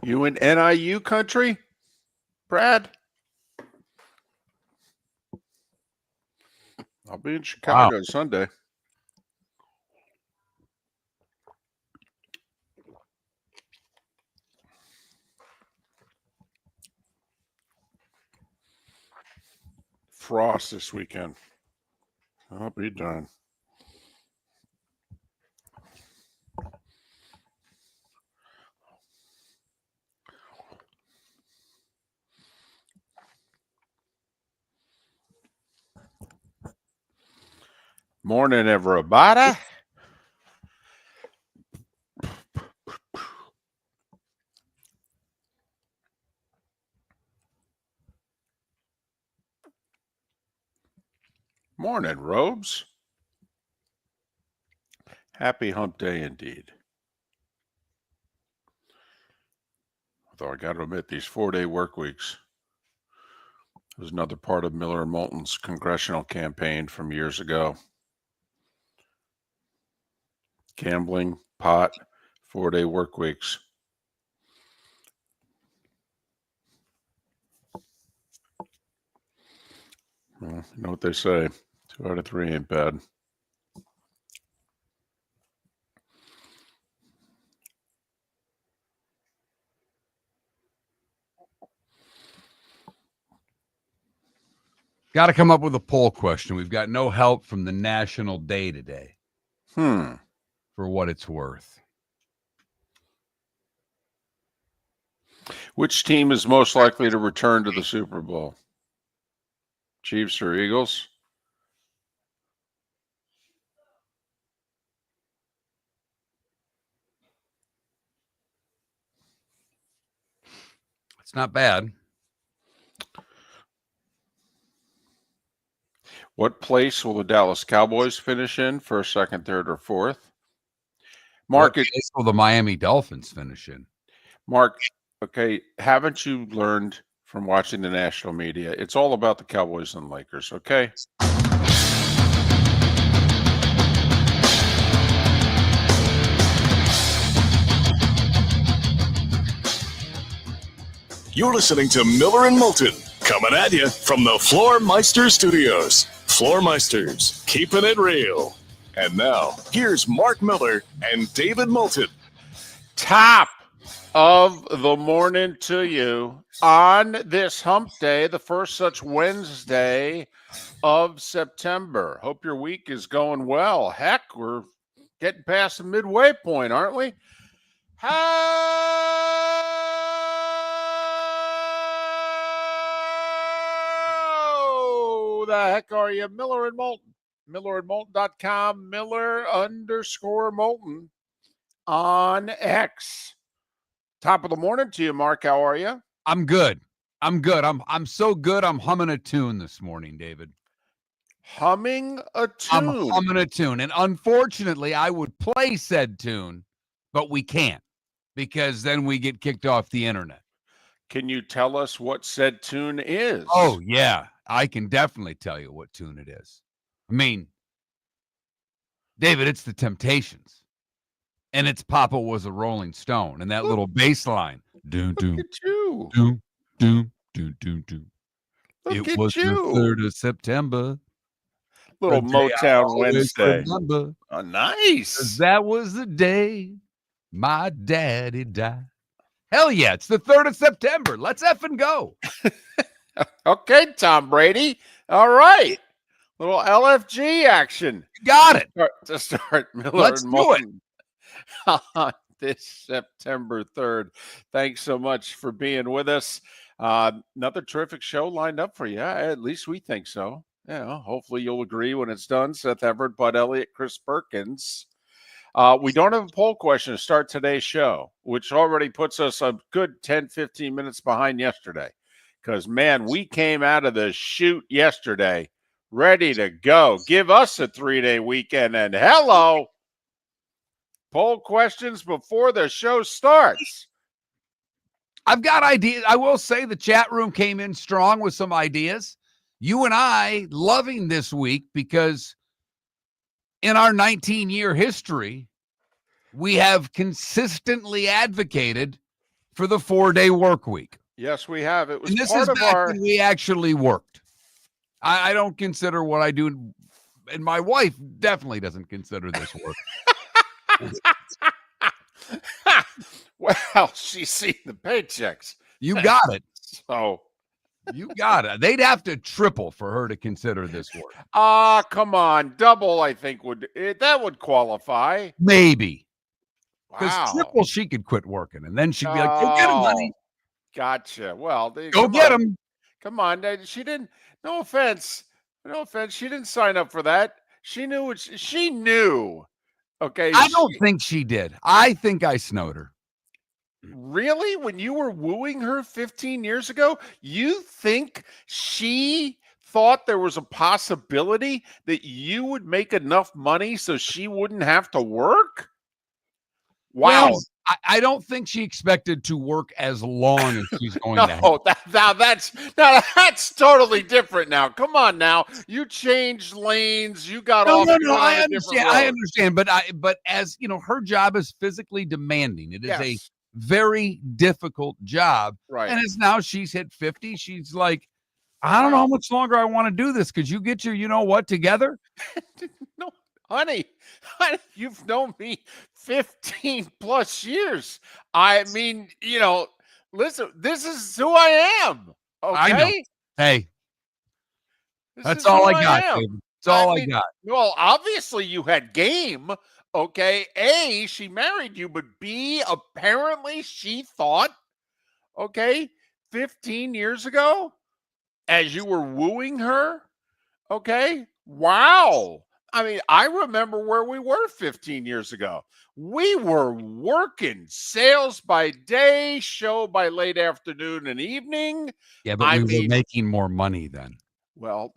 You in NIU country, Brad? I'll be in Chicago Sunday. Frost this weekend. I'll be done. Morning, everybody. Morning, Robes. Happy hump day indeed. Although I got to admit, these 4-day work weeks was another part of Miller and Moulton's congressional campaign from years ago. Gambling, pot, 4-day work weeks. Well, you know what they say, 2 out of 3 ain't bad. Got to come up with a poll question. We've got no help from the national day today. For what it's worth. Which team is most likely to return to the Super Bowl? Chiefs or Eagles? It's not bad. What place will the Dallas Cowboys finish in? First, second, third, or fourth? Mark, what place will the Miami Dolphins finish in? Mark, okay, haven't you learned from watching the national media? It's all about the Cowboys and Lakers, okay? You're listening to Miller and Moulton, coming at you from the Floormeister Studios. Floormeisters, keeping it real. And now, here's Mark Miller and David Moulton. Top of the morning to you on this hump day, the first such Wednesday of September. Hope your week is going well. Heck, we're getting past the midway point, aren't we? How the heck are you? Miller and Moulton. MillerandMoulton.com, Miller_Moulton on X. Top of the morning to you, Mark. How are you? I'm good. I'm so good. I'm humming a tune this morning, David. Humming a tune? I'm humming a tune. And unfortunately, I would play said tune, but we can't because then we get kicked off the internet. Can you tell us what said tune is? Oh, yeah. I can definitely tell you what tune it is. I mean, David, it's the Temptations. And it's Papa Was a Rolling Stone. And that little bass line. Doom, doom, Look at you. doom, doom, doom, doom, doom. Look It at was you. the 3rd of September. Little Motown Wednesday. Remember, oh, nice. that was the day my daddy died. Hell yeah, it's the 3rd of September. Let's effing go. Okay, Tom Brady. All right. Little LFG action. You got it. To start Miller Let's and do it. Moulton on this September 3rd. Thanks so much for being with us. Another terrific show lined up for you. At least we think so. Yeah, hopefully you'll agree when it's done. Seth Everett, Bud Elliott, Chris Perkins. We don't have a poll question to start today's show, which already puts us a good 10, 15 minutes behind yesterday. Because, man, we came out of the chute yesterday ready to go. Give us a 3-day weekend. And hello, poll questions before the show starts. I've got ideas. I will say the chat room came in strong with some ideas. You and I loving this week because in our 19-year history, we have consistently advocated for the 4-day work week. Yes, we have. It was And this part is of back our. when we actually worked. I don't consider what I do, and my wife definitely doesn't consider this work. Well, she's seen the paychecks. You got it. So, You got it. They'd have to triple for her to consider this work. come on. Double, I think, that would qualify. Maybe. Because Wow. triple, she could quit working, and then she'd be like, go get him, honey. Gotcha. Well, Go get him. Come on. She didn't, no offense. No offense. She didn't sign up for that. She knew what she knew. Okay. I don't think she did. I think I snowed her. Really? When you were wooing her 15 years ago, you think she thought there was a possibility that you would make enough money so she wouldn't have to work? Wow. Well, I don't think she expected to work as long as she's going to have. No, that's totally different now. Come on now. You changed lanes. You got off. No. I understand. But as you know, her job is physically demanding. It is a very difficult job. Right. And as now she's hit 50, she's like, I don't know how much longer I want to do this. Could you get your, you know what, together? No, honey, you've known me 15 plus years. I mean, listen, this is who I am. Okay. I know. Hey, that's all I got, David. That's all I got. Well, obviously you had game. Okay. A, she married you, but B, apparently she thought, 15 years ago, as you were wooing her. Okay. Wow. I mean, I remember where we were 15 years ago. We were working sales by day, show by late afternoon and evening. Yeah, but we were making more money then. Well,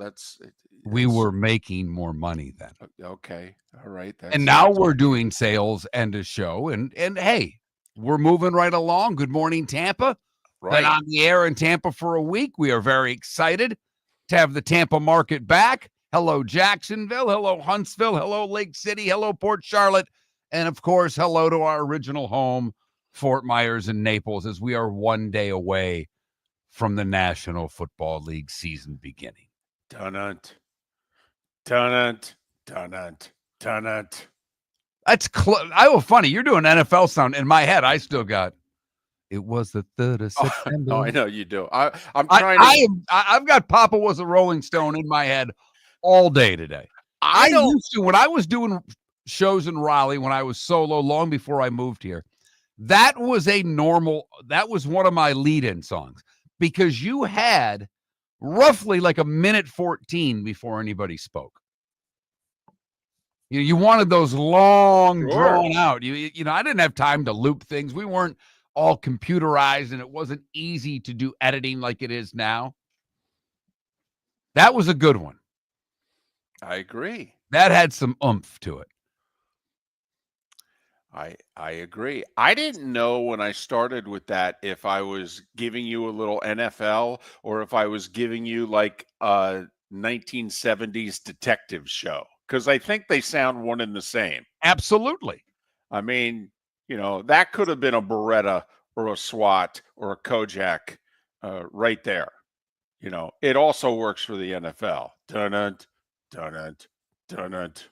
we were making more money then. Okay. All right. And now we're doing sales and a show. And hey, we're moving right along. Good morning, Tampa. Right. Been on the air in Tampa for a week. We are very excited to have the Tampa market back. Hello, Jacksonville. Hello, Huntsville. Hello, Lake City. Hello, Port Charlotte. And, of course, hello to our original home, Fort Myers and Naples, as we are one day away from the National Football League season beginning. Dun-unt. Dun-unt. Dun-unt. Dun-unt. That's funny. You're doing NFL sound. In my head, I still got, it was the 3rd of September. No, I know you do. I'm trying I've got Papa Was a Rolling Stone in my head all day today. I used to, when I was doing shows in Raleigh, when I was solo, long before I moved here, that was one of my lead-in songs, because you had roughly like a minute 14 before anybody spoke. You wanted those long, drawn out. You know, I didn't have time to loop things. We weren't all computerized, and it wasn't easy to do editing like it is now. That was a good one. I agree. That had some oomph to it. I agree. I didn't know when I started with that if I was giving you a little NFL or if I was giving you like a 1970s detective show, because I think they sound one and the same. Absolutely. I mean, that could have been a Beretta or a SWAT or a Kojak right there. It also works for the NFL. Dun-unt, dun-unt, dun-unt,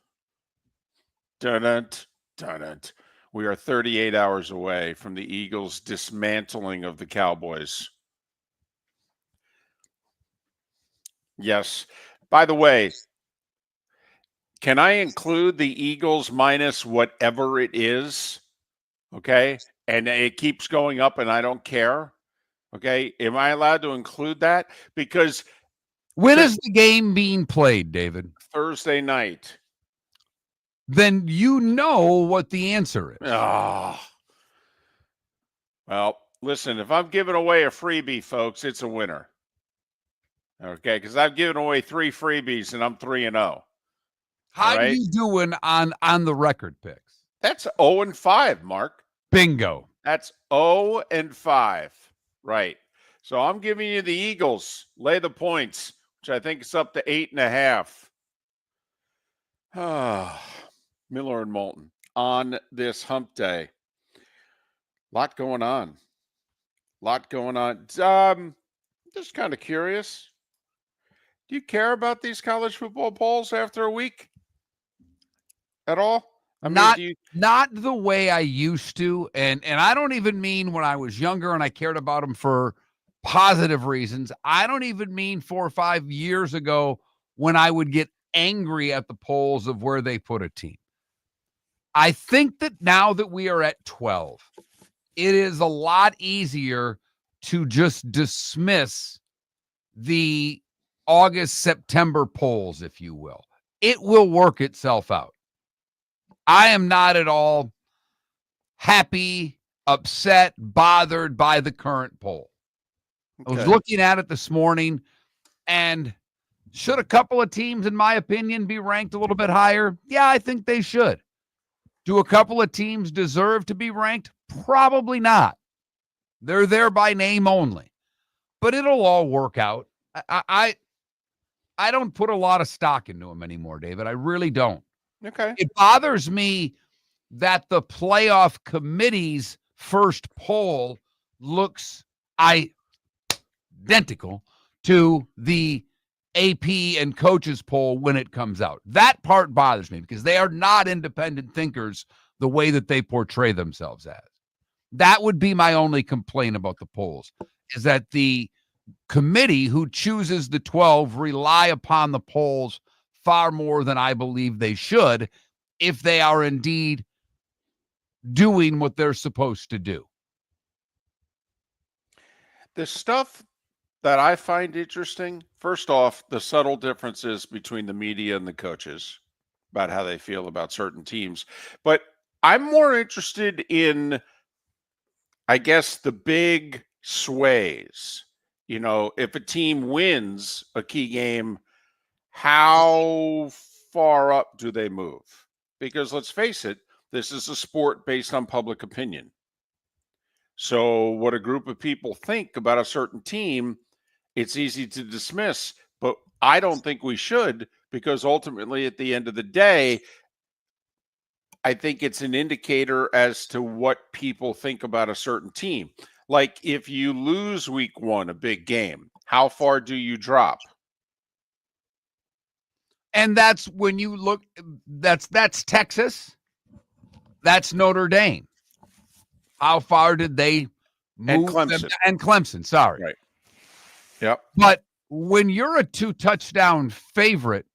dun-unt, dun-unt. We are 38 hours away from the Eagles' dismantling of the Cowboys. Yes. By the way, can I include the Eagles minus whatever it is? Okay. And it keeps going up and I don't care. Okay. Am I allowed to include that? Because when is the game being played, David? Thursday night. Then you know what the answer is. Oh. Well, listen, if I'm giving away a freebie, folks, it's a winner. Okay, because I've given away 3 freebies and I'm 3-0. How are you doing on the record picks? That's 0-5, Mark. Bingo. That's 0-5. Right. So I'm giving you the Eagles. Lay the points, which I think is up to 8.5. Miller and Moulton on this hump day. A lot going on. Lot going on. Just kind of curious. Do you care about these college football polls after a week at all? I mean, Not do you? not the way I used to, and I don't even mean when I was younger and I cared about them for positive reasons. I don't even mean 4 or 5 years ago when I would get angry at the polls of where they put a team. I think that now that we are at 12, it is a lot easier to just dismiss the August, September polls, if you will. It will work itself out. I am not at all happy, upset, bothered by the current poll. I was Okay. looking at it this morning, and should a couple of teams, in my opinion, be ranked a little bit higher? Yeah, I think they should. Do a couple of teams deserve to be ranked? Probably not. They're there by name only, but it'll all work out. I don't put a lot of stock into them anymore, David. I really don't. Okay. It bothers me that the playoff committee's first poll looks identical to the AP and coaches poll when it comes out. That part bothers me because they are not independent thinkers the way that they portray themselves as. That would be my only complaint about the polls, is that the committee who chooses the 12 rely upon the polls far more than I believe they should if they are indeed doing what they're supposed to do. The stuff that I find interesting, first off, the subtle differences between the media and the coaches about how they feel about certain teams. But I'm more interested in, I guess, the big sways. If a team wins a key game, how far up do they move? Because let's face it, this is a sport based on public opinion. So what a group of people think about a certain team, it's easy to dismiss, but I don't think we should, because ultimately at the end of the day, I think it's an indicator as to what people think about a certain team. Like if you lose week 1, a big game, how far do you drop? And that's when you look, that's Texas, that's Notre Dame. How far did they And move? Clemson. And Clemson, sorry. Right. Yep. But when you're a 2-touchdown favorite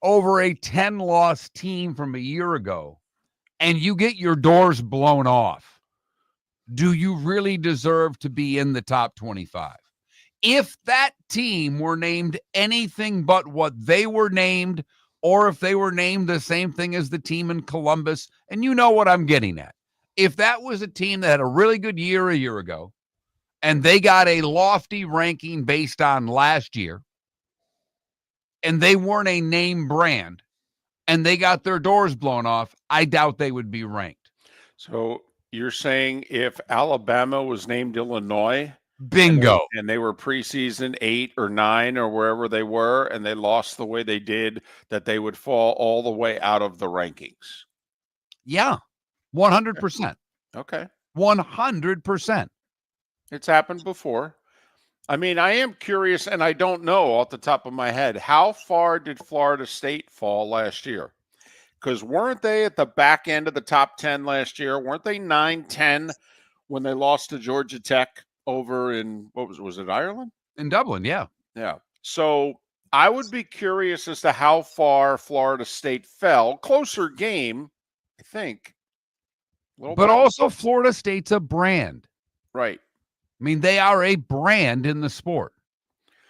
over a 10-loss team from a year ago, and you get your doors blown off, do you really deserve to be in the top 25? If that team were named anything but what they were named, or if they were named the same thing as the team in Columbus, and you know what I'm getting at. If that was a team that had a really good year a year ago, and they got a lofty ranking based on last year, and they weren't a name brand, and they got their doors blown off, I doubt they would be ranked. So you're saying if Alabama was named Illinois, Bingo. and they were preseason 8 or 9 or wherever they were, and they lost the way they did, that they would fall all the way out of the rankings? Yeah, 100%. Okay. 100%. It's happened before. I mean, I am curious, and I don't know off the top of my head, how far did Florida State fall last year? Because weren't they at the back end of the top 10 last year? Weren't they 9-10 when they lost to Georgia Tech over in, was it Ireland? In Dublin, yeah. Yeah. So I would be curious as to how far Florida State fell. Closer game, I think. But also Florida State's a brand. Right. I mean, they are a brand in the sport.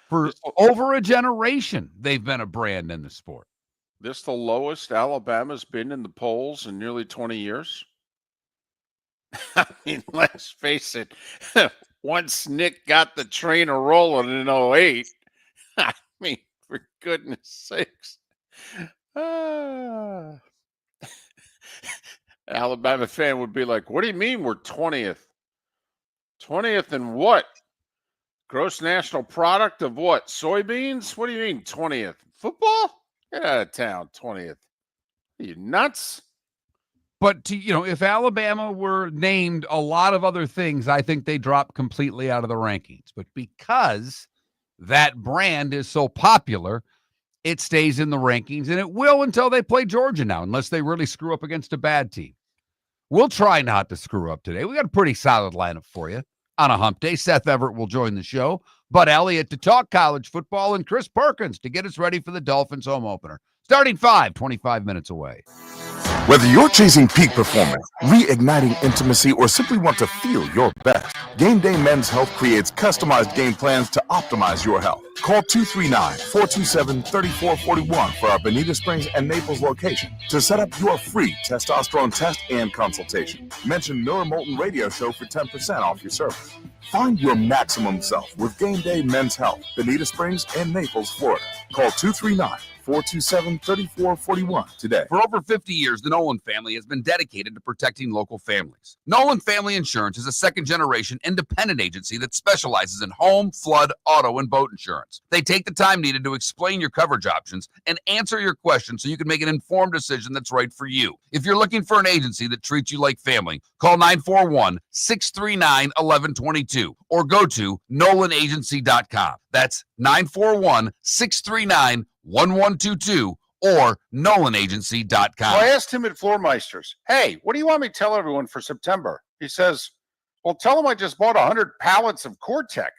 For over a generation, they've been a brand in the sport. This the lowest Alabama's been in the polls in nearly 20 years? I mean, let's face it. Once Nick got the train a rolling in 08, I mean, for goodness sakes. Alabama fan would be like, what do you mean we're 20th? 20th in what? Gross national product of what? Soybeans? What do you mean 20th? Football? Get out of town, 20th. Are you nuts? But if Alabama were named a lot of other things, I think they drop completely out of the rankings. But because that brand is so popular, it stays in the rankings, and it will until they play Georgia now, unless they really screw up against a bad team. We'll try not to screw up today. We got a pretty solid lineup for you on a hump day. Seth Everett will join the show, but Elliott to talk college football, and Chris Perkins to get us ready for the Dolphins home opener. Starting 25 minutes away. Whether you're chasing peak performance, reigniting intimacy, or simply want to feel your best, Game Day Men's Health creates customized game plans to optimize your health. Call 239-427-3441 for our Bonita Springs and Naples location to set up your free testosterone test and consultation. Mention Miller Moulton Radio Show for 10% off your service. Find your maximum self with Game Day Men's Health, Bonita Springs and Naples, Florida. Call 239-427-3441 today. For over 50 years, the Nolan family has been dedicated to protecting local families. Nolan Family Insurance is a second-generation independent agency that specializes in home, flood, auto, and boat insurance. They take the time needed to explain your coverage options and answer your questions so you can make an informed decision that's right for you. If you're looking for an agency that treats you like family, call 941-639-1122 or go to NolanAgency.com. That's 941-639-1122 or NolanAgency.com. Well, I asked him at Floormeisters, hey, what do you want me to tell everyone for September? He says, well, tell them I just bought 100 pallets of Core-Tech.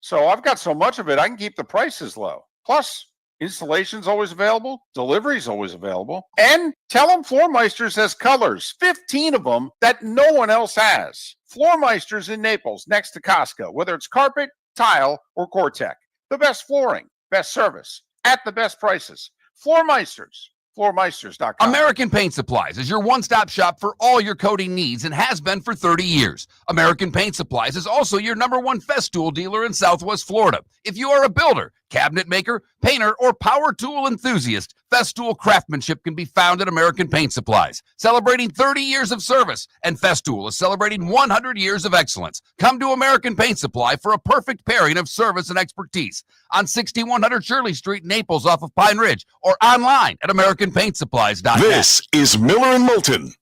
So I've got so much of it, I can keep the prices low. Plus, installation's always available. Delivery's always available. And tell them Floormeisters has colors, 15 of them that no one else has. Floormeisters in Naples, next to Costco, whether it's carpet, tile, or Core-Tech. The best flooring, best service, at the best prices. Floormeisters, floormeisters.com. American Paint Supplies is your one-stop shop for all your coating needs and has been for 30 years. American Paint Supplies is also your #1 Festool dealer in Southwest Florida. If you are a builder, cabinet maker, painter, or power tool enthusiast, Festool craftsmanship can be found at American Paint Supplies. Celebrating 30 years of service, and Festool is celebrating 100 years of excellence. Come to American Paint Supply for a perfect pairing of service and expertise on 6100 Shirley Street, Naples, off of Pine Ridge, or online at AmericanPaintSupplies.com. This is Miller and Moulton.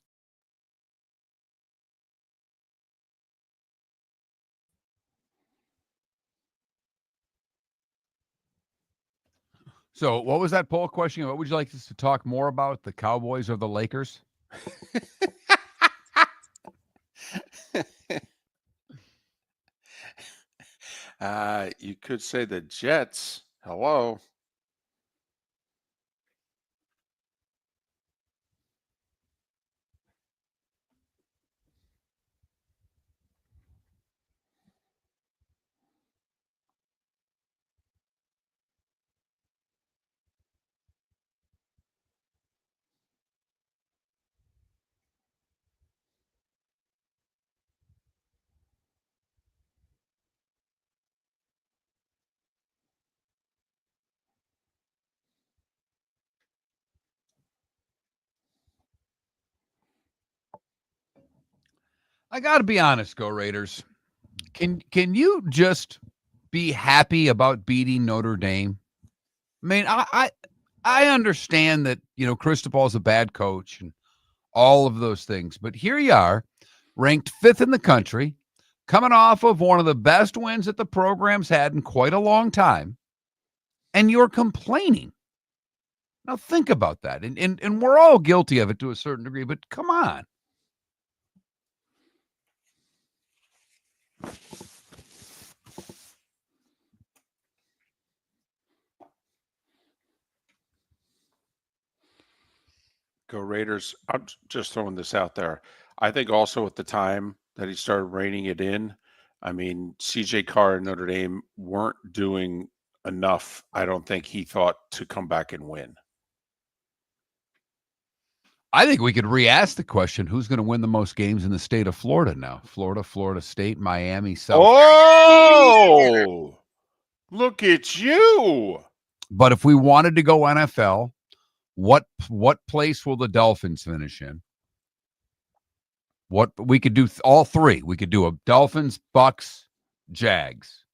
So what was that poll question? What would you like us to talk more about, the Cowboys or the Lakers? You could say the Jets. Hello. I got to be honest, Go Raiders. Can you just be happy about beating Notre Dame? I mean, I understand that, Cristobal's a bad coach and all of those things, but here you are, ranked 5th in the country, coming off of one of the best wins that the program's had in quite a long time, and you're complaining. Now think about that. And we're all guilty of it to a certain degree, but come on. Go Raiders. I'm just throwing this out there. I think also at the time that he started reining it in, I mean, CJ Carr and Notre Dame weren't doing enough, I don't think he thought, to come back and win. I think we could re-ask the question, who's going to win the most games in the state of Florida now? Florida State, Miami, South. Oh, look at you. But if we wanted to go NFL, what place will the Dolphins finish in? What we could do all three. We could do a Dolphins, Bucks, Jags.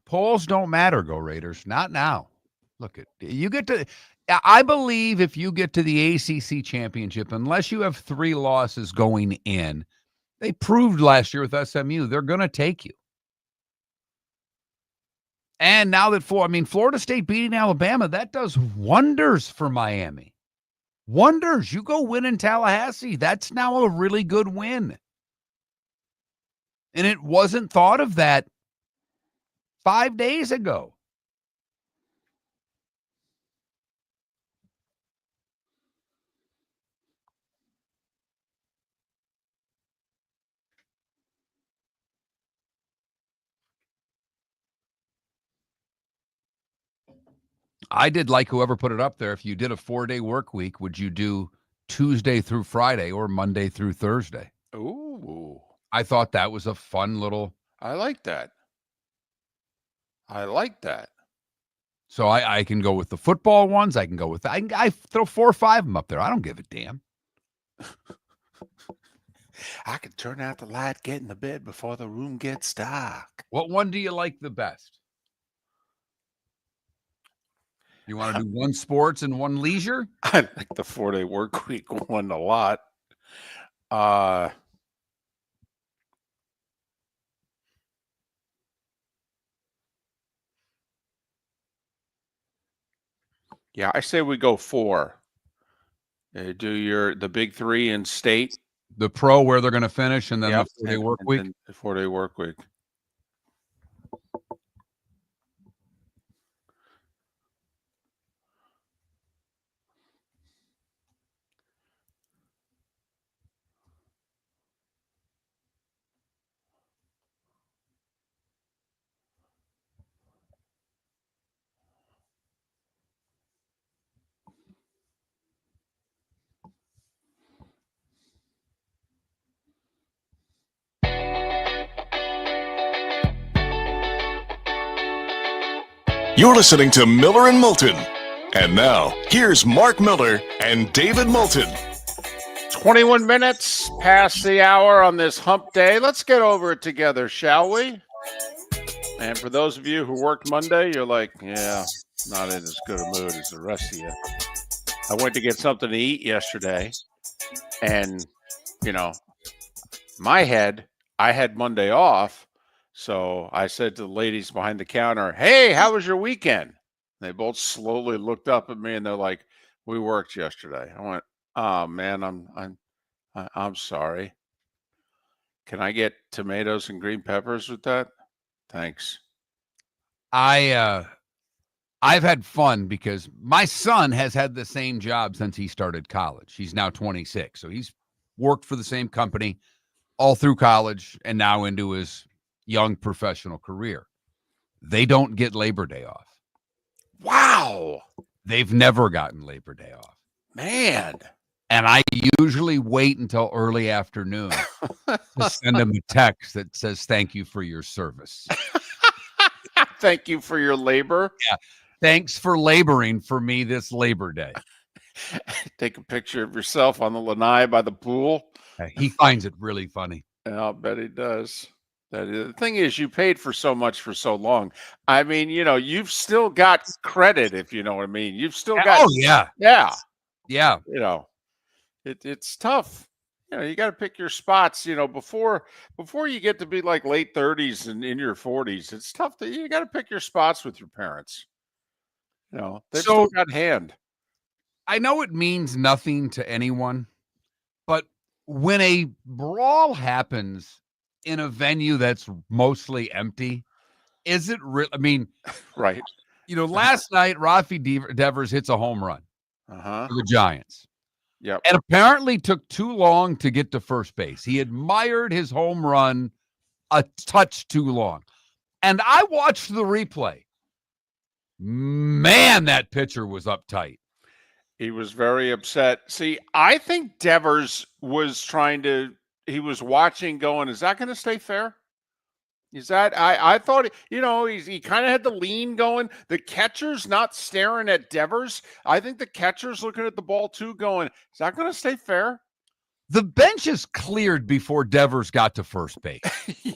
Polls don't matter, go Raiders. Not now. Look, I believe if you get to the ACC championship, unless you have 3 losses going in, they proved last year with SMU, they're going to take you. And now that Florida State beating Alabama, that does wonders for Miami. Wonders. You go win in Tallahassee. That's now a really good win. And it wasn't thought of that 5 days ago. I did like whoever put it up there. If you did a 4-day work week, would you do Tuesday through Friday or Monday through Thursday? Ooh. I thought that was a fun little. I like that. So I can go with the football ones. I can go with I throw 4 or 5 of them up there. I don't give a damn. I can turn out the light, get in the bed before the room gets dark. What one do you like the best? You want to do one sports and one leisure? I like the 4-day work week one a lot. Yeah, I say we go 4. Do the big 3 in state. The pro where they're going to finish, and then Yep, the 4-day work week. The 4-day work week. You're listening to Miller and Moulton. And now, here's Mark Miller and David Moulton. 21 minutes past the hour on this hump day. Let's get over it together, shall we? And for those of you who worked Monday, you're like, yeah, not in as good a mood as the rest of you. I went to get something to eat yesterday, and, my head, I had Monday off. So I said to the ladies behind the counter, hey, how was your weekend? They both slowly looked up at me and they're like, we worked yesterday. I went, oh man, I'm sorry. Can I get tomatoes and green peppers with that? Thanks. I've had fun because my son has had the same job since he started college. He's now 26. So he's worked for the same company all through college and now into his young professional career. They don't get Labor Day off. Wow. They've never gotten Labor Day off. Man. And I usually wait until early afternoon to send them a text that says, thank you for your service. Thank you for your labor. Yeah. Thanks for laboring for me this Labor Day. Take a picture of yourself on the lanai by the pool. He finds it really funny. I'll bet he does. The thing is, you paid for so much for so long. I mean, you've still got credit, if you know what I mean. You've still got. Oh, yeah. Yeah. It's tough. You got to pick your spots, before you get to be like late 30s and in your 40s. It's tough you got to pick your spots with your parents. They've still got hand. I know it means nothing to anyone, but when a brawl happens in a venue that's mostly empty, is it real? I mean, right. Last night, Rafi Devers hits a home run for the Giants. Yep. And apparently took too long to get to first base. He admired his home run a touch too long. And I watched the replay. Man, that pitcher was uptight. He was very upset. See, I think Devers was he was watching going, is that going to stay fair? Is that, I thought, he kind of had the lean going. The catcher's not staring at Devers. I think the catcher's looking at the ball too going, is that going to stay fair? The bench is cleared before Devers got to first base.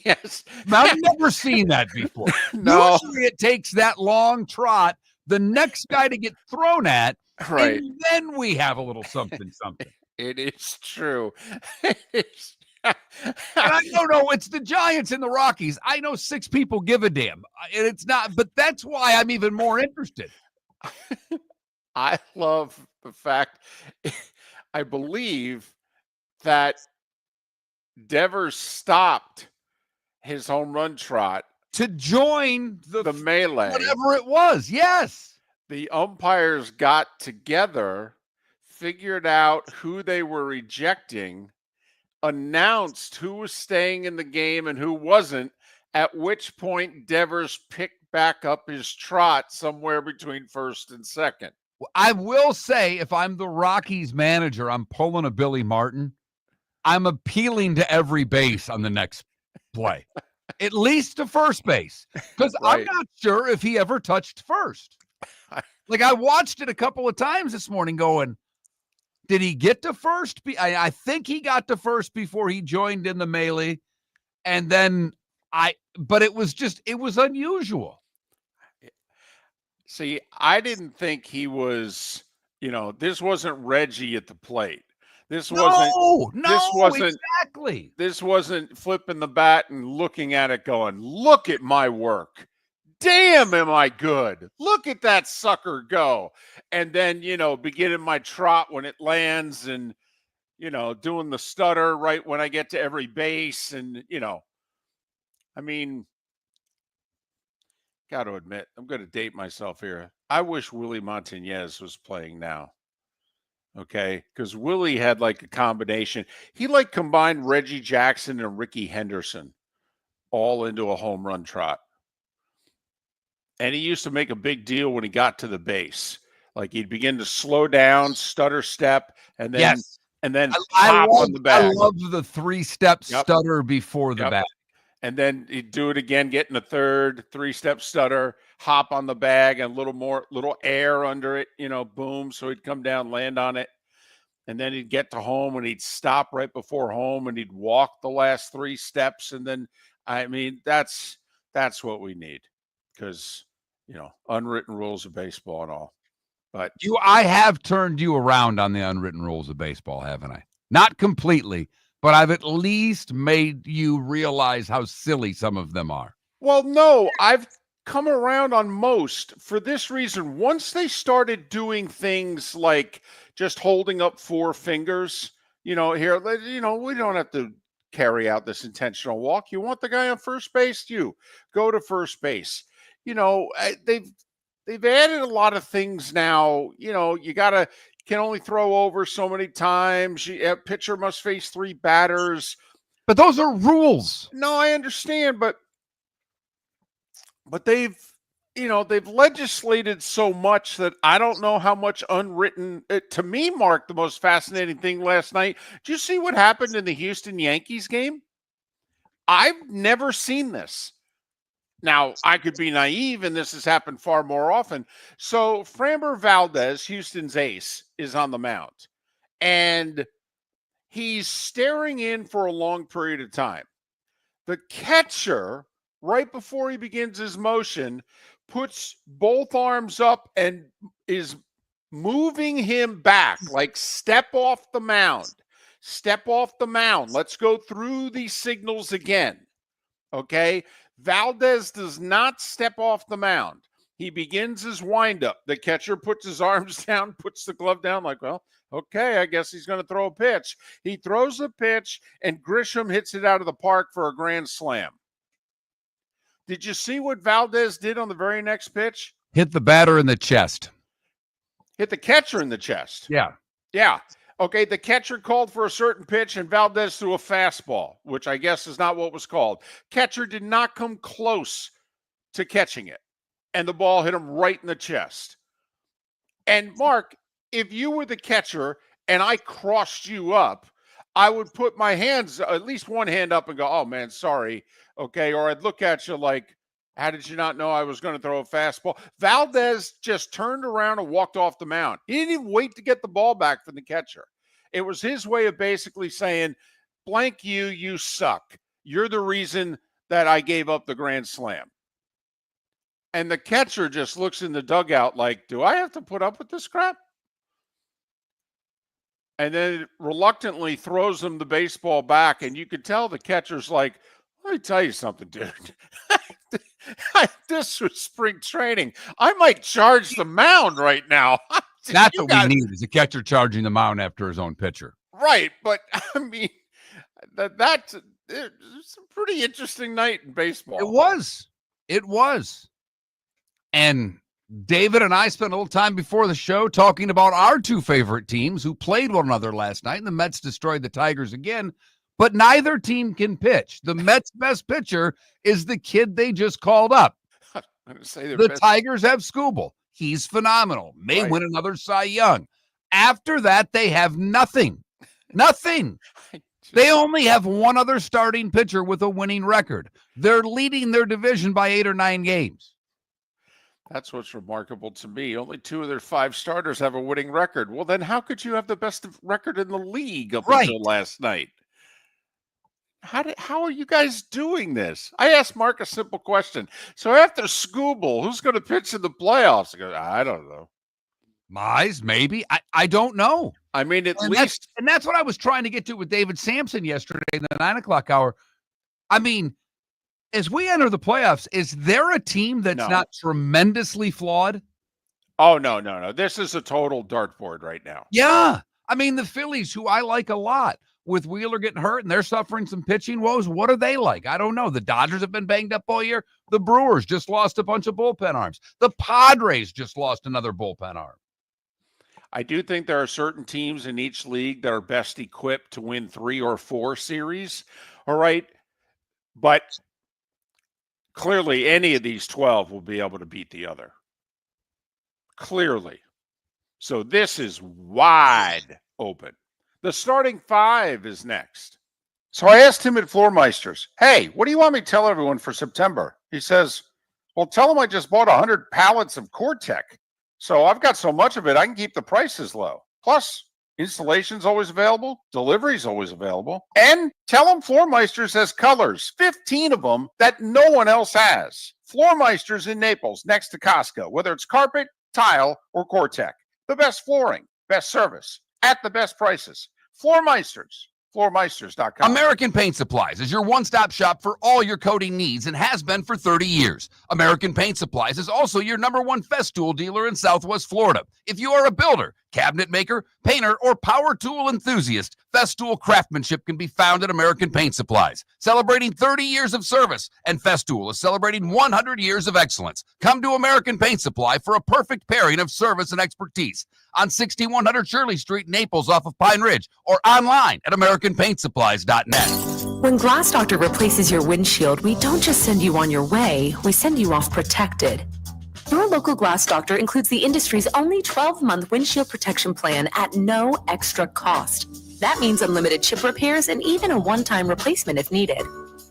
Yes. I've never seen that before. No. Usually it takes that long trot, the next guy to get thrown at, Right. and then we have a little something. It is true. And I don't know, it's the Giants and the Rockies. I know 6 people give a damn. And it's not, but that's why I'm even more interested. I love the fact, I believe that Devers stopped his home run trot To join the melee. whatever it was, yes. The umpires got together, figured out who they were ejecting, announced who was staying in the game and who wasn't, at which point Devers picked back up his trot somewhere between first and second. I will say, if I'm the Rockies manager, I'm pulling a Billy Martin. I'm appealing to every base on the next play, at least to first base, because Right. I'm not sure if he ever touched first. Like, I watched it a couple of times this morning going, did he get to first? I think he got to first before he joined in the melee. And then but it was unusual. See, I didn't think he was, this wasn't Reggie at the plate. This wasn't exactly. This wasn't flipping the bat and looking at it going, look at my work. Damn, am I good? Look at that sucker go. And then, beginning my trot when it lands and, doing the stutter right when I get to every base. And, I mean, got to admit, I'm going to date myself here. I wish Willie Montañez was playing now. Okay, because Willie had like a combination. He like combined Reggie Jackson and Ricky Henderson all into a home run trot. And he used to make a big deal when he got to the base. Like he'd begin to slow down, stutter step, and then hop on the bag. I love the 3-step stutter before the bag. And then he'd do it again, getting a third 3-step stutter, hop on the bag, and little air under it, boom. So he'd come down, land on it. And then he'd get to home and he'd stop right before home and he'd walk the last 3 steps. And then, I mean, that's what we need because, unwritten rules of baseball and all. But I have turned you around on the unwritten rules of baseball, haven't I? Not completely, but I've at least made you realize how silly some of them are. Well, no, I've come around on most for this reason. Once they started doing things like just holding up 4 fingers, here, we don't have to carry out this intentional walk. You want the guy on first base? You go to first base. They've added a lot of things now. You can only throw over so many times. A pitcher must face 3 batters. But those are rules. No, I understand, but they've legislated so much that I don't know how much unwritten. To me, Mark, the most fascinating thing last night. Did you see what happened in the Houston Yankees game? I've never seen this. Now, I could be naive, and this has happened far more often. So, Framber Valdez, Houston's ace, is on the mound, and he's staring in for a long period of time. The catcher, right before he begins his motion, puts both arms up and is moving him back, like step off the mound. Step off the mound. Let's go through these signals again. Okay? Valdez does not step off the mound. He begins his windup. The catcher puts his arms down, puts the glove down like, well, okay, I guess he's going to throw a pitch. He throws a pitch, and Grisham hits it out of the park for a grand slam. Did you see what Valdez did on the very next pitch? Hit the batter in the chest. Hit the catcher in the chest. Yeah. Yeah. Okay, the catcher called for a certain pitch, and Valdez threw a fastball, which I guess is not what was called. Catcher did not come close to catching it, and the ball hit him right in the chest. And, Mark, if you were the catcher and I crossed you up, I would put my hands, at least one hand up, and go, oh, man, sorry. Okay, or I'd look at you like, how did you not know I was going to throw a fastball? Valdez just turned around and walked off the mound. He didn't even wait to get the ball back from the catcher. It was his way of basically saying, blank you, you suck. You're the reason that I gave up the grand slam. And the catcher just looks in the dugout like, do I have to put up with this crap? And then reluctantly throws him the baseball back. And you could tell the catcher's like, let me tell you something, dude. This was spring training. I might charge the mound right now. That's what we need, is a catcher charging the mound after his own pitcher. Right. But, I mean, that's a pretty interesting night in baseball. It was. And David and I spent a little time before the show talking about our two favorite teams who played one another last night, and the Mets destroyed the Tigers again, but neither team can pitch. The Mets' best pitcher is the kid they just called up. The Tigers have Skubal. He's phenomenal. May win another Cy Young. After that, they have nothing. Nothing. They only have one other starting pitcher with a winning record. They're leading their division by 8 or 9 games. That's what's remarkable to me. Only 2 of their 5 starters have a winning record. Well, then how could you have the best record in the league up until last night? How are you guys doing this? I asked Mark a simple question. So after Skubal, who's going to pitch in the playoffs? I don't know. Mize, maybe. I don't know. I mean, at and least. That's what I was trying to get to with David Sampson yesterday in the 9 o'clock hour. I mean, as we enter the playoffs, is there a team that's not tremendously flawed? Oh, no. This is a total dartboard right now. Yeah. I mean, the Phillies, who I like a lot, with Wheeler getting hurt and they're suffering some pitching woes, what are they like? I don't know. The Dodgers have been banged up all year. The Brewers just lost a bunch of bullpen arms. The Padres just lost another bullpen arm. I do think there are certain teams in each league that are best equipped to win 3 or 4 series. All right. But clearly any of these 12 will be able to beat the other. Clearly. So this is wide open. The starting 5 is next. So I asked him at Floormeisters, hey, what do you want me to tell everyone for September? He says, well, tell them I just bought 100 pallets of Core-Tech. So I've got so much of it, I can keep the prices low. Plus, installation's always available. Delivery's always available. And tell them Floormeisters has colors, 15 of them that no one else has. Floormeisters in Naples, next to Costco, whether it's carpet, tile, or Core-Tech. The best flooring, best service, at the best prices. Floormeisters. Floormeisters.com. American Paint Supplies is your one-stop shop for all your coating needs and has been for 30 years. American Paint Supplies is also your #1 Festool dealer in Southwest Florida. If you are a builder, cabinet maker, painter, or power tool enthusiast, Festool craftsmanship can be found at American Paint Supplies. Celebrating 30 years of service, and Festool is celebrating 100 years of excellence. Come to American Paint Supply for a perfect pairing of service and expertise on 6100 Shirley Street, Naples off of Pine Ridge, or online at AmericanPaintSupplies.net. When Glass Doctor replaces your windshield, we don't just send you on your way, we send you off protected. Your local Glass Doctor includes the industry's only 12-month windshield protection plan at no extra cost. That means unlimited chip repairs and even a one-time replacement if needed.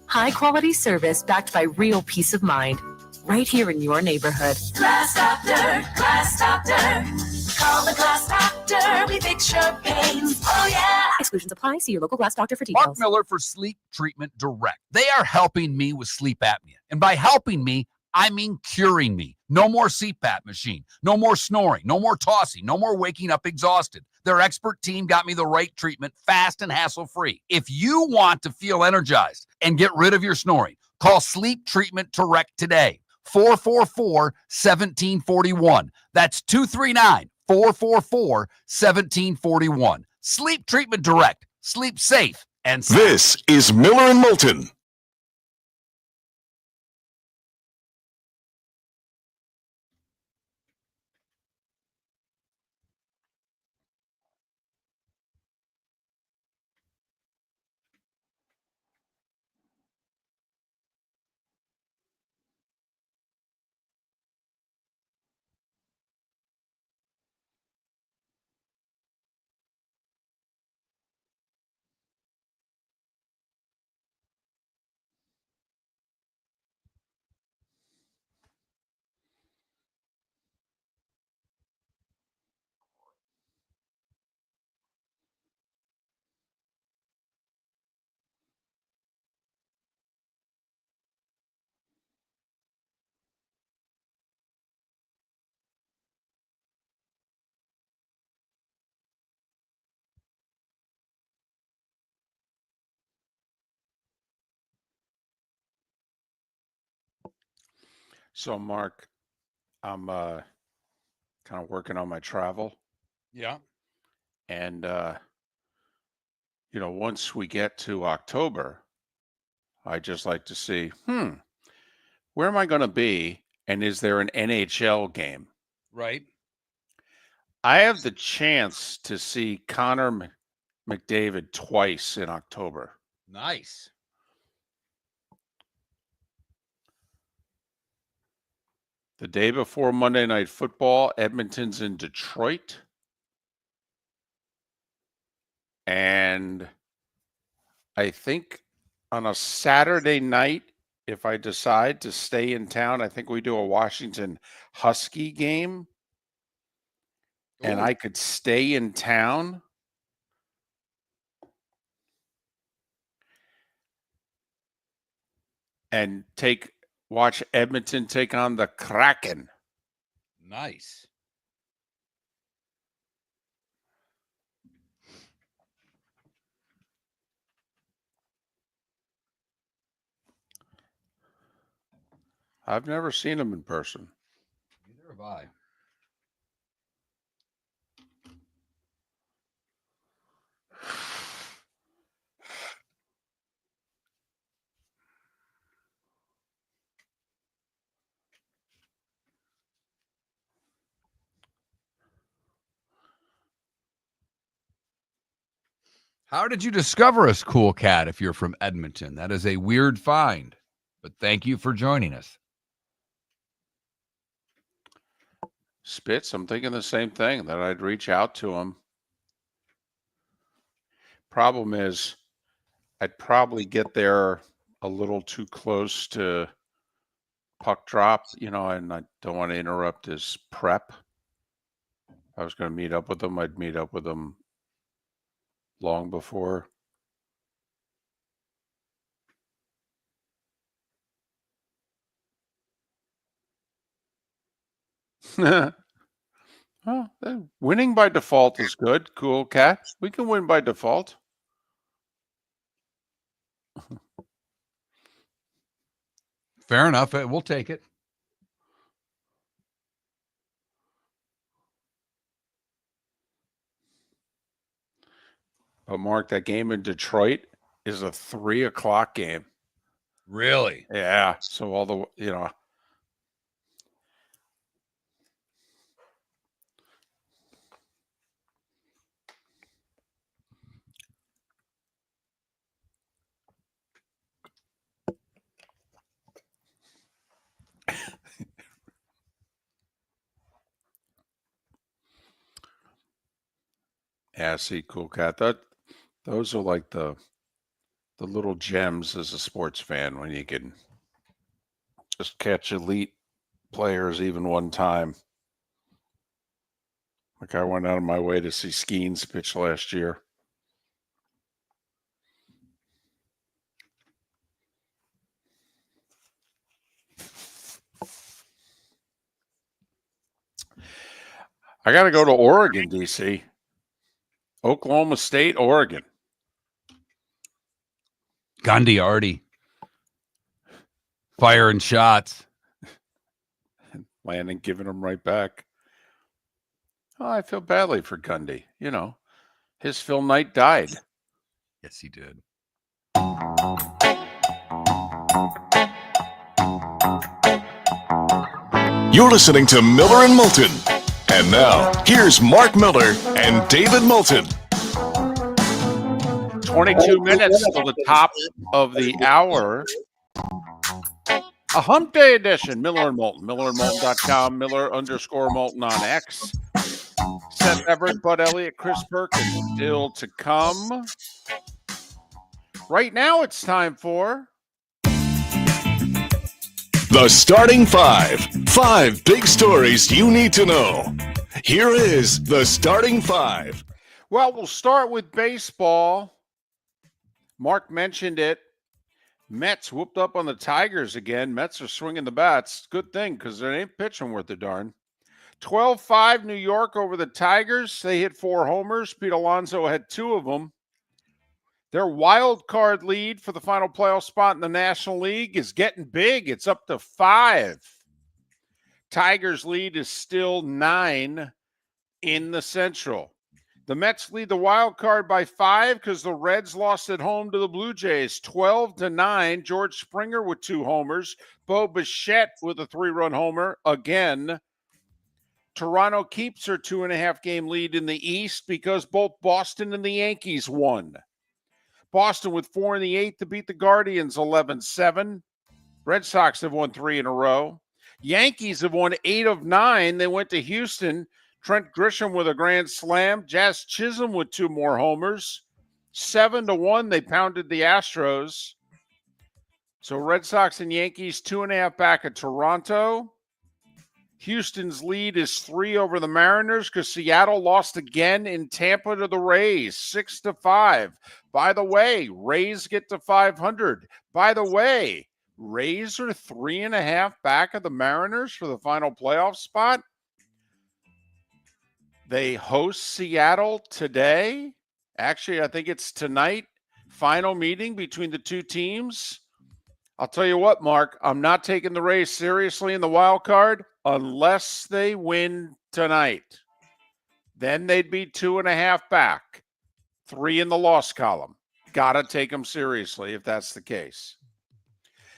High-quality service backed by real peace of mind, right here in your neighborhood. Glass Doctor, Glass Doctor. Call the Glass Doctor, we fix your pains. Oh, yeah. Exclusions apply. See your local Glass Doctor for details. Mark Miller for Sleep Treatment Direct. They are helping me with sleep apnea. And by helping me, I mean curing me. No more CPAP machine. No more snoring. No more tossing. No more waking up exhausted. Their expert team got me the right treatment, fast and hassle-free. If you want to feel energized and get rid of your snoring, call Sleep Treatment Direct today. 444-1741. That's 239-444-1741. Sleep Treatment Direct. Sleep safe and sound. This is Miller and Moulton. So, Mark, I'm kind of working on my travel. Yeah. And, once we get to October, I just like to see, where am I going to be? And is there an NHL game? Right. I have the chance to see Connor McDavid twice in October. Nice. The day before Monday Night Football, Edmonton's in Detroit. And I think on a Saturday night, if I decide to stay in town, I think we do a Washington Husky game. And Ooh. I could stay in town. And watch Edmonton take on the Kraken. Nice. I've never seen them in person. Neither have I. How did you discover us, Cool Cat, if you're from Edmonton? That is a weird find, but thank you for joining us. Spitz, I'm thinking the same thing, that I'd reach out to him. Problem is, I'd probably get there a little too close to puck drop, and I don't want to interrupt his prep. If I was going to meet up with him, I'd meet up with him long before. Well, winning by default is good. Cool Cat. We can win by default. Fair enough. We'll take it. But Mark, that game in Detroit is a 3:00 game. Really? Yeah. So all the, yeah, see, Cool Cat. Those are like the little gems as a sports fan when you can just catch elite players even one time. Like I went out of my way to see Skeens pitch last year. I got to go to Oregon, DC. Oklahoma State, Oregon. Gundy already firing shots. Landon giving them right back. Oh, I feel badly for Gundy. His Phil Knight died. Yes, he did. You're listening to Miller and Moulton. And now, here's Mark Miller and David Moulton. 22 minutes till the top of the hour. A hump day edition. Miller and Moulton. MillerandMoulton.com. Miller_Moulton on X. Seth Everett, Bud Elliott, Chris Perkins still to come. Right now it's time for The Starting Five. 5 big stories you need to know. Here is The Starting Five. Well, we'll start with baseball. Mark mentioned it. Mets whooped up on the Tigers again. Mets are swinging the bats. Good thing, because they ain't pitching worth a darn. 12-5 New York over the Tigers. They hit 4 homers. Pete Alonso had 2 of them. Their wild card lead for the final playoff spot in the National League is getting big. It's up to 5. Tigers lead is still 9 in the Central. The Mets lead the wild card by 5 because the Reds lost at home to the Blue Jays, 12-9. George Springer with 2 homers. Bo Bichette with a 3-run homer again. Toronto keeps her 2.5-game lead in the East because both Boston and the Yankees won. Boston with 4 in the 8th to beat the Guardians 11-7. Red Sox have won 3 in a row. Yankees have won 8 of 9. They went to Houston. Trent Grisham with a grand slam. Jazz Chisholm with 2 more homers. 7-1, they pounded the Astros. So Red Sox and Yankees 2.5 back at Toronto. Houston's lead is 3 over the Mariners because Seattle lost again in Tampa to the Rays, 6-5. By the way, Rays get to 500. By the way, Rays are 3.5 back of the Mariners for the final playoff spot. They host Seattle today. Actually, I think it's tonight. Final meeting between the two teams. I'll tell you what, Mark, I'm not taking the Rays seriously in the wild card unless they win tonight. Then they'd be 2.5 back, 3 in the loss column. Got to take them seriously if that's the case.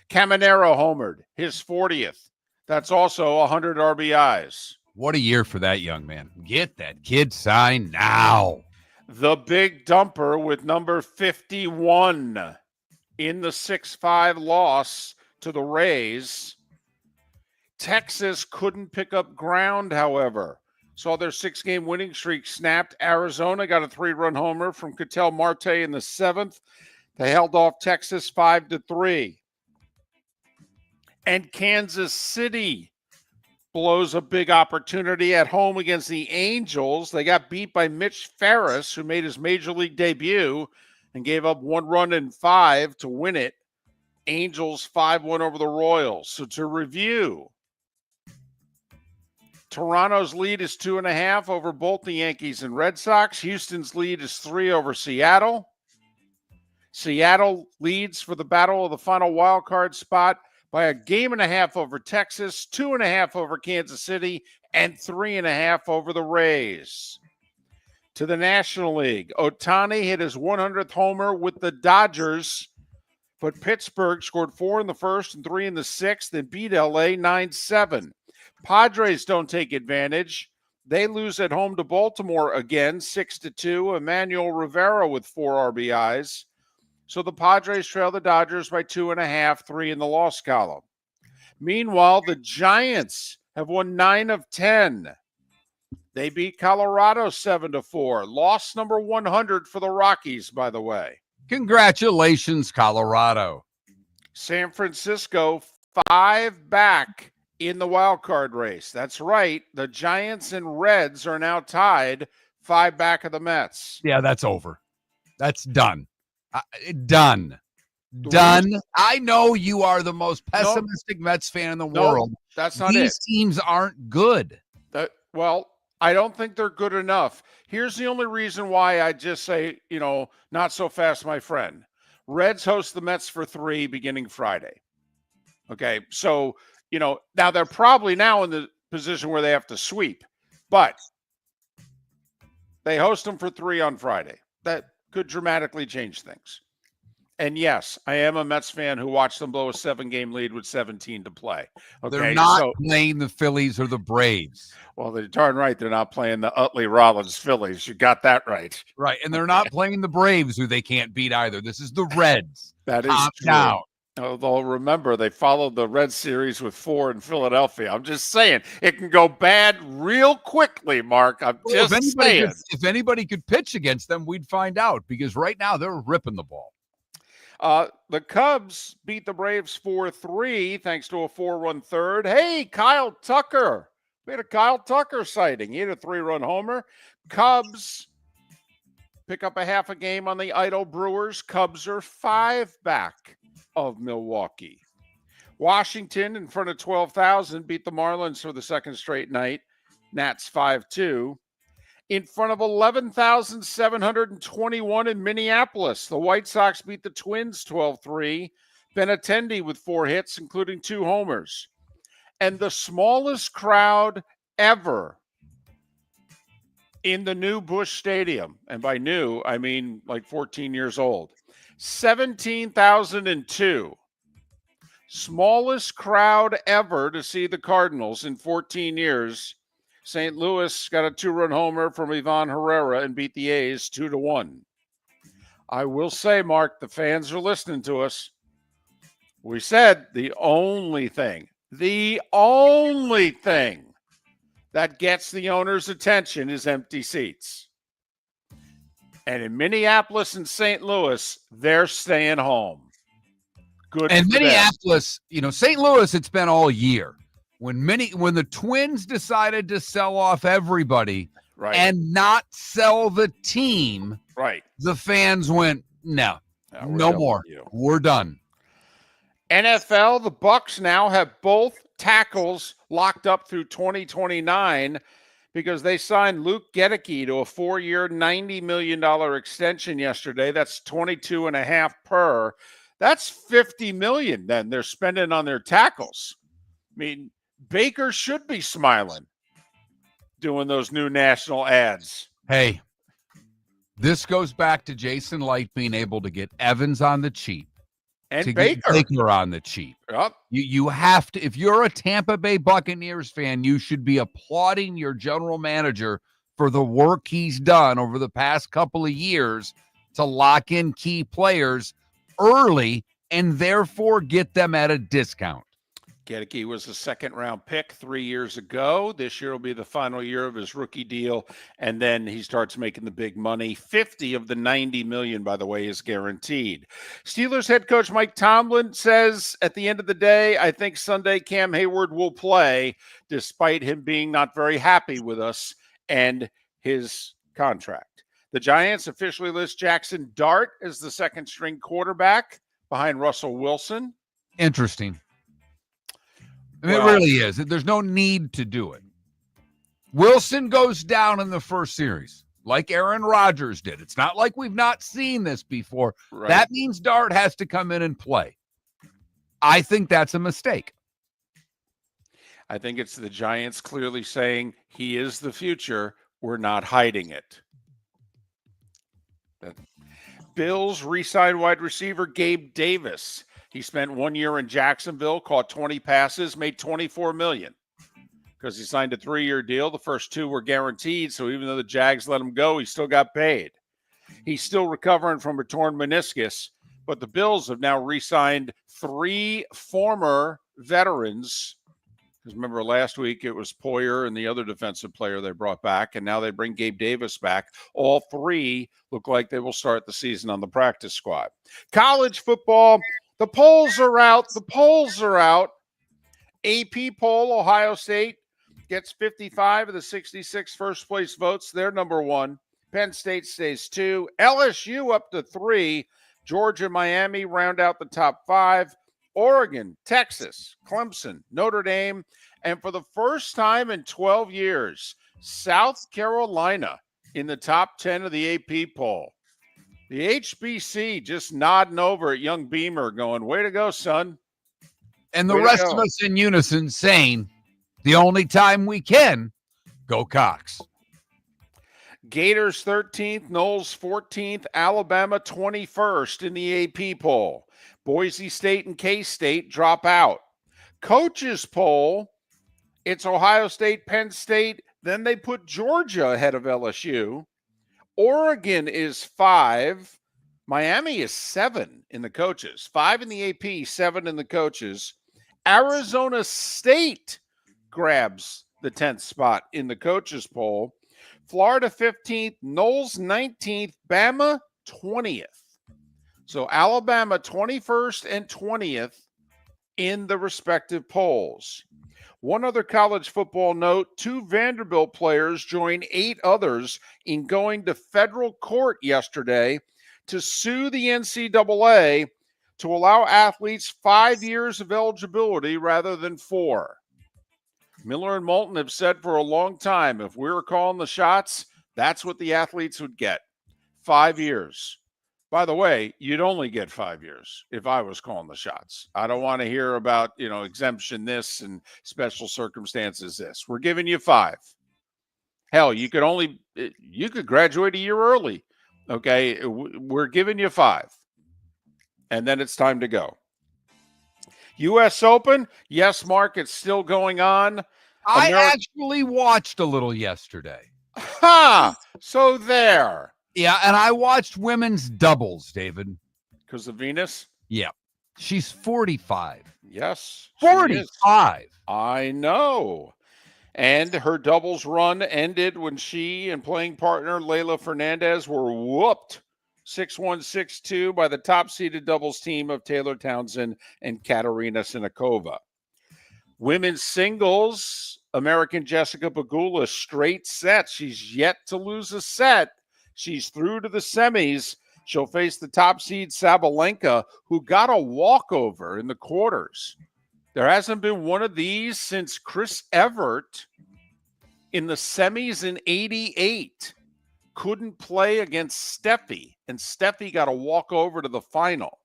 Caminero homered, his 40th. That's also 100 RBIs. What a year for that young man. Get that kid signed now. The big dumper with number 51 in the 6-5 loss to the Rays. Texas couldn't pick up ground, however. Saw their 6-game winning streak snapped. Arizona got a 3-run homer from Ketel Marte in the 7th. They held off Texas 5-3. And Kansas City blows a big opportunity at home against the Angels. They got beat by Mitch Ferris, who made his major league debut and gave up 1 run in 5 to win it. Angels 5-1 over the Royals. So to review, Toronto's lead is 2.5 over both the Yankees and Red Sox. Houston's lead is 3 over Seattle. Seattle leads for the battle of the final wild card spot by 1.5 games over Texas, 2.5 over Kansas City, and 3.5 over the Rays. To the National League, Ohtani hit his 100th homer with the Dodgers, but Pittsburgh scored 4 in the first and 3 in the 6th and beat LA 9-7. Padres don't take advantage. They lose at home to Baltimore again, 6-2. Emmanuel Rivera with 4 RBIs. So the Padres trail the Dodgers by 2.5, 3 in the loss column. Meanwhile, the Giants have won 9 of 10. They beat Colorado 7-4. Loss number 100 for the Rockies, by the way. Congratulations, Colorado. San Francisco 5 back in the wild card race. That's right. The Giants and Reds are now tied 5 back of the Mets. Yeah, that's over. That's done. Done. I know you are the most pessimistic Mets fan in the world. That's not These teams aren't good. Well, I don't think they're good enough. Here's the only reason why I just say, not so fast, my friend. Reds host the Mets for 3 beginning Friday. Okay, so, now they're probably now in the position where they have to sweep, but they host them for 3 on Friday. That could dramatically change things. And yes, I am a Mets fan who watched them blow a 7-game lead with 17 to play. Okay, they're not playing the Phillies or the Braves. Well, they're darn right they're not playing the Utley Rollins Phillies. You got that right. Right, and they're not playing the Braves, who they can't beat either. This is the Reds. That is true. Down. Although, remember, they followed the Red Series with 4 in Philadelphia. I'm just saying, it can go bad real quickly, Mark. If anybody could pitch against them, we'd find out, because right now they're ripping the ball. The Cubs beat the Braves 4-3 thanks to a 4-run third. Hey, Kyle Tucker. We had a Kyle Tucker sighting. He hit a 3-run homer. Cubs pick up a half a game on the idle Brewers. Cubs are 5 back of Milwaukee. Washington, in front of 12,000, beat the Marlins for the second straight night. Nats 5-2. In front of 11,721 in Minneapolis, the White Sox beat the Twins 12-3. Benintendi with 4 hits, including 2 homers. and the smallest crowd ever in the new Busch Stadium. And by new, I mean like 14 years old. 17,002. Smallest crowd ever to see the Cardinals in 14 years. St. Louis got a 2-run homer from Ivan Herrera and beat the A's 2-1. I will say, Mark, the fans are listening to us. We said the only thing that gets the owner's attention is empty seats. And in Minneapolis and St. Louis, they're staying home. Good. And for them. Minneapolis, St. Louis, it's been all year. When the Twins decided to sell off everybody Right. and not sell the team, Right. the fans went, no done more. with you. We're done. NFL, the Bucs now have both tackles locked up through 2029 because they signed Luke Gedeke to a 4-year, $90 million extension yesterday. That's $22.5 per. That's $50 million then they're spending on their tackles. I mean, Baker should be smiling doing those new national ads. Hey, this goes back to Jason Light being able to get Evans on the cheap. And to Baker. get Baker on the cheap. Yep. You have to, if you're a Tampa Bay Buccaneers fan, you should be applauding your general manager for the work he's done over the past couple of years to lock in key players early and therefore get them at a discount. Gedeke was a second-round pick 3 years ago. This year will be the final year of his rookie deal, and then he starts making the big money. 50 of the 90 million, by the way, is guaranteed. Steelers head coach Mike Tomlin says, at the end of the day, I think Sunday Cam Hayward will play, despite him being not very happy with us and his contract. The Giants officially list Jackson Dart as the second-string quarterback behind Russell Wilson. Interesting. I mean, Well, it really is. There's no need to do it. Wilson goes down in the first series, like Aaron Rodgers did. It's not like we've not seen this before. Right. That means Dart has to come in and play. I think that's a mistake. I think it's the Giants clearly saying he is the future. We're not hiding it. Bills re-signed wide receiver Gabe Davis. He spent 1 year in Jacksonville, caught 20 passes, made $24 million because he signed a 3-year deal. The first 2 were guaranteed, so even though the Jags let him go, he still got paid. He's still recovering from a torn meniscus, but the Bills have now re-signed 3 former veterans. Because remember last week it was Poyer and the other defensive player they brought back, and now they bring Gabe Davis back. All 3 look like they will start the season on the practice squad. College football, the polls are out. The polls are out. AP poll, Ohio State gets 55 of the 66 first-place votes. They're number 1. Penn State stays 2. LSU up to 3. Georgia, Miami round out the top 5. Oregon, Texas, Clemson, Notre Dame, and for the first time in 12 years, South Carolina in the top 10 of the AP poll. The HBC just nodding over at young Beamer going, way to go, son. And the rest of us in unison saying, the only time we can, go Cox. Gators 13th, Knowles 14th, Alabama 21st in the AP poll. Boise State and K-State drop out. Coaches poll, it's Ohio State, Penn State, then they put Georgia ahead of LSU. Oregon is 5. Miami is 7 in the coaches. 5 in the AP, 7 in the coaches. Arizona State grabs the 10th spot in the coaches poll. Florida 15th, Knowles 19th, Bama 20th. So Alabama 21st and 20th in the respective polls. One other college football note, 2 Vanderbilt players joined 8 others in going to federal court yesterday to sue the NCAA to allow athletes 5 years of eligibility rather than 4. Miller and Moulton have said for a long time, if we were calling the shots, that's what the athletes would get. 5 years. By the way, you'd only get 5 years if I was calling the shots. I don't want to hear about, exemption this and special circumstances this. We're giving you 5. Hell, you could graduate a year early. Okay, we're giving you 5. And then it's time to go. U.S. Open, yes, Mark, it's still going on. I actually watched a little yesterday. Ha! So there. Yeah, and I watched women's doubles, David. Because of Venus? Yeah. She's 45. Yes. 45. I know. And her doubles run ended when she and playing partner Leylah Fernandez were whooped 6-1, 6-2 by the top-seeded doubles team of Taylor Townsend and Katerina Sinakova. Women's singles, American Jessica Pegula, straight set. She's yet to lose a set. She's through to the semis. She'll face the top seed Sabalenka, who got a walkover in the quarters. There hasn't been one of these since Chris Everett in the semis in 88. Couldn't play against Steffi, and Steffi got a walkover to the final.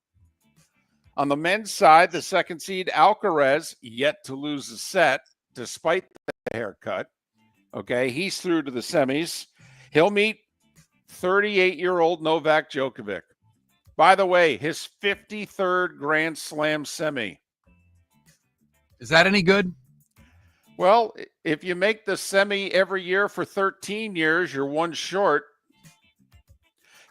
On the men's side, the second seed Alcaraz, yet to lose a set, despite the haircut. Okay, he's through to the semis. He'll meet 38-year-old Novak Djokovic. By the way, his 53rd Grand Slam semi. Is that any good? Well, if you make the semi every year for 13 years, you're one short.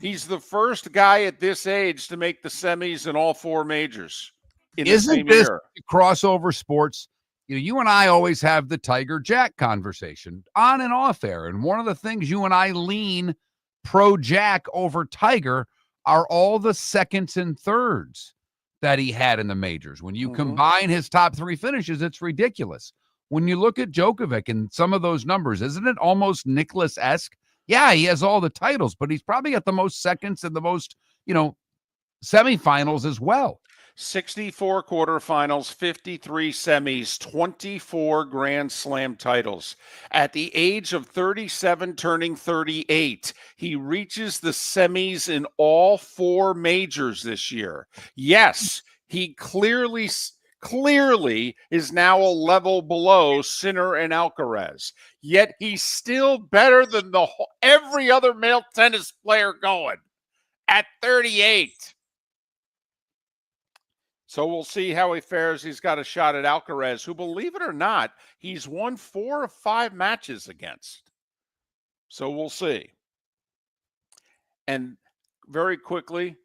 He's the first guy at this age to make the semis in all 4 majors in the same year. Crossover sports? You and I always have the Tiger Jack conversation on and off air. And one of the things you and I lean pro Jack over Tiger are all the seconds and thirds that he had in the majors. When you combine his top 3 finishes, it's ridiculous. When you look at Djokovic and some of those numbers, isn't it almost Nicklaus-esque? Yeah, he has all the titles, but he's probably got the most seconds and the most, semifinals as well. 64 quarterfinals, 53 semis, 24 Grand Slam titles. At the age of 37, turning 38, he reaches the semis in all 4 majors this year. Yes, he clearly is now a level below Sinner and Alcaraz. Yet he's still better than every other male tennis player going at 38. So we'll see how he fares. He's got a shot at Alcaraz, who, believe it or not, he's won 4 of 5 matches against. So we'll see. And very quickly,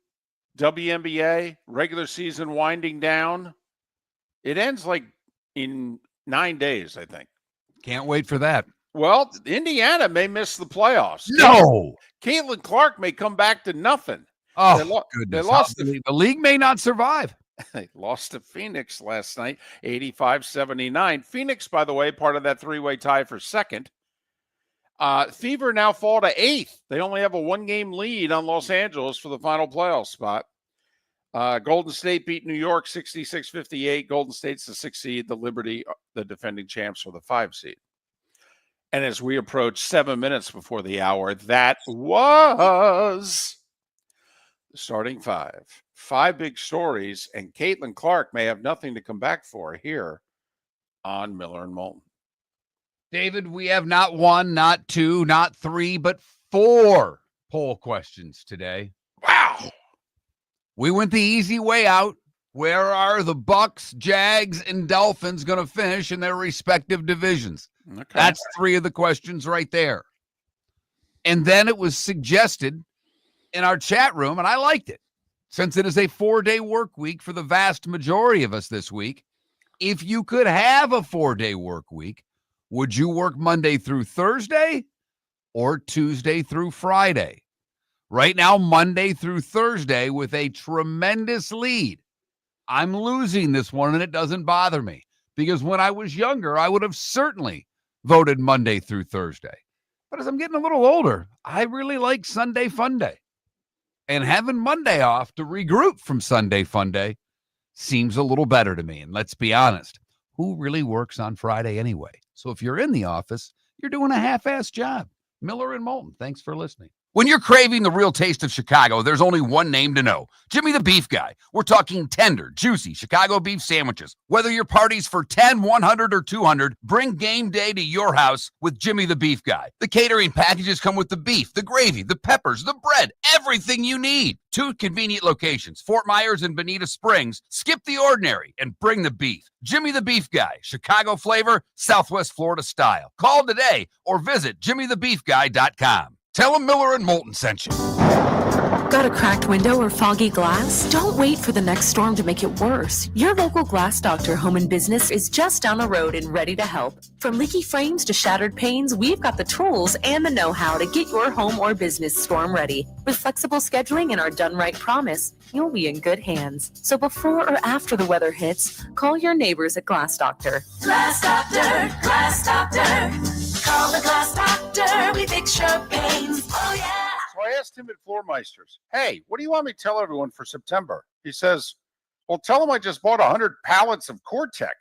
WNBA, regular season winding down. It ends like in 9 days, I think. Can't wait for that. Well, Indiana may miss the playoffs. No. Caitlin Clark may come back to nothing. Oh, goodness. The league may not survive. They lost to Phoenix last night, 85-79. Phoenix, by the way, part of that 3-way tie for second. Fever now fall to 8th. They only have a 1-game lead on Los Angeles for the final playoff spot. Golden State beat New York 66-58. Golden State's the 6th seed. The Liberty, the defending champs, for the 5 seed. And as we approach 7 minutes before the hour, that was the starting 5. 5 big stories, and Caitlin Clark may have nothing to come back for here on Miller and Moulton. David, we have not 1, not 2, not 3, but 4 poll questions today. Wow. We went the easy way out. Where are the Bucks, Jags, and Dolphins going to finish in their respective divisions? Okay. That's 3 of the questions right there. And then it was suggested in our chat room, and I liked it. Since it is a 4-day work week for the vast majority of us this week, if you could have a 4-day work week, would you work Monday through Thursday or Tuesday through Friday? Right now, Monday through Thursday with a tremendous lead. I'm losing this one, and it doesn't bother me because when I was younger, I would have certainly voted Monday through Thursday. But as I'm getting a little older, I really like Sunday Fun Day. And having Monday off to regroup from Sunday Fun Day seems a little better to me. And let's be honest, who really works on Friday anyway? So if you're in the office, you're doing a half-assed job. Miller and Moulton, thanks for listening. When you're craving the real taste of Chicago, there's only one name to know. Jimmy the Beef Guy. We're talking tender, juicy Chicago beef sandwiches. Whether your party's for 10, 100, or 200, bring game day to your house with Jimmy the Beef Guy. The catering packages come with the beef, the gravy, the peppers, the bread, everything you need. 2 convenient locations, Fort Myers and Bonita Springs. Skip the ordinary and bring the beef. Jimmy the Beef Guy, Chicago flavor, Southwest Florida style. Call today or visit jimmythebeefguy.com. Tell them Miller and Moulton sent you. Got a cracked window or foggy glass? Don't wait for the next storm to make it worse. Your local Glass Doctor Home and Business is just down the road and ready to help. From leaky frames to shattered panes, we've got the tools and the know-how to get your home or business storm ready. With flexible scheduling and our done right promise, you'll be in good hands. So before or after the weather hits, call your neighbors at Glass Doctor. Glass Doctor, Glass Doctor. Call the Glass Doctor, we fix your pains. Oh, yeah. So I asked him at Floor Meisters, hey, what do you want me to tell everyone for September? He says, well, tell them I just bought 100 pallets of Core-Tech.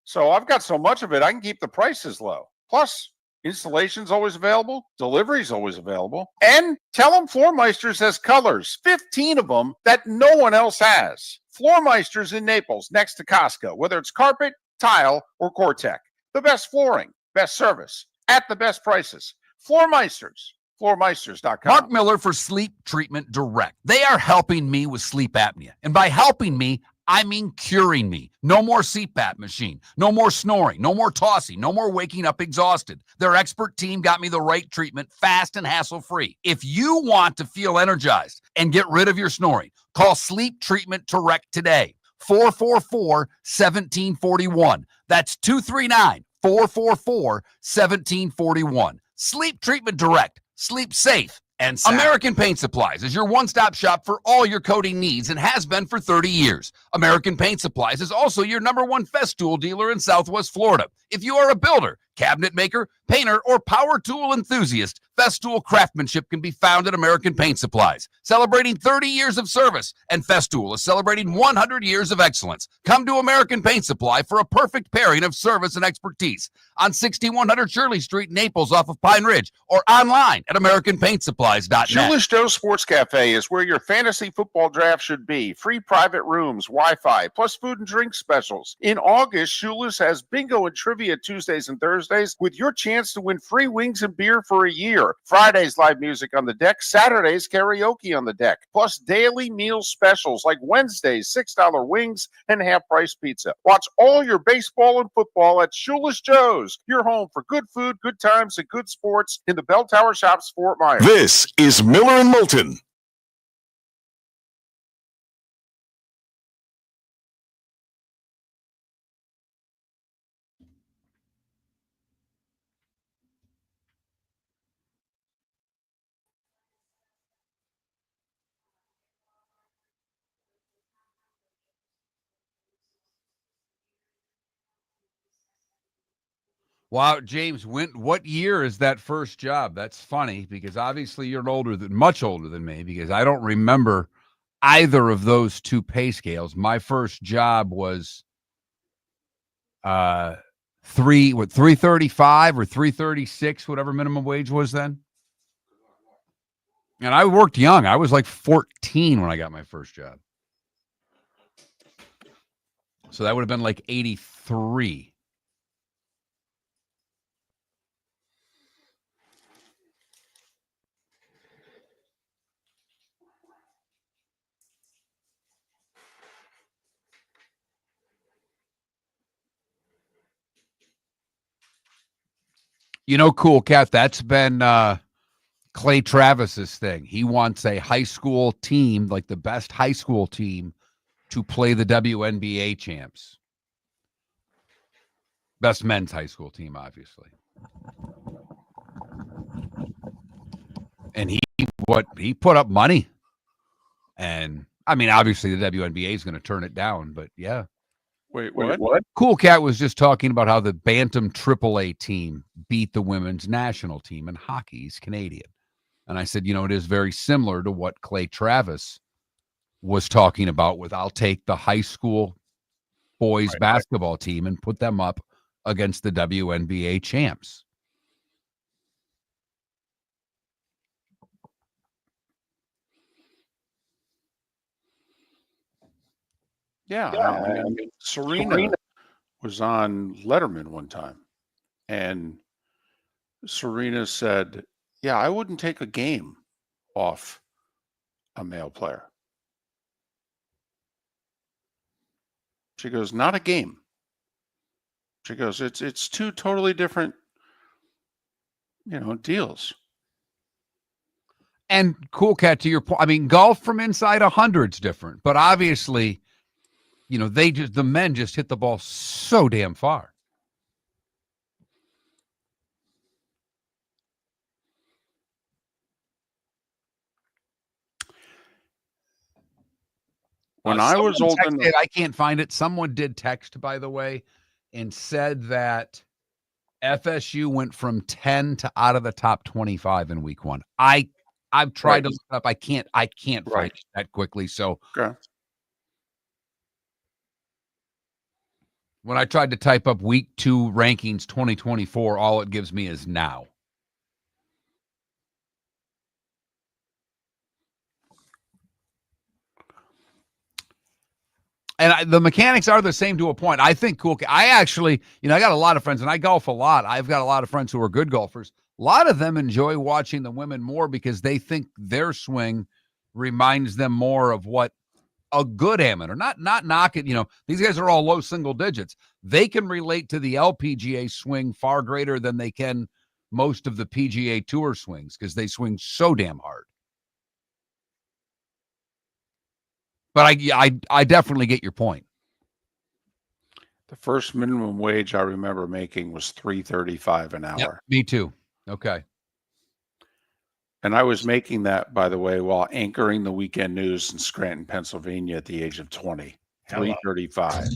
So I've got so much of it, I can keep the prices low. Plus, installation's always available, delivery's always available. And tell them Floor Meisters has colors, 15 of them that no one else has. Floor Meisters in Naples, next to Costco, whether it's carpet, tile, or Core-Tech. The best flooring, best service, at the best prices. Floor Meisters. FloorMeisters.com. Mark Miller for Sleep Treatment Direct. They are helping me with sleep apnea. And by helping me, I mean curing me. No more CPAP machine. No more snoring. No more tossing. No more waking up exhausted. Their expert team got me the right treatment, fast and hassle-free. If you want to feel energized and get rid of your snoring, call Sleep Treatment Direct today. 444-1741. That's 239-444-1741. Sleep Treatment Direct. Sleep safe and sound. American Paint Supplies is your one-stop shop for all your coating needs and has been for 30 years. American Paint Supplies is also your #1 Festool dealer in Southwest Florida. If you are a builder, cabinet maker, painter, or power tool enthusiast, Festool craftsmanship can be found at American Paint Supplies. Celebrating 30 years of service, and Festool is celebrating 100 years of excellence. Come to American Paint Supply for a perfect pairing of service and expertise on 6100 Shirley Street, Naples, off of Pine Ridge, or online at AmericanPaintSupplies.net. Shoeless Joe Sports Cafe is where your fantasy football draft should be. Free private rooms, Wi-Fi, plus food and drink specials. In August, Shoeless has bingo and trivia Tuesdays and Thursdays with your chance to win free wings and beer for a year. Fridays, live music on the deck. Saturdays, karaoke on the deck. Plus daily meal specials like Wednesdays, $6 wings and half-price pizza. Watch all your baseball and football at Shoeless Joe's, your home for good food, good times, and good sports in the Bell Tower Shops, Fort Myers. This is Miller and Moulton. Wow, James, what year is that first job? That's funny because obviously you're much older than me, because I don't remember either of those two pay scales. My first job was 335 or 336, whatever minimum wage was then. And I worked young. I was like 14 when I got my first job. So that would have been like 83. You know, Cool Cat, that's been Clay Travis's thing. He wants a high school team, like the best high school team, to play the WNBA champs. Best men's high school team, obviously. And he put up money. And, I mean, obviously the WNBA is going to turn it down, but yeah. Wait, what? Cool Cat was just talking about how the Bantam AAA team beat the women's national team in hockey. He's Canadian. And I said, you know, it is very similar to what Clay Travis was talking about with, I'll take the high school boys basketball team and put them up against the WNBA champs. Yeah, I mean, Serena was on Letterman one time, and Serena said, "Yeah, I wouldn't take a game off a male player." She goes, "Not a game." She goes, "It's two totally different, deals." And Cool Cat, to your point, I mean, golf from inside 100's different, but obviously, the men just hit the ball so damn far. When I was Someone old enough, texted, I can't find it. Someone did text, by the way, and said that FSU went from 10 to out of the top 25 in week 1. I've tried to look it up. I can't find it that quickly. So okay. when I tried to type up week 2 rankings 2024, all it gives me is now. And the mechanics are the same to a point. I think I actually, I got a lot of friends, and I golf a lot. I've got a lot of friends who are good golfers. A lot of them enjoy watching the women more because they think their swing reminds them more of what a good amateur, not knock it. These guys are all low single digits. They can relate to the LPGA swing far greater than they can most of the PGA Tour swings because they swing so damn hard. But I definitely get your point. The first minimum wage I remember making was $3.35 an hour. Yep, me too. Okay. And I was making that, by the way, while anchoring the weekend news in Scranton, Pennsylvania at the age of 20. $3.35.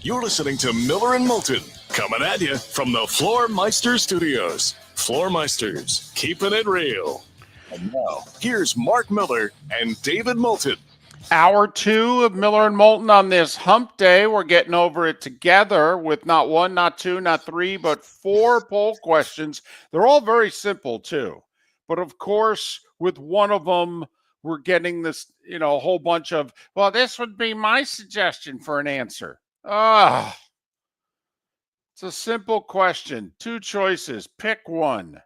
You're listening to Miller and Moulton, coming at you from the Floor Meister Studios. Floor Meisters, keeping it real. And now, here's Mark Miller and David Moulton. Hour 2 of Miller and Moulton on this hump day. We're getting over it together with not 1, not 2, not 3, but 4 poll questions. They're all very simple, too. But, of course, with one of them, we're getting this, a whole bunch of, well, this would be my suggestion for an answer. It's a simple question. 2 choices. Pick one.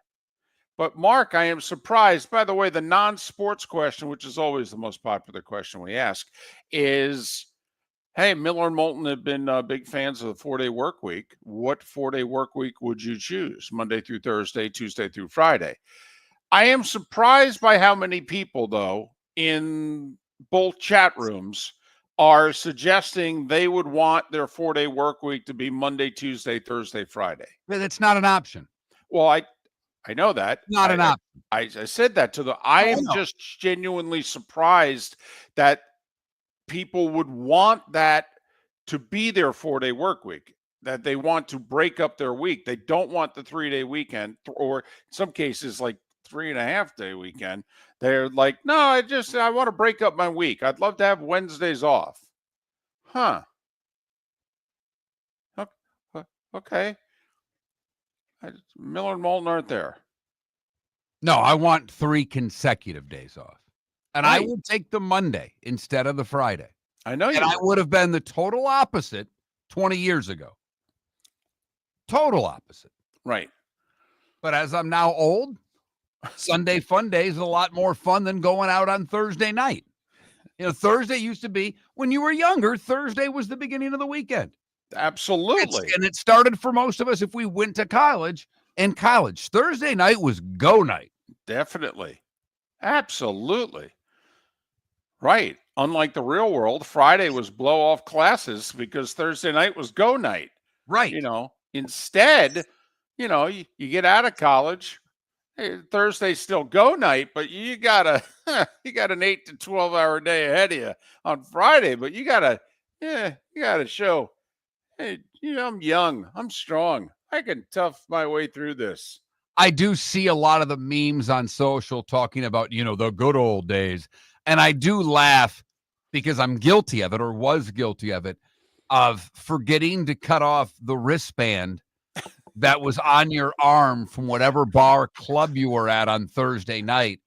But, Mark, I am surprised. By the way, the non-sports question, which is always the most popular question we ask, is, hey, Miller and Moulton have been big fans of the 4-day work week. What 4-day work week would you choose? Monday through Thursday, Tuesday through Friday. I am surprised by how many people, though, in both chat rooms are suggesting they would want their 4-day work week to be Monday, Tuesday, Thursday, Friday. That's not an option. Well, I know that. Not an option. I said that to them. I am just genuinely surprised that people would want that to be their 4-day work week, that they want to break up their week. They don't want the 3-day weekend, or in some cases, like 3.5-day weekend. They're like, no, I want to break up my week. I'd love to have Wednesdays off. Huh. Okay. Miller and Moulton aren't there. No, I want 3 consecutive days off. And Right. I would take the Monday instead of the Friday. I know you And I would have been the total opposite 20 years ago. Total opposite. Right. But as I'm now old, Sunday fun day is a lot more fun than going out on Thursday night. Thursday used to be, when you were younger, Thursday was the beginning of the weekend. Absolutely. And it started for most of us if we went to college. And college, Thursday night was go night. Definitely. Absolutely. Right. Unlike the real world, Friday was blow off classes because Thursday night was go night. Right. Instead, you get out of college, Thursday's still go night, but you got an 8 to 12 hour day ahead of you on Friday, but you got to show, hey, I'm young, I'm strong. I can tough my way through this. I do see a lot of the memes on social talking about, the good old days. And I do laugh because I'm guilty of it, or was guilty of it, of forgetting to cut off the wristband that was on your arm from whatever bar club you were at on Thursday night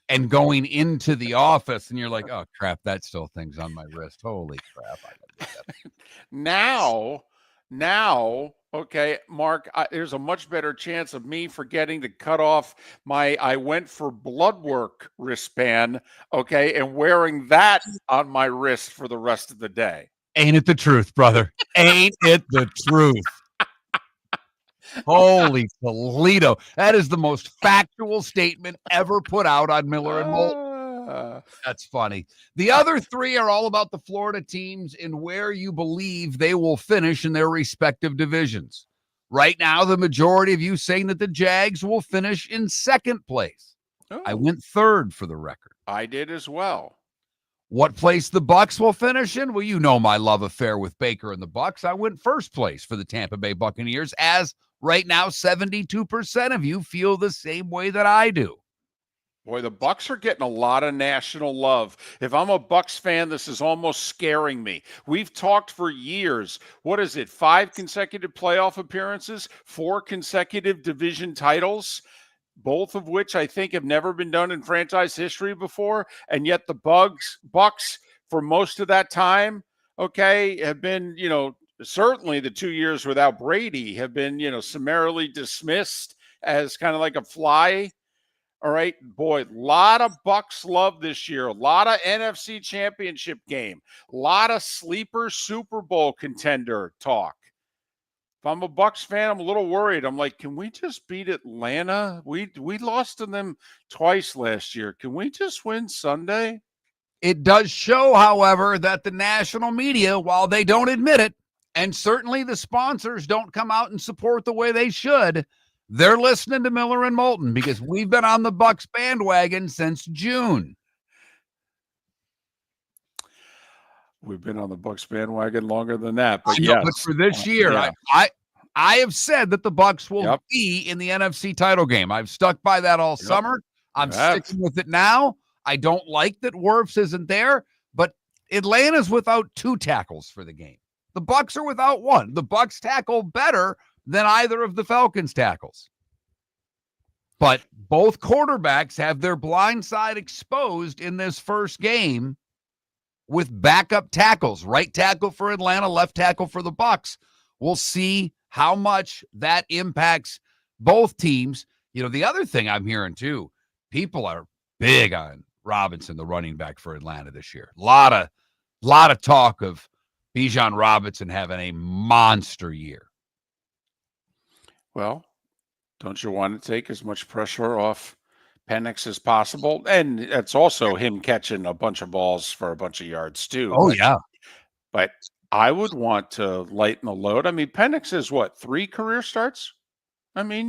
and going into the office, and you're like, oh, crap, that still thing's on my wrist. Holy crap. I gotta get that. Now, okay, Mark, there's a much better chance of me forgetting to cut off my I went for blood work wristband, okay, and wearing that on my wrist for the rest of the day. Ain't it the truth, brother? Ain't it the truth? Holy Toledo. That is the most factual statement ever put out on Miller and Moulton. That's funny. The other three are all about the Florida teams and where you believe they will finish in their respective divisions. Right now, the majority of you saying that the Jags will finish in second place. I went third for the record. I did as well. What place the Bucs will finish in? Well, you know my love affair with Baker and the Bucs. I went first place for the Tampa Bay Buccaneers, as right now 72% of you feel the same way that I do. Boy, the Bucs are getting a lot of national love. If I'm a Bucs fan, this is almost scaring me. We've talked for years. What is it? 5 consecutive playoff appearances, 4 consecutive division titles, both of which I think have never been done in franchise history before. And yet the Bucs for most of that time, okay, have been, certainly the 2 years without Brady have been, summarily dismissed as kind of like a fly. All right, boy, a lot of Bucs love this year. A lot of NFC Championship game. A lot of sleeper Super Bowl contender talk. If I'm a Bucs fan, I'm a little worried. I'm like, can we just beat Atlanta? We lost to them twice last year. Can we just win Sunday? It does show, however, that the national media, while they don't admit it, and certainly the sponsors don't come out and support the way they should, they're listening to Miller and Moulton, because we've been on the Bucs bandwagon since June. We've been on the Bucs bandwagon longer than that, but yes. But for this year, yeah. I have said that the Bucs will be in the NFC title game. I've stuck by that all summer. I'm sticking with it now. I don't like that Wirfs isn't there, but Atlanta's without 2 tackles for the game. The Bucs are without 1. The Bucs tackle better than either of the Falcons tackles. But both quarterbacks have their blind side exposed in this first game with backup tackles. Right tackle for Atlanta, left tackle for the Bucs. We'll see how much that impacts both teams. The other thing I'm hearing too, people are big on Robinson, the running back for Atlanta this year. A lot of talk of Bijan Robinson having a monster year. Well, don't you want to take as much pressure off Penix as possible? And it's also him catching a bunch of balls for a bunch of yards too. Oh, yeah. But I would want to lighten the load. I mean, Penix is what, 3 career starts? I mean,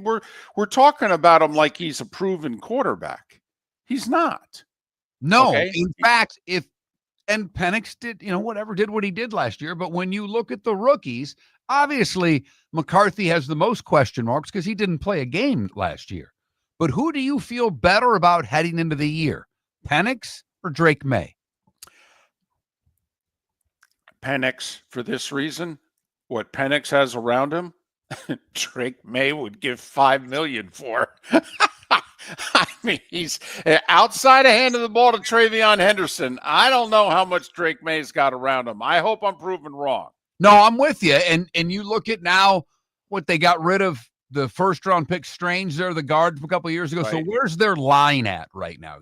we're talking about him like he's a proven quarterback. He's not. No, okay? In fact, and Penix did what he did last year. But when you look at the rookies, obviously McCarthy has the most question marks because he didn't play a game last year. But who do you feel better about heading into the year, Penix or Drake May? Penix, for this reason. What Penix has around him, Drake May would give $5 million for. I mean, he's outside of handing the ball to Travion Henderson. I don't know how much Drake May's got around him. I hope I'm proven wrong. No, I'm with you. And you look at now what they got rid of the first round pick Strange there, the guard from a couple of years ago. Right. So where's their line at right now?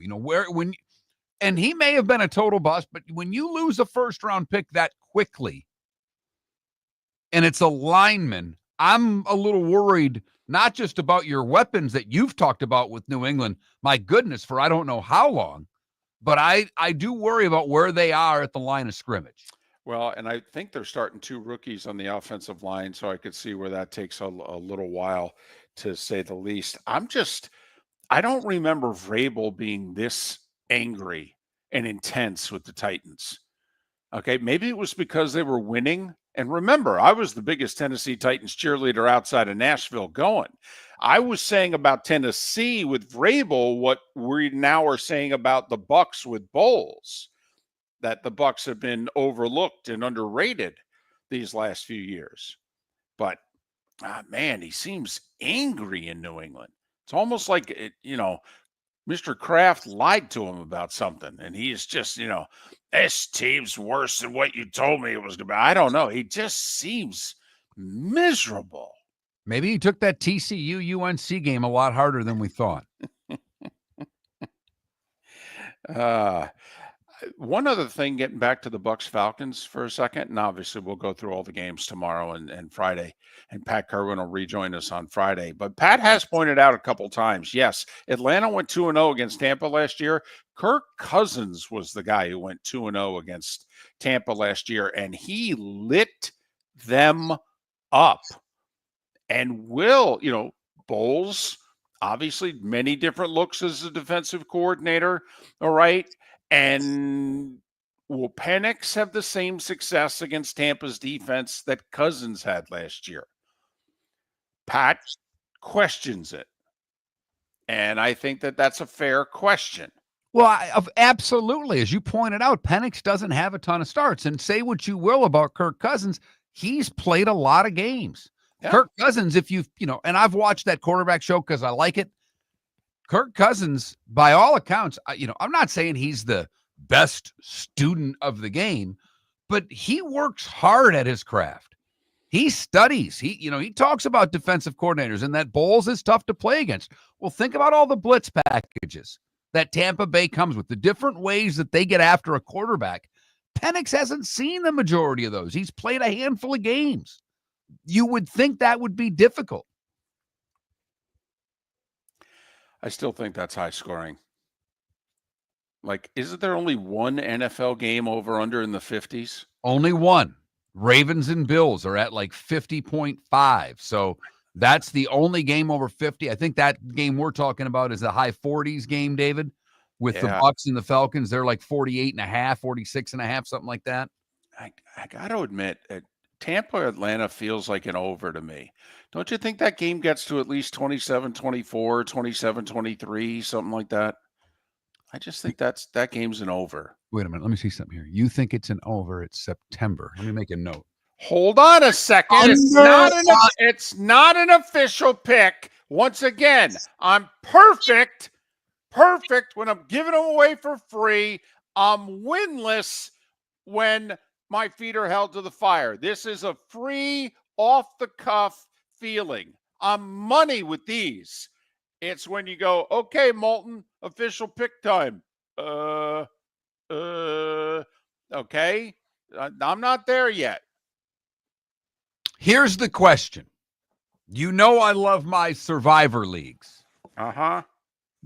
And he may have been a total bust, but when you lose a first round pick that quickly and it's a lineman, I'm a little worried, not just about your weapons that you've talked about with New England, my goodness, for I don't know how long, but I do worry about where they are at the line of scrimmage. Well, and I think they're starting 2 rookies on the offensive line, so I could see where that takes a little while, to say the least. I don't remember Vrabel being this angry and intense with the Titans. Okay, maybe it was because they were winning. And remember, I was the biggest Tennessee Titans cheerleader outside of Nashville going. I was saying about Tennessee with Vrabel what we now are saying about the Bucs with Bowles, that the Bucs have been overlooked and underrated these last few years. But man, he seems angry in New England. It's almost like, Mr. Kraft lied to him about something, and he is just, this team's worse than what you told me it was going to be. I don't know. He just seems miserable. Maybe he took that TCU UNC game a lot harder than we thought. One other thing, getting back to the Bucks Falcons for a second, and obviously we'll go through all the games tomorrow and Friday, and Pat Kerwin will rejoin us on Friday. But Pat has pointed out a couple times, yes, Atlanta went 2-0 against Tampa last year. Kirk Cousins was the guy who went 2-0 against Tampa last year, and he lit them up. And Bowles, obviously many different looks as a defensive coordinator, all right? And will Penix have the same success against Tampa's defense that Cousins had last year? Pat questions it. And I think that that's a fair question. Well, absolutely. As you pointed out, Penix doesn't have a ton of starts. And say what you will about Kirk Cousins, he's played a lot of games. Yeah. Kirk Cousins, if you've, and I've watched that quarterback show because I like it. Kirk Cousins, by all accounts, I'm not saying he's the best student of the game, but he works hard at his craft. He studies. He talks about defensive coordinators and that Bowles is tough to play against. Well, think about all the blitz packages that Tampa Bay comes with, the different ways that they get after a quarterback. Penix hasn't seen the majority of those. He's played a handful of games. You would think that would be difficult. I still think that's high scoring. Like, isn't there only one NFL game over under in the 50s? Only one. Ravens and Bills are at like 50.5. So that's the only game over 50. I think that game we're talking about is the high 40s game, David, with the Bucks and the Falcons. They're like 48.5, 46.5, something like that. I got to admit, Tampa Atlanta feels like an over to me. Don't you think that game gets to at least 27-24, 27-23, something like that? I just think that game's an over. Wait a minute. Let me see something here. You think it's an over? It's September. Let me make a note. Hold on a second. It's not an official pick. Once again, I'm perfect when I'm giving them away for free. I'm winless when my feet are held to the fire. This is a free, off-the-cuff feeling. I'm money with these. It's when you go, okay, Moulton, official pick time. Okay. I'm not there yet. Here's the question. I love my survivor leagues. Uh-huh.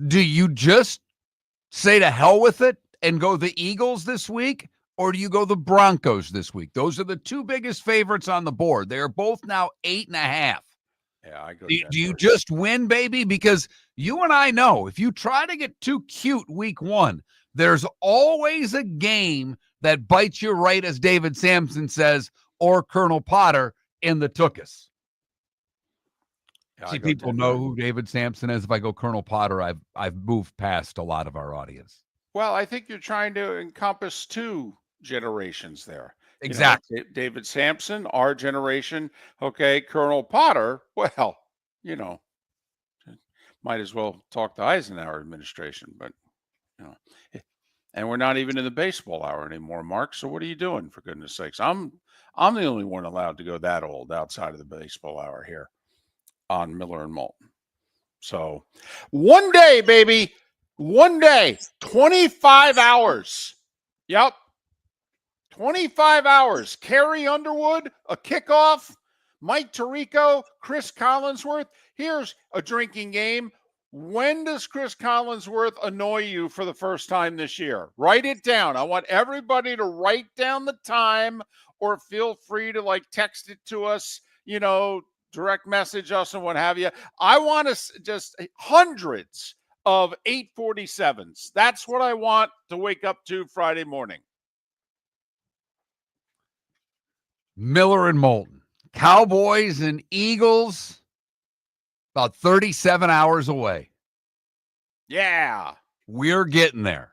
Do you just say to hell with it and go the Eagles this week? Or do you go the Broncos this week? Those are the two biggest favorites on the board. They're both now 8.5. Yeah, I go. Do you just win, baby? Because you and I know if you try to get too cute week one, there's always a game that bites you right, as David Sampson says, or Colonel Potter in the Tookus. Yeah, see, people know who David Sampson is. If I go Colonel Potter, I've moved past a lot of our audience. Well, I think you're trying to encompass two generations there. Exactly. David Sampson, our generation. Okay, Colonel Potter. Well, might as well talk to Eisenhower administration, but and we're not even in the baseball hour anymore, Mark. So what are you doing, for goodness sakes? I'm the only one allowed to go that old outside of the baseball hour here on Miller and Moulton. So one day, baby, 25 hours. Yep. 25 hours. Carrie Underwood, a kickoff. Mike Tirico, Chris Collinsworth. Here's a drinking game. When does Chris Collinsworth annoy you for the first time this year? Write it down. I want everybody to write down the time, or feel free to text it to us, direct message us and what have you. I want to just hundreds of 847s. That's what I want to wake up to Friday morning. Miller and Moulton. Cowboys and Eagles, about 37 hours away. Yeah. We're getting there.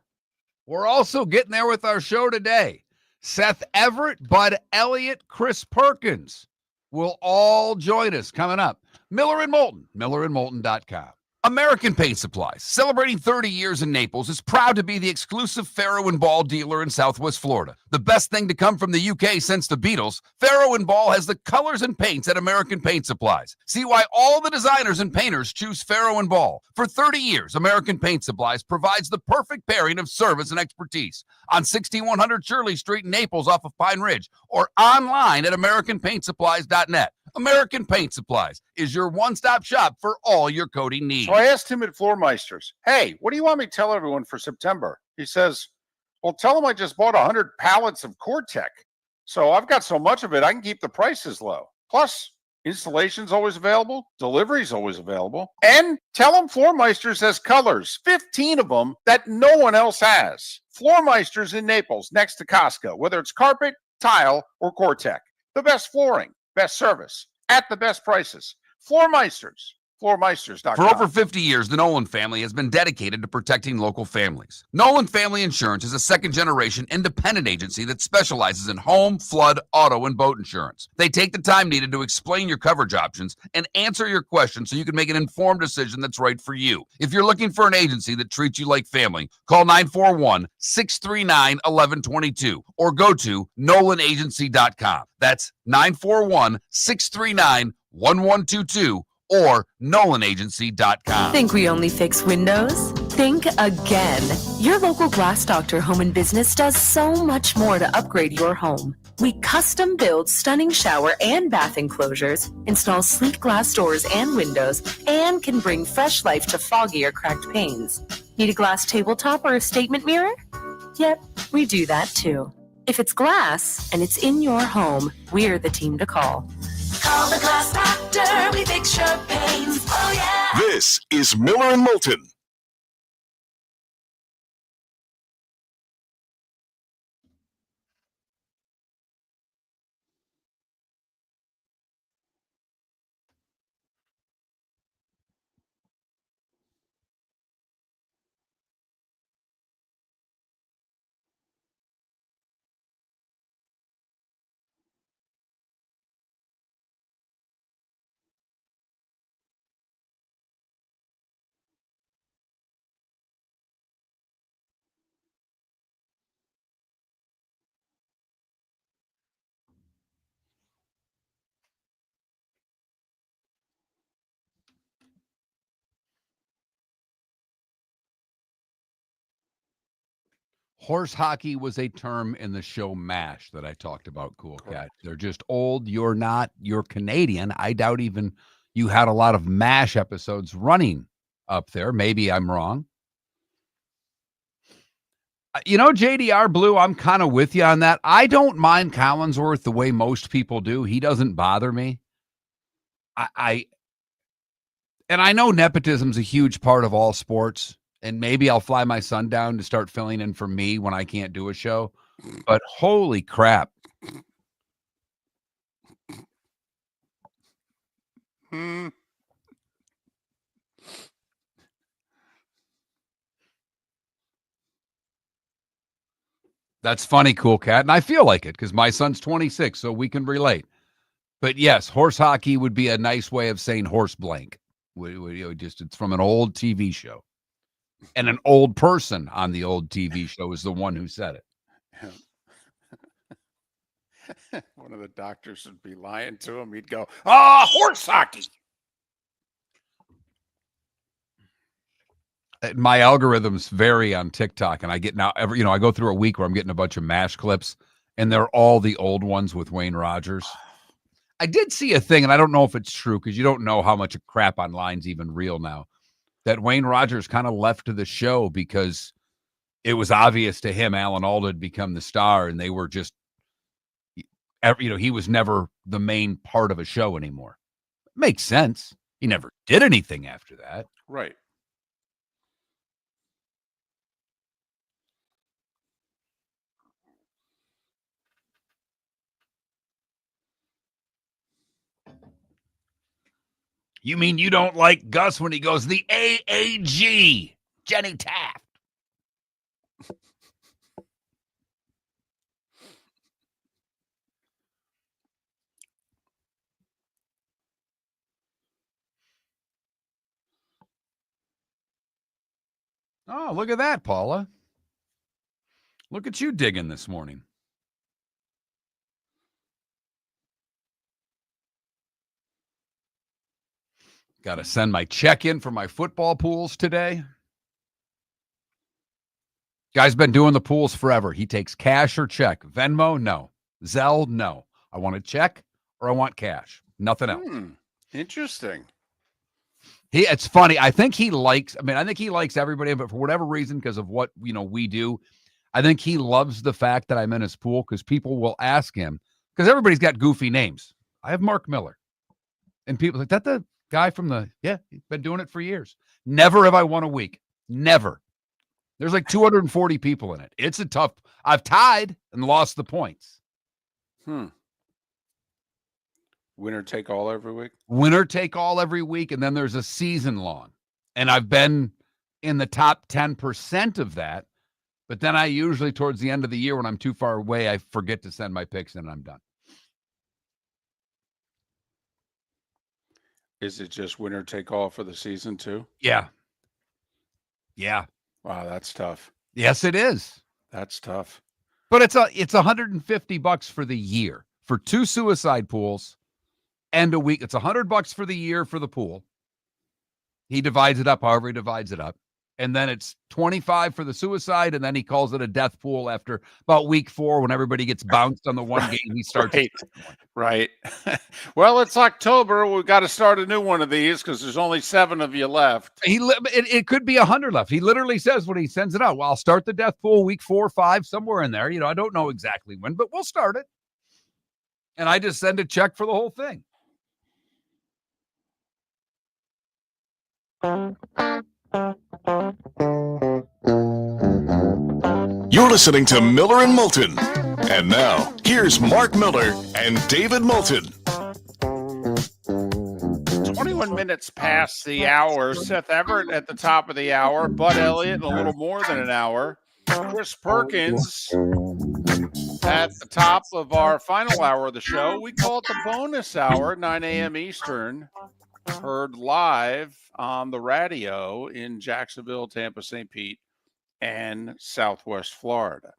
We're also getting there with our show today. Seth Everett, Bud Elliott, Chris Perkins will all join us coming up. Miller and Moulton, millerandmoulton.com. American Paint Supplies, celebrating 30 years in Naples, is proud to be the exclusive Farrow & Ball dealer in Southwest Florida. The best thing to come from the UK since the Beatles, Farrow & Ball has the colors and paints at American Paint Supplies. See why all the designers and painters choose Farrow & Ball. For 30 years, American Paint Supplies provides the perfect pairing of service and expertise on 6100 Shirley Street in Naples off of Pine Ridge or online at AmericanPaintSupplies.net. American Paint Supplies is your one-stop shop for all your coating needs. So I asked him at Floormeisters, hey, what do you want me to tell everyone for September? He says, well, tell them I just bought 100 pallets of Core-Tech. So I've got so much of it, I can keep the prices low. Plus, installation's always available. Delivery's always available. And tell them Floormeisters has colors, 15 of them that no one else has. Floormeisters in Naples, next to Costco, whether it's carpet, tile, or Core-Tech. The best flooring, best service, at the best prices. Floormeisters. Floormeisters.com. For over 50 years, the Nolan family has been dedicated to protecting local families. Nolan Family Insurance is a second-generation independent agency that specializes in home, flood, auto, and boat insurance. They take the time needed to explain your coverage options and answer your questions so you can make an informed decision that's right for you. If you're looking for an agency that treats you like family, call 941-639-1122 or go to NolanAgency.com. That's 941-639-1122 or NolanAgency.com. Think we only fix windows? Think again. Your local Glass Doctor Home and Business does so much more to upgrade your home. We custom build stunning shower and bath enclosures, install sleek glass doors and windows, and can bring fresh life to foggy or cracked panes. Need a glass tabletop or a statement mirror? Yep, we do that too. If it's glass and it's in your home, we're the team to call. Call the Glass Doctor, we fix your pains. Oh, yeah. This is Miller and Moulton. Horse hockey was a term in the show MASH that I talked about, Cool Cat. They're just old. You're not. You're Canadian. I doubt even you had a lot of MASH episodes running up there. Maybe I'm wrong. You know, JDR Blue, I'm kind of with you on that. I don't mind Collinsworth the way most people do. He doesn't bother me. And I know nepotism's a huge part of all sports. And maybe I'll fly my son down to start filling in for me when I can't do a show. But holy crap. That's funny, Cool Cat. And I feel like it because my son's 26, so we can relate. But yes, horse hockey would be a nice way of saying horse blank. It's from an old TV show. And an old person on the old TV show is the one who said it. One of the doctors would be lying to him. He'd go, horse hockey. My algorithms vary on TikTok, and I get now I go through a week where I'm getting a bunch of MASH clips, and they're all the old ones with Wayne Rogers. I did see a thing, and I don't know if it's true because you don't know how much crap online's even real now, that Wayne Rogers kind of left the show because it was obvious to him Alan Alda had become the star, and they were just, he was never the main part of a show anymore. Makes sense. He never did anything after that. Right. You mean you don't like Gus when he goes, the AAG, Jenny Taft? Oh, look at that, Paula. Look at you digging this morning. Got to send my check in for my football pools today. Guy's been doing the pools forever. He takes cash or check. Venmo, no. Zelle, no. I want a check or I want cash. Nothing else. Interesting. It's funny. I think he likes everybody, but for whatever reason, because of what we do, I think he loves the fact that I'm in his pool because people will ask him, because everybody's got goofy names. I have Mark Miller. And people like, that the guy from he's been doing it for years. Never have I won a week. Never. There's like 240 people in it. It's a tough. I've tied and lost the points. Winner take all every week? Winner take all every week, and then there's a season long. And I've been in the top 10% of that, but then I usually, towards the end of the year when I'm too far away, I forget to send my picks and I'm done. Is it just winner take all for the season too? Yeah. Yeah. Wow, that's tough. Yes, it is. That's tough. But it's $150 for the year for 2 suicide pools and a week. It's $100 for the year for the pool. He divides it up however he divides it up. And then it's $25 for the suicide, and then he calls it a death pool after about week 4 when everybody gets bounced on the one game. He starts. Right. Well, it's October. We've got to start a new one of these because there's only 7 of you left. It could be 100 left. He literally says when he sends it out, well, I'll start the death pool week 4 or 5, somewhere in there. I don't know exactly when, but we'll start it. And I just send a check for the whole thing. You're listening to Miller and Moulton. And now, here's Mark Miller and David Moulton. 21 minutes past the hour. Seth Everett at the top of the hour. Bud Elliott in a little more than an hour. Chris Perkins at the top of our final hour of the show. We call it the bonus hour, 9 a.m. Eastern. Heard live on the radio in Jacksonville, Tampa, St. Pete, and Southwest Florida.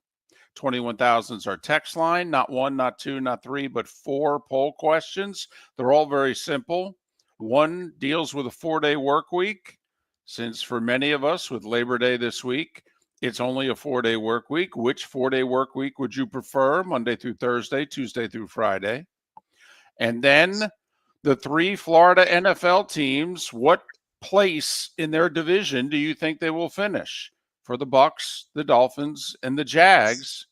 21,000 is our text line. Not 1, not 2, not 3, but 4 poll questions. They're all very simple. One deals with a 4-day work week, since for many of us with Labor Day this week, it's only a 4-day work week. Which 4-day work week would you prefer? Monday through Thursday, Tuesday through Friday. And then the 3 Florida NFL teams, what place in their division do you think they will finish? For the Bucs, the Dolphins, and the Jags.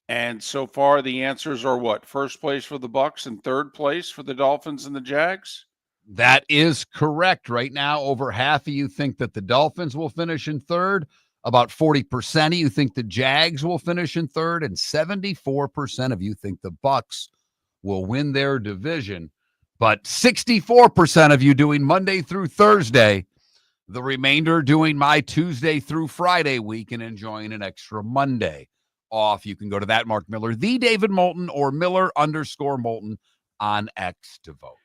And so far the answers are what? First place for the Bucs and third place for the Dolphins and the Jags? That is correct. Right now, over half of you think that the Dolphins will finish in third. About 40% of you think the Jags will finish in third, and 74% of you think the Bucs will win their division. But 64% of you doing Monday through Thursday, the remainder doing my Tuesday through Friday week and enjoying an extra Monday off. You can go to that Mark Miller, the David Moulton, or Miller_Moulton on X to vote.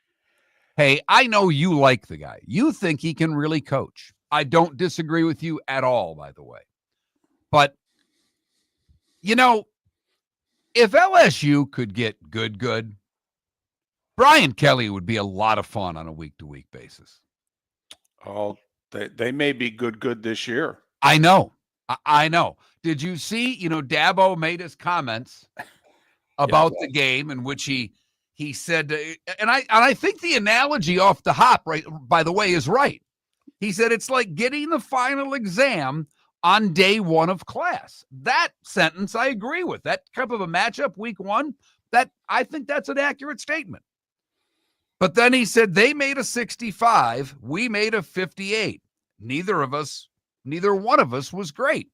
Hey, I know you like the guy. You think he can really coach. I don't disagree with you at all, by the way. But, if LSU could get good, Brian Kelly would be a lot of fun on a week-to-week basis. Oh, they may be good this year. I know. I know. Did you see, Dabo made his comments about the game in which he said, and I think the analogy off the hop, right, by the way, is right. He said it's like getting the final exam on day 1 of class. That sentence I agree with. That type of a matchup week 1, I think that's an accurate statement. But then he said they made a 65, we made a 58. Neither one of us was great.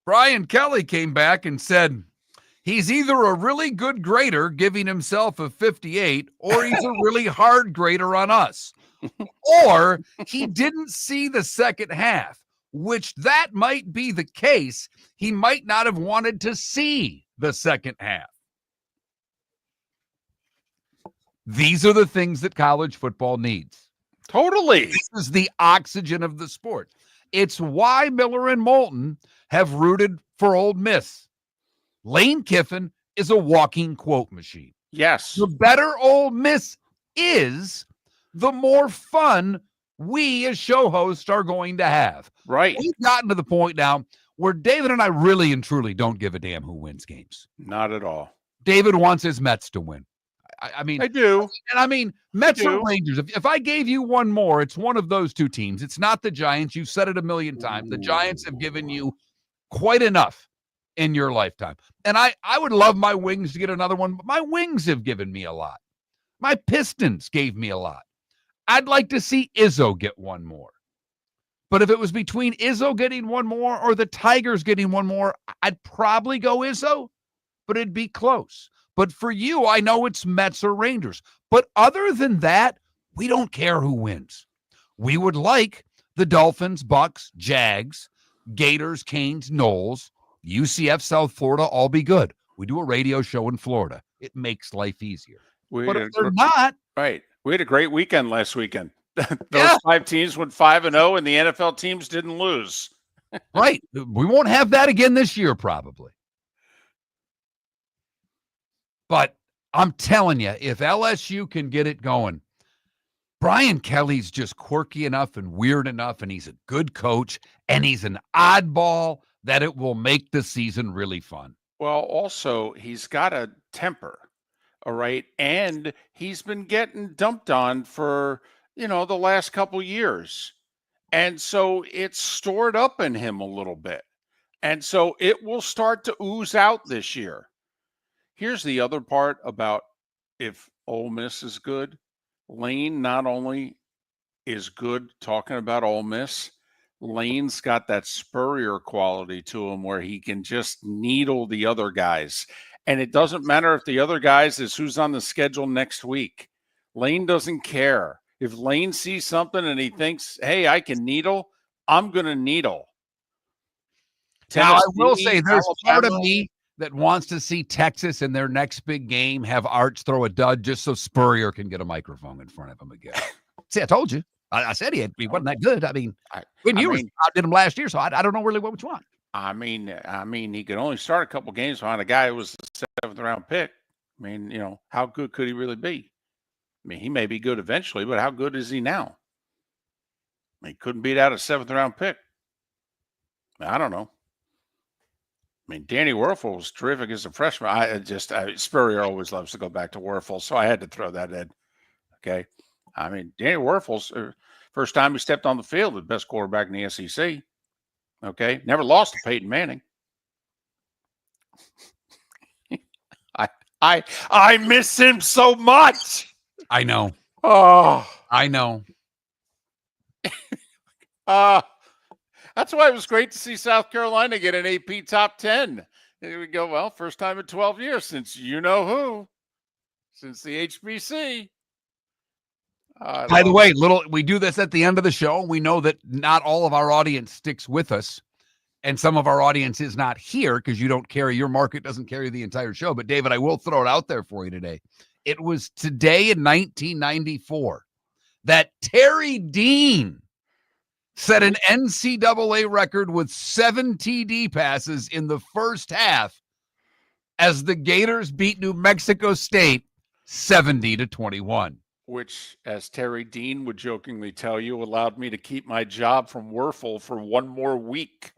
Brian Kelly came back and said he's either a really good grader giving himself a 58, or he's a really hard grader on us. Or he didn't see the second half, which that might be the case. He might not have wanted to see the second half. These are the things that college football needs. Totally. This is the oxygen of the sport. It's why Miller and Moulton have rooted for Ole Miss. Lane Kiffin is a walking quote machine. Yes. The better Ole Miss is, the more fun we as show hosts are going to have. Right. We've gotten to the point now where David and I really and truly don't give a damn who wins games. Not at all. David wants his Mets to win. I mean, I do. And I mean, Mets or do. Rangers. If I gave you one more, it's one of those two teams. It's not the Giants. You've said it a million times. The Giants have given you quite enough in your lifetime. And I would love my Wings to get another one, but my Wings have given me a lot. My Pistons gave me a lot. I'd like to see Izzo get one more. But if it was between Izzo getting one more or the Tigers getting one more, I'd probably go Izzo, but it'd be close. But for you, I know it's Mets or Rangers. But other than that, we don't care who wins. We would like the Dolphins, Bucks, Jags, Gators, Canes, Knowles, UCF, South Florida, all be good. We do a radio show in Florida. It makes life easier. But if they're not. Right. We had a great weekend last weekend. Those 5 teams went 5-0, and the NFL teams didn't lose. Right. We won't have that again this year, probably. But I'm telling you, if LSU can get it going, Brian Kelly's just quirky enough and weird enough, and he's a good coach, and he's an oddball that it will make the season really fun. Well, also, he's got a temper, all right? And he's been getting dumped on for, the last couple years. And so it's stored up in him a little bit. And so it will start to ooze out this year. Here's the other part about if Ole Miss is good. Lane not only is good talking about Ole Miss, Lane's got that Spurrier quality to him where he can just needle the other guys. And it doesn't matter if the other guys is who's on the schedule next week. Lane doesn't care. If Lane sees something and he thinks, hey, I can needle, I'm going to needle. Now, I will say there's part of me that wants to see Texas in their next big game have Arch throw a dud just so Spurrier can get a microphone in front of him again. See, I told you. I said he wasn't that good. I mean, when you did him last year, so I don't know really what you want. I mean, he could only start a couple games behind a guy who was the 7th round pick. I mean, how good could he really be? I mean, he may be good eventually, but how good is he now? He couldn't beat out a 7th round pick. I don't know. I mean, Danny Werfel was terrific as a freshman. Spurrier always loves to go back to Werfel, so I had to throw that in. Okay. I mean, Danny Werfel's first time he stepped on the field, the best quarterback in the SEC. Okay. Never lost to Peyton Manning. I miss him so much. I know. Oh, I know. That's why it was great to see South Carolina get an AP top 10. Here we go. Well, first time in 12 years since who, since the HBC. By the way, we do this at the end of the show. We know that not all of our audience sticks with us, and some of our audience is not here because your market doesn't carry the entire show. But David, I will throw it out there for you today. It was today in 1994 that Terry Dean set an NCAA record with 7 TD passes in the first half as the Gators beat New Mexico State 70-21. Which, as Terry Dean would jokingly tell you, allowed me to keep my job from Werfel for one more week.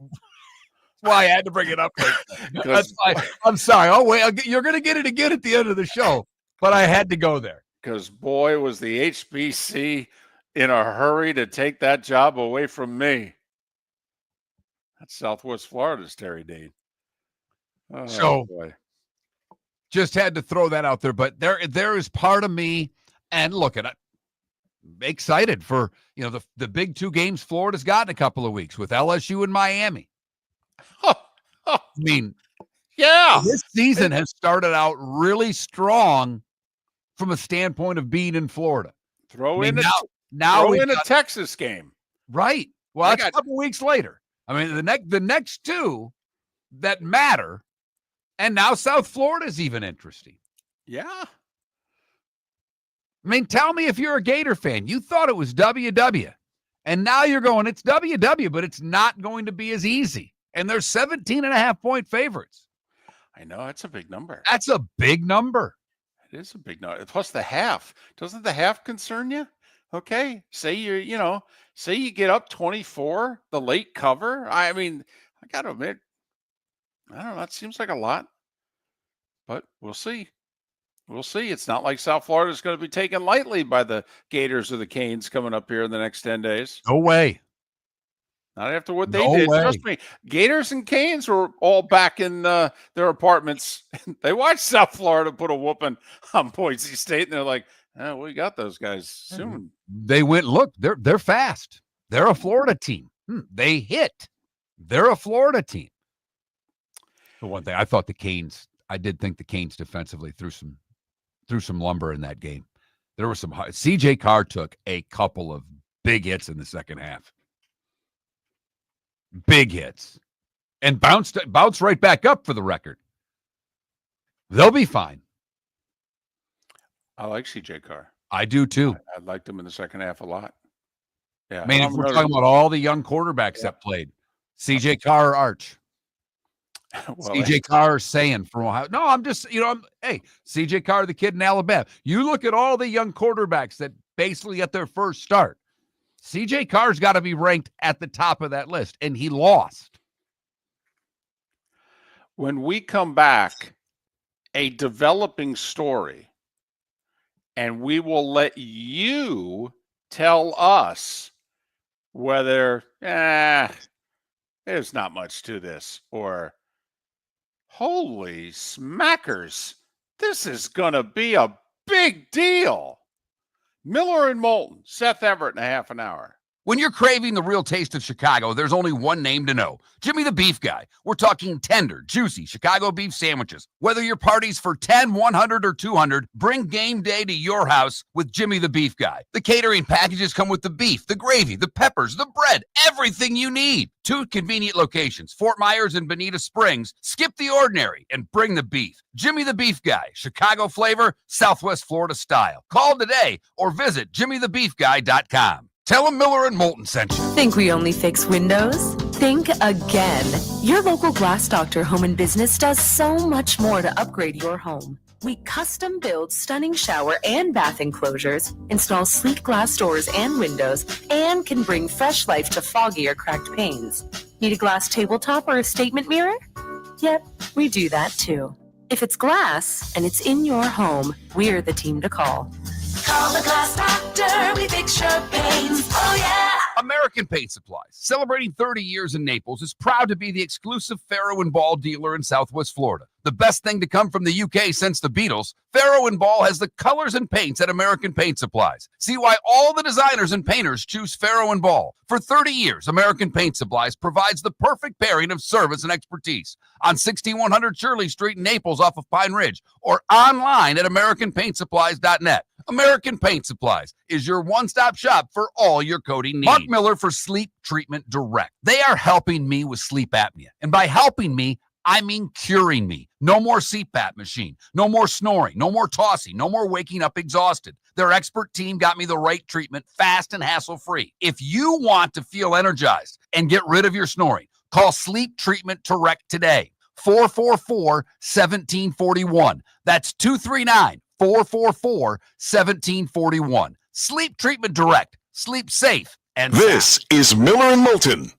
Well, I had to bring it up. That's why, I'm sorry. Oh, wait, you're going to get it again at the end of the show, but I had to go there. Because, boy, was the HBC in a hurry to take that job away from me. That's Southwest Florida's Terry Dean. Oh, so, boy. Just had to throw that out there. But there is part of me, and look at it, excited for the big 2 games Florida's got in a couple of weeks with LSU and Miami. I mean, yeah, this season has started out really strong from a standpoint of being in Florida. Throw in a Texas game, right? Well, that's a couple weeks later. I mean, the next 2 that matter, and now South Florida is even interesting. Yeah. I mean, tell me if you're a Gator fan. You thought it was WW, and now you're going, it's WW, but it's not going to be as easy. And they're 17.5-point favorites. I know, that's a big number. That's a big number. It is a big number. Plus the half. Doesn't the half concern you? Okay. Say say you get up 24, the late cover. I mean, I got to admit, I don't know. It seems like a lot, but we'll see. We'll see. It's not like South Florida is going to be taken lightly by the Gators or the Canes coming up here in the next 10 days. No way. Not after what they No did. way. Trust me. Gators and Canes were all back in their apartments. They watched South Florida put a whooping on Boise State, and they're like, oh, we got those guys soon. They went, look, they're fast. They're a Florida team. They hit. They're a Florida team. The one thing, I did think the Canes defensively threw some lumber in that game. There were some CJ Carr took a couple of big hits in the second half. Big hits. And bounced right back up for the record. They'll be fine. I like CJ Carr. I do too. I liked him in the second half a lot. Yeah. I mean, if we're talking about all the young quarterbacks that played, CJ Carr or Arch. Well, CJ Carr saying from Ohio. No, I'm just, hey, CJ Carr, the kid in Alabama. You look at all the young quarterbacks that basically at their first start. CJ Carr's got to be ranked at the top of that list, and he lost. when we come back, a developing story, and we will let you tell us whether there's not much to this, or holy smackers, this is going to be a big deal. Miller and Moulton, Seth Everett in a half an hour. When you're craving the real taste of Chicago, there's only one name to know. Jimmy the Beef Guy. We're talking tender, juicy Chicago beef sandwiches. Whether your party's for 10, 100, or 200, bring game day to your house with Jimmy the Beef Guy. The catering packages come with the beef, the gravy, the peppers, the bread, everything you need. 2 convenient locations, Fort Myers and Bonita Springs. Skip the ordinary and bring the beef. Jimmy the Beef Guy, Chicago flavor, Southwest Florida style. Call today or visit jimmythebeefguy.com. Tell them Miller and Moulton sent you. Think we only fix windows? Think again. Your local Glass Doctor Home and Business does so much more to upgrade your home. We custom build stunning shower and bath enclosures, install sleek glass doors and windows, and can bring fresh life to foggy or cracked panes. Need a glass tabletop or a statement mirror? Yep, we do that too. If it's glass and it's in your home, we're the team to call. Call the Glass Doctor, we fix your pains. Oh, yeah. American Paint Supplies, celebrating 30 years in Naples, is proud to be the exclusive Farrow and Ball dealer in Southwest Florida. The best thing to come from the UK since the Beatles, Farrow and Ball has the colors and paints at American Paint Supplies. See why all the designers and painters choose Farrow and Ball. For 30 years, American Paint Supplies provides the perfect pairing of service and expertise on 6100 Shirley Street in Naples off of Pine Ridge, or online at AmericanPaintSupplies.net. American Paint Supplies is your one-stop shop for all your coating needs. Mark Miller for Sleep Treatment Direct. They are helping me with sleep apnea. And by helping me, I mean curing me. No more CPAP machine. No more snoring. No more tossing. No more waking up exhausted. Their expert team got me the right treatment, fast and hassle-free. If you want to feel energized and get rid of your snoring, call Sleep Treatment Direct today. 444-1741. That's 239-444-1741. Sleep Treatment Direct. Sleep safe and This sound. is Miller and Moulton.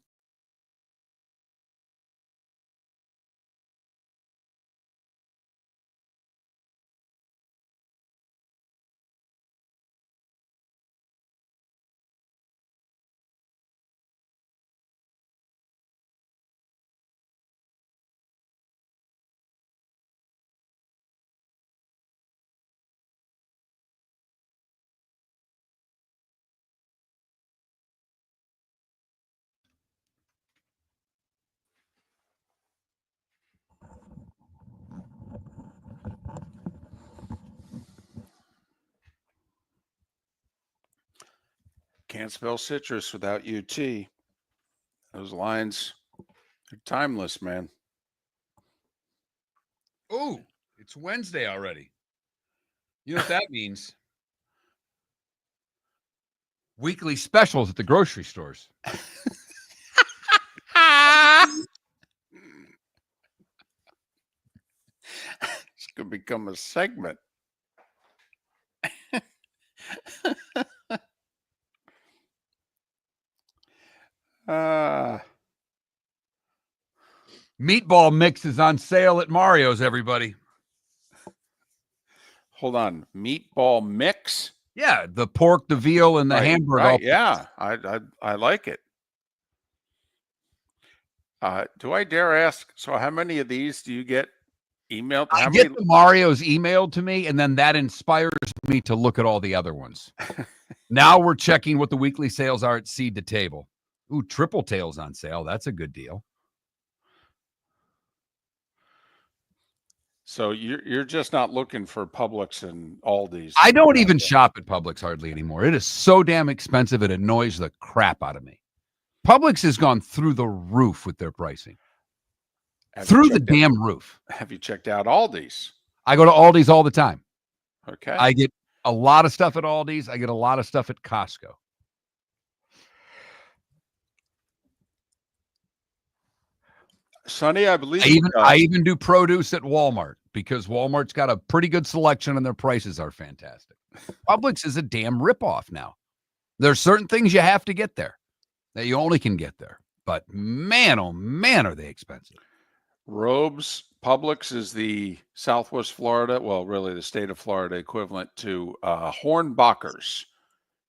Can't spell citrus without UT. Those lines are timeless, man. Ooh, it's Wednesday already. You know what that means? Weekly specials at the grocery stores. It's going to become a segment. Meatball mix is on sale at Mario's, everybody. Hold on. Meatball mix? Yeah, the pork, the veal, and the hamburger. Right, yeah. I like it. Do I dare ask, so how many of these do you get emailed? I get the Mario's emailed to me, and then that inspires me to look at all the other ones. Now we're checking what the weekly sales are at Seed to Table. Ooh, Triple Tails on sale. That's a good deal. So you're just not looking for Publix and Aldi's. I don't even shop at Publix hardly anymore. It is so damn expensive, it annoys the crap out of me. Publix has gone through the roof with their pricing. Through the damn roof. Have you checked out Aldi's? I go to Aldi's all the time. Okay. I get a lot of stuff at Aldi's. I get a lot of stuff at Costco. Sonny, I believe I even do produce at Walmart because Walmart's got a pretty good selection and their prices are fantastic. Publix is a damn ripoff now. There's certain things you have to get there that you only can get there. But man, oh man, are they expensive. Robes. Publix is the Southwest Florida, well, really the state of Florida equivalent to Hornbachers.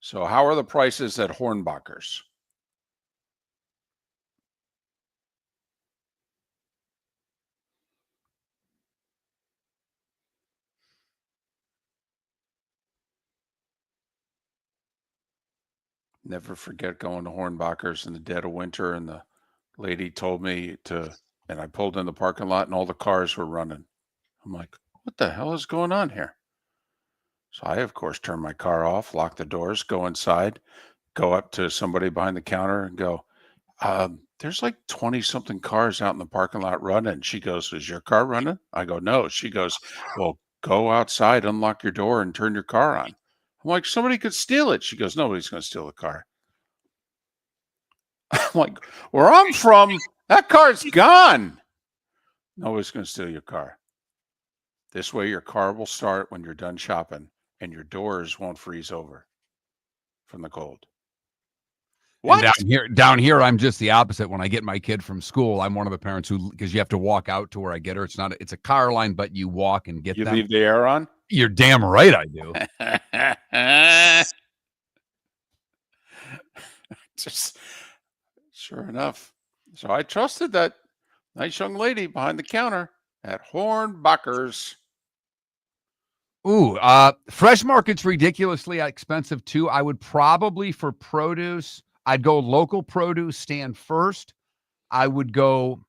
So how are the prices at Hornbachers? Never forget going to Hornbachers in the dead of winter, and the lady told me to, and I pulled in the parking lot and all the cars were running. I'm like, what the hell is going on here? So I, of course, turn my car off, lock the doors, go inside, go up to somebody behind the counter and go, there's like 20 something cars out in the parking lot running. She goes, is your car running? I go, no. She goes, well, go outside, unlock your door and turn your car on. I'm like, somebody could steal it. She goes, nobody's going to steal the car. I'm like, where I'm from, that car's gone. Nobody's going to steal your car. This way your car will start when you're done shopping and your doors won't freeze over from the cold. What? And down here, I'm just the opposite. When I get my kid from school, I'm one of the parents who, because you have to walk out to where I get her. It's a car line, but you walk and get You them. leave the air on? You're damn right I do. Just sure enough. So I trusted that nice young lady behind the counter at Hornbachers. Ooh, Fresh Market's ridiculously expensive too. I would probably, for produce, I'd go local produce stand first. I would go,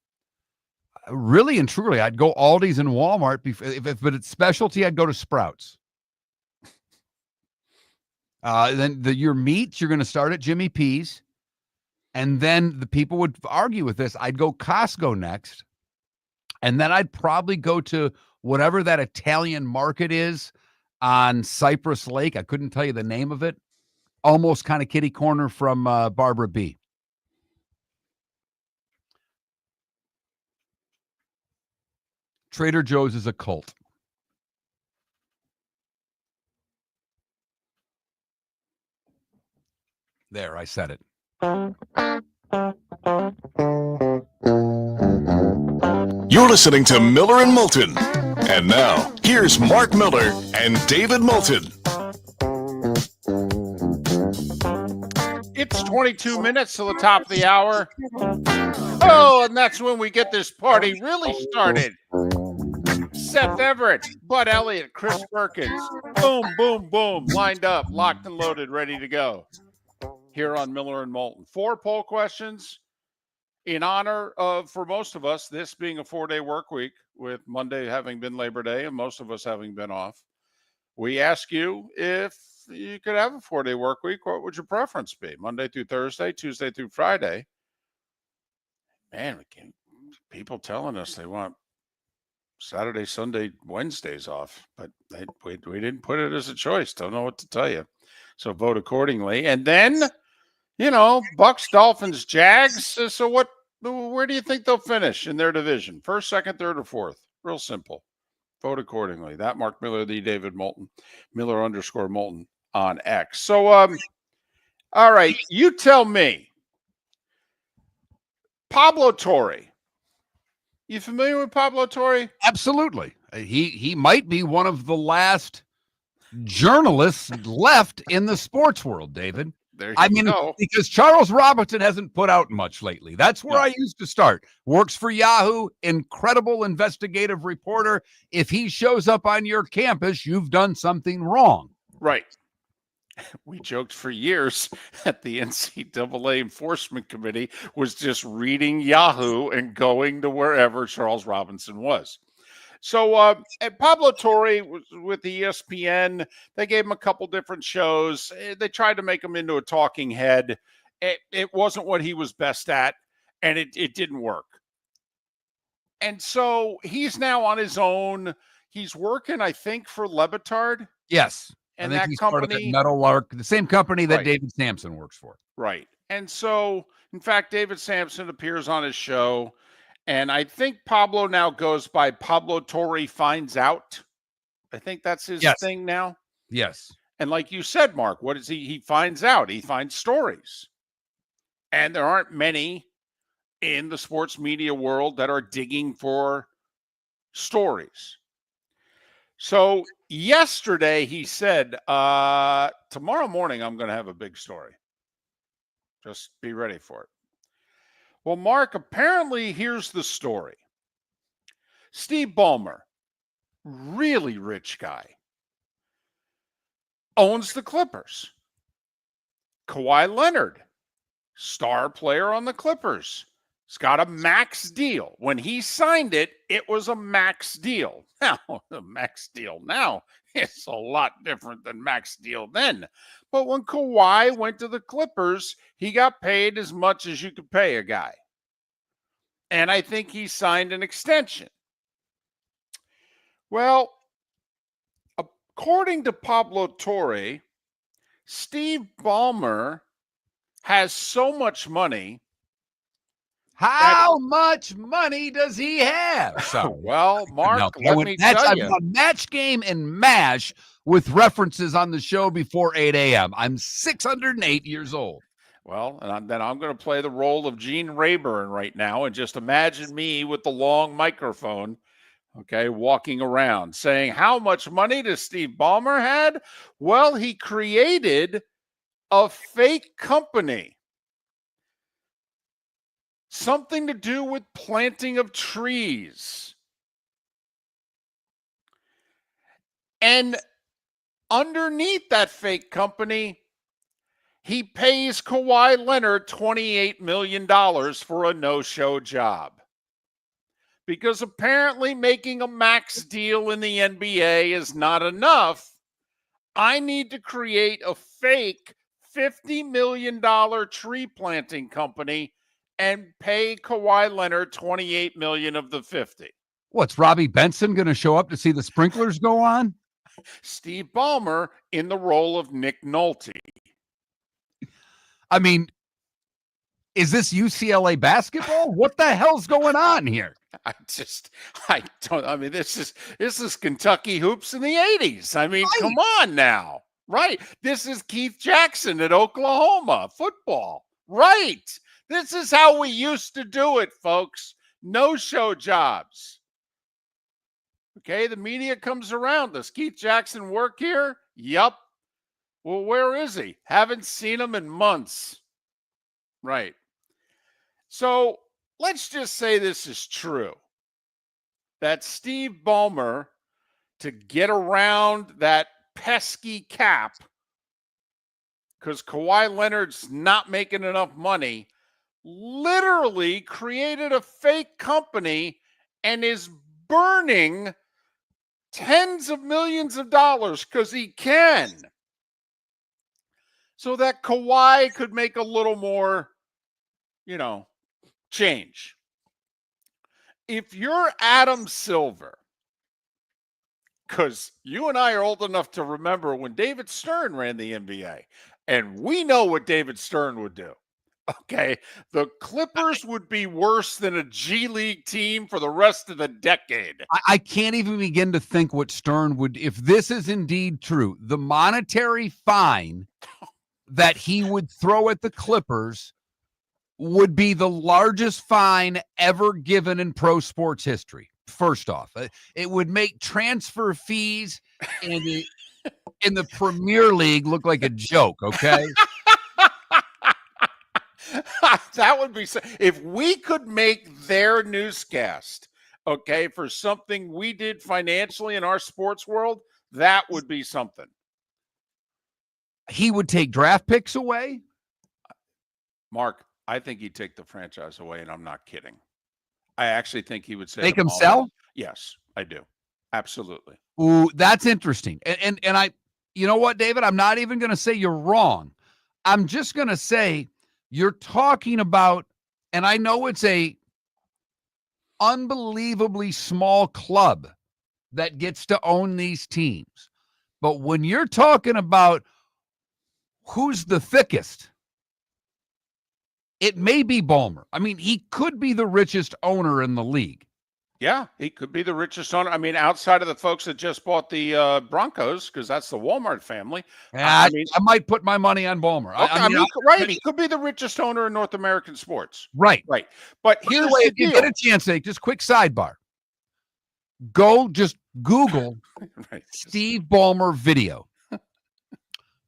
really and truly, I'd go Aldi's and Walmart. But it's specialty, I'd go to Sprouts. Then your meats, you're going to start at Jimmy P's. And then the people would argue with this. I'd go Costco next. And then I'd probably go to whatever that Italian market is on Cypress Lake. I couldn't tell you the name of it. Almost kind of kitty corner from Barbara B. Trader Joe's is a cult. There, I said it. You're listening to Miller and Moulton. And now, here's Mark Miller and David Moulton. It's 22 minutes to the top of the hour. Oh, and that's when we get this party really started. Seth Everett, Bud Elliott, Chris Perkins. Boom, boom, boom. Lined up, locked and loaded, ready to go. Here on Miller and Moulton. 4 poll questions in honor of, for most of us, this being a 4-day work week with Monday having been Labor Day and most of us having been off. We ask you, if you could have a 4-day work week, what would your preference be? Monday through Thursday, Tuesday through Friday? Man, people telling us they want Saturday, Sunday, Wednesdays off, but we didn't put it as a choice. Don't know what to tell you. So vote accordingly. And then, Bucks, Dolphins, Jags. So where do you think they'll finish in their division? First, second, third, or fourth? Real simple. Vote accordingly. That Mark Miller, the David Moulton, Miller_Moulton on X. So, all right, you tell me. Pablo Torre. You familiar with Pablo Torre? Absolutely. He might be one of the last journalists left in the sports world, David. There you go. Because Charles Robinson hasn't put out much lately. That's where I used to start. Works for Yahoo, incredible investigative reporter. If he shows up on your campus, you've done something wrong. Right. We joked for years that the NCAA Enforcement Committee was just reading Yahoo and going to wherever Charles Robinson was. So Pablo Torre was with ESPN. They gave him a couple different shows. They tried to make him into a talking head. It wasn't what he was best at, and it didn't work. And so he's now on his own. He's working, I think, for Levitard. Yes. And I think that he's company, part of that Meadowlark, the same company that Right. David Sampson works for. Right. And so, in fact, David Sampson appears on his show. And I think Pablo now goes by Pablo Torre Finds Out. I think that's his thing now. Yes. And like you said, Mark, what is he? He finds out. He finds stories. And there aren't many in the sports media world that are digging for stories. So yesterday he said, tomorrow morning I'm going to have a big story. Just be ready for it. Well, Mark, apparently here's the story. Steve Ballmer, really rich guy, owns the Clippers. Kawhi Leonard, star player on the Clippers, has got a max deal. When he signed it, it was a max deal. Now, the max deal now is a lot different than max deal then. But when Kawhi went to the Clippers, he got paid as much as you could pay a guy. And I think he signed an extension. Well, according to Pablo Torre, Steve Ballmer has so much money. How much money does he have? So, well, Mark, let me tell you. I'm on Match Game and MASH with references on the show before 8 a.m. I'm 608 years old. Well, and then I'm going to play the role of Gene Rayburn right now and just imagine me with the long microphone, okay, walking around saying, how much money does Steve Ballmer had? Well, he created a fake company. Something to do with planting of trees. And underneath that fake company, he pays Kawhi Leonard $28 million for a no-show job. Because apparently making a max deal in the NBA is not enough. I need to create a fake $50 million tree planting company and pay Kawhi Leonard $28 million of the 50. What's Robbie Benson going to show up to see the sprinklers go on? Steve Ballmer in the role of Nick Nolte. I mean, is this UCLA basketball? What the hell's going on here? This is Kentucky hoops in the 80s. I mean, Right. Come on now. Right. This is Keith Jackson at Oklahoma football. Right. This is how we used to do it, folks. No-show jobs. Okay, the media comes around. Does Keith Jackson work here? Yup. Well, where is he? Haven't seen him in months. Right. So let's just say this is true. That Steve Ballmer, to get around that pesky cap, because Kawhi Leonard's not making enough money, literally created a fake company and is burning tens of millions of dollars because he can, so that Kawhi could make a little more, change. If you're Adam Silver because you and I are old enough to remember when David Stern ran the NBA, and we know what David Stern would do. Okay, the Clippers would be worse than a G League team for the rest of the decade. I can't even begin to think what Stern would, if this is indeed true, the monetary fine that he would throw at the Clippers would be the largest fine ever given in pro sports history. First off, it would make transfer fees in the Premier League look like a joke, okay? That would be if we could make their newscast, okay, for something we did financially in our sports world, that would be something. He would take draft picks away. Mark, I think he'd take the franchise away, and I'm not kidding. I actually think he would say Make him sell? Yes, I do. Absolutely. Ooh, that's interesting. And I, you know what, David? I'm not even going to say you're wrong. I'm just going to say you're talking about, and I know it's a unbelievably small club that gets to own these teams. But when you're talking about who's the thickest, it may be Ballmer. I mean, he could be the richest owner in the league. Yeah, he could be the richest owner. I mean, outside of the folks that just bought the Broncos, because that's the Walmart family. I might put my money on Ballmer. Okay, he could be the richest owner in North American sports. Right. But Here's here's the way, the if you deal. get a chance, just quick sidebar. Go just Google Right. Steve Ballmer video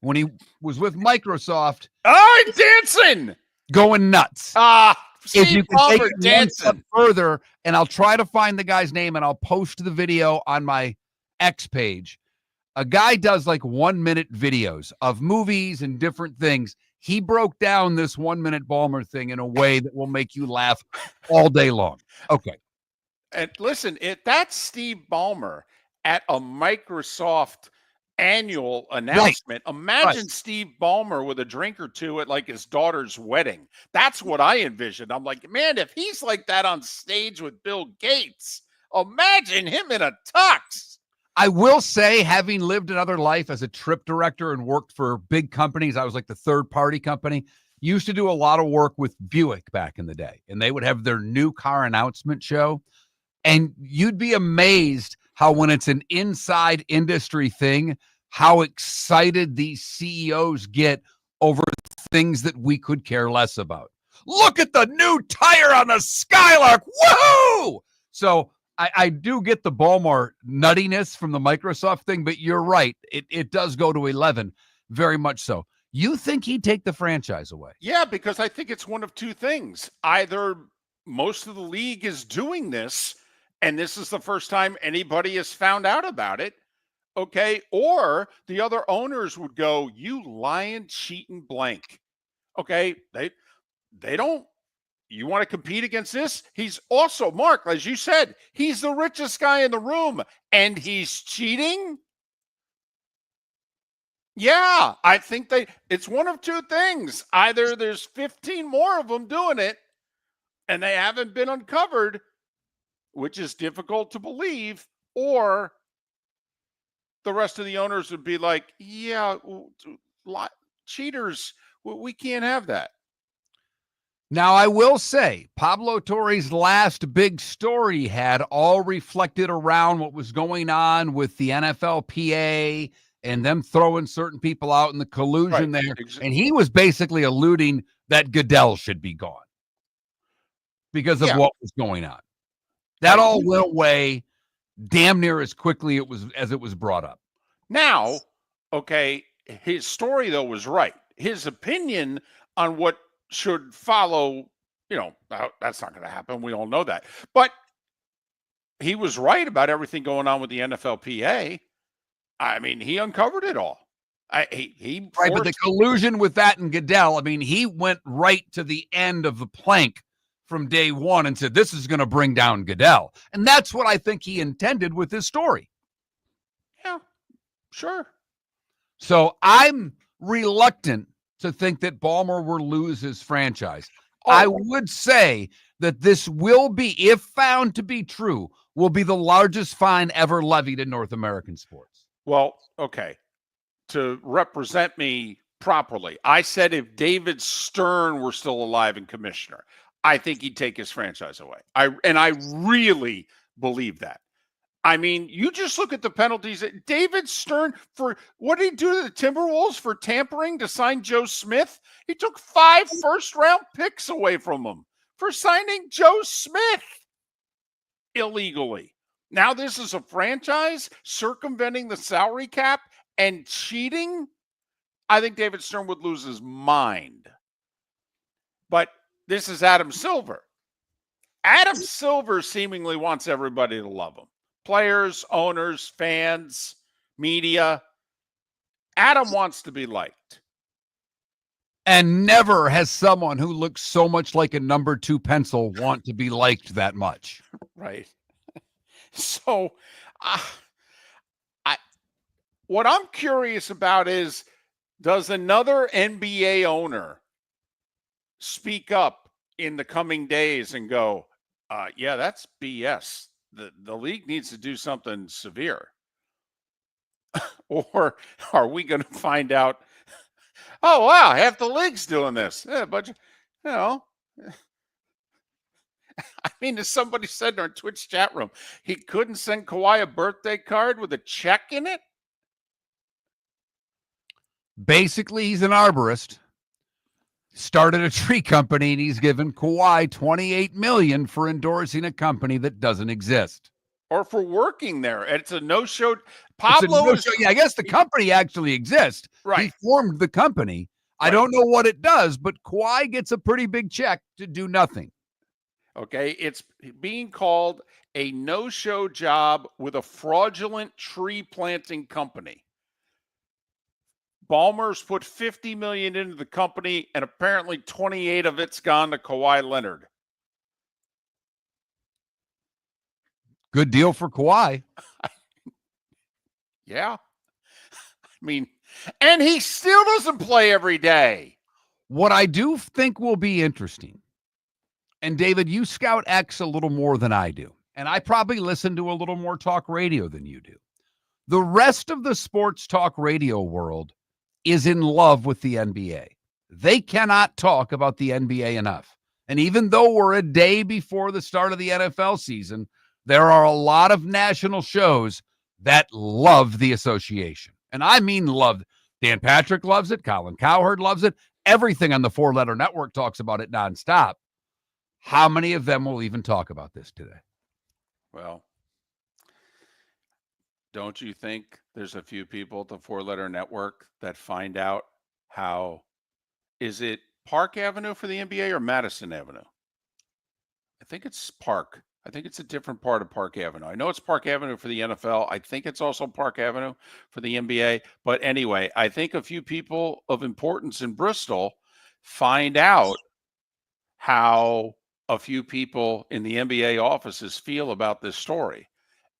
when he was with Microsoft, Dancing. going nuts. If Steve you can take Ballmer it one step dancing. further, and I'll try to find the guy's name and I'll post the video on my X page. A guy does like 1 minute videos of movies and different things. He broke down this 1 minute Ballmer thing in a way that will make you laugh all day long. Okay. And listen, if that's Steve Ballmer at a Microsoft annual announcement, imagine Steve Ballmer with a drink or two at like his daughter's wedding. That's what I envisioned. I'm like, man, if he's like that on stage with Bill Gates, imagine him in a tux. I will say, having lived another life as a trip director and worked for big companies, I was like the third party company, used to do a lot of work with Buick back in the day, and they would have their new car announcement show. And you'd be amazed how when it's an inside industry thing, how excited these CEOs get over things that we could care less about. Look at the new tire on the Skylark. Woohoo! So I do get the Ballmer nuttiness from the Microsoft thing, but you're right. It does go to 11, very much so. You think he'd take the franchise away? Yeah, because I think it's one of two things. Either most of the league is doing this, and this is the first time anybody has found out about it, okay? Or the other owners would go, you lying, cheating blank. Okay, they don't. You want to compete against this? He's also, Mark, as you said, he's the richest guy in the room, and he's cheating? Yeah, I think it's one of two things. Either there's 15 more of them doing it, and they haven't been uncovered, which is difficult to believe, or the rest of the owners would be like, yeah, cheaters, we can't have that. Now, I will say, Pablo Torre's last big story had all reflected around what was going on with the NFLPA and them throwing certain people out in the collusion there. And he was basically alluding that Goodell should be gone because of what was going on. That all went away damn near as quickly as it was brought up. Now, okay, his story, though, was right. His opinion on what should follow, that's not going to happen. We all know that. But he was right about everything going on with the NFLPA. I mean, he uncovered it all. But the collusion with that and Goodell, I mean, he went right to the end of the plank from day one and said, this is going to bring down Goodell. And that's what I think he intended with his story. Yeah, sure. So I'm reluctant to think that Ballmer will lose his franchise. I would say that this will be, if found to be true, will be the largest fine ever levied in North American sports. Well, okay. To represent me properly, I said if David Stern were still alive and commissioner, I think he'd take his franchise away. I really believe that. I mean, you just look at the penalties. David Stern, for what did he do to the Timberwolves for tampering to sign Joe Smith? He took 5 first-round picks away from him for signing Joe Smith illegally. Now this is a franchise circumventing the salary cap and cheating. I think David Stern would lose his mind. But this is Adam Silver. Adam Silver seemingly wants everybody to love him. Players, owners, fans, media. Adam wants to be liked. And never has someone who looks so much like a number 2 pencil want to be liked that much. Right. So what I'm curious about is, does another NBA owner speak up in the coming days and go, yeah, that's BS. The league needs to do something severe. Or are we going to find out, oh, wow, half the league's doing this. Yeah, but, I mean, as somebody said in our Twitch chat room, he couldn't send Kawhi a birthday card with a check in it? Basically, he's an arborist. Started a tree company, and he's given Kawhi $28 million for endorsing a company that doesn't exist. Or for working there. It's a no-show. Pablo no-show. Yeah, I guess the company actually exists. Right. He formed the company. Right. I don't know what it does, but Kawhi gets a pretty big check to do nothing. Okay, it's being called a no-show job with a fraudulent tree planting company. Ballmer's put $50 million into the company, and apparently 28 of it's gone to Kawhi Leonard. Good deal for Kawhi. Yeah. I mean, and he still doesn't play every day. What I do think will be interesting, and David, you scout X a little more than I do, and I probably listen to a little more talk radio than you do. The rest of the sports talk radio world is in love with the NBA. They cannot talk about the NBA enough. And even though we're a day before the start of the NFL season, there are a lot of national shows that love the association. And I mean love. Dan Patrick loves it. Colin Cowherd loves it. Everything on the 4-letter network talks about it nonstop. How many of them will even talk about this today? Well, don't you think there's a few people at the 4-letter network that find out how, is it Park Avenue for the NBA or Madison Avenue? I think it's Park. I think it's a different part of Park Avenue. I know it's Park Avenue for the NFL. I think it's also Park Avenue for the NBA. But anyway, I think a few people of importance in Bristol find out how a few people in the NBA offices feel about this story.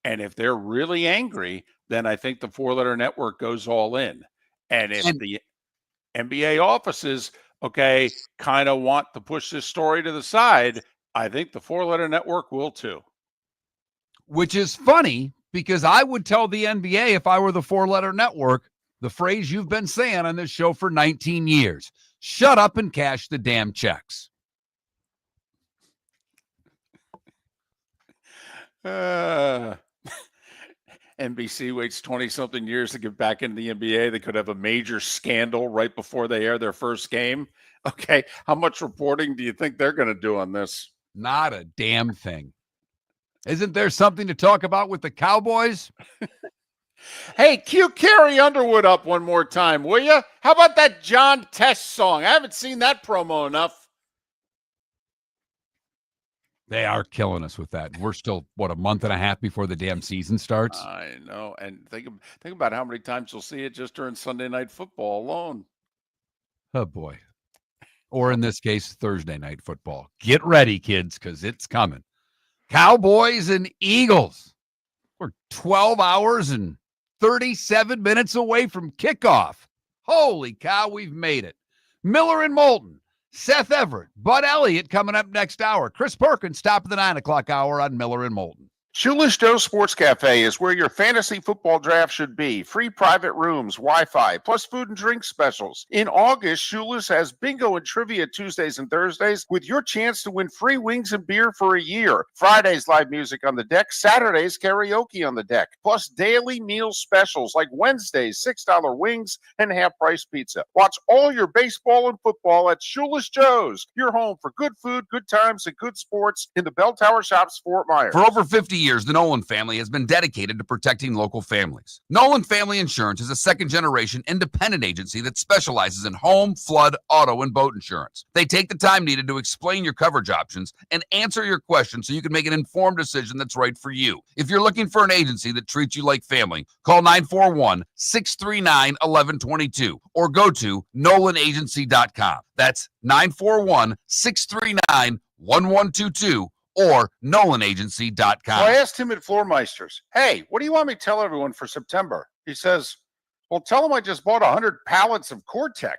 And if they're really angry, then I think the 4-letter network goes all in. And if the NBA offices, okay, kind of want to push this story to the side, I think the 4-letter network will too. Which is funny, because I would tell the NBA, if I were the 4-letter network, the phrase you've been saying on this show for 19 years, shut up and cash the damn checks. NBC waits 20-something years to get back into the NBA. They could have a major scandal right before they air their first game. Okay, how much reporting do you think they're going to do on this? Not a damn thing. Isn't there something to talk about with the Cowboys? Hey, cue Carrie Underwood up one more time, will you? How about that John Test song? I haven't seen that promo enough. They are killing us with that. We're still, what, a month and a half before the damn season starts? I know. And think about how many times you'll see it just during Sunday Night Football alone. Oh, boy. Or in this case, Thursday Night Football. Get ready, kids, because it's coming. Cowboys and Eagles. We're 12 hours and 37 minutes away from kickoff. Holy cow, we've made it. Miller and Moulton, Seth Everett, Bud Elliott coming up next hour. Chris Perkins, top of the 9 o'clock hour on Miller and Moulton. Shoeless Joe Sports Cafe is where your fantasy football draft should be. Free private rooms, Wi-Fi, plus food and drink specials. In August, Shoeless has bingo and trivia Tuesdays and Thursdays with your chance to win free wings and beer for a year. Fridays, live music on the deck. Saturdays, karaoke on the deck. Plus daily meal specials like Wednesdays, $6 wings and half-price pizza. Watch all your baseball and football at Shoeless Joe's, your home for good food, good times, and good sports in the Bell Tower Shops, Fort Myers. For over 50 years, the Nolan family has been dedicated to protecting local families. Nolan Family Insurance is a second-generation independent agency that specializes in home, flood, auto, and boat insurance. They take the time needed to explain your coverage options and answer your questions so you can make an informed decision that's right for you. If you're looking for an agency that treats you like family, call 941-639-1122 or go to nolanagency.com. That's 941-639-1122 or nolanagency.com. So I asked him at Floormeisters, hey, what do you want me to tell everyone for September? He says, well, tell them I just bought 100 pallets of Core-Tech.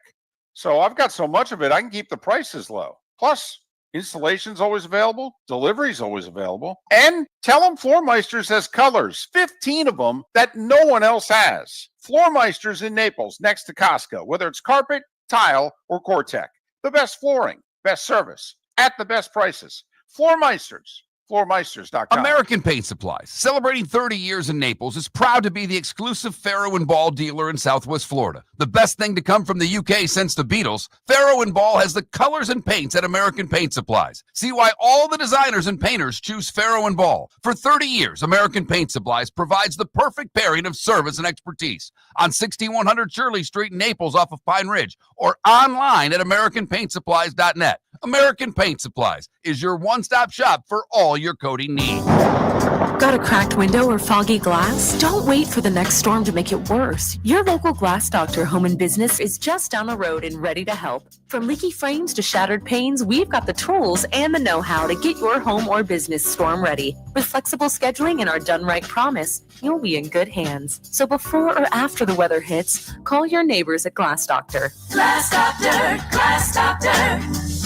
So I've got so much of it, I can keep the prices low. Plus, installation's always available. Delivery's always available. And tell them Floormeisters has colors, 15 of them that no one else has. Floormeisters in Naples, next to Costco, whether it's carpet, tile, or Core-Tech. The best flooring, best service, at the best prices. Floormeisters, floormeisters.com. American Paint Supplies, celebrating 30 years in Naples, is proud to be the exclusive Farrow and Ball dealer in Southwest Florida. The best thing to come from the UK since the Beatles, Farrow and Ball has the colors and paints at American Paint Supplies. See why all the designers and painters choose Farrow and Ball. For 30 years, American Paint Supplies provides the perfect pairing of service and expertise on 6100 Shirley Street in Naples off of Pine Ridge or online at AmericanPaintSupplies.net. American Paint Supplies is your one-stop shop for all your coating needs. Got a cracked window or foggy glass? Don't wait for the next storm to make it worse. Your local Glass Doctor Home and Business is just down the road and ready to help. From leaky frames to shattered panes, we've got the tools and the know-how to get your home or business storm ready. With flexible scheduling and our done right promise, you'll be in good hands. So before or after the weather hits, call your neighbors at Glass Doctor. Glass Doctor, Glass Doctor.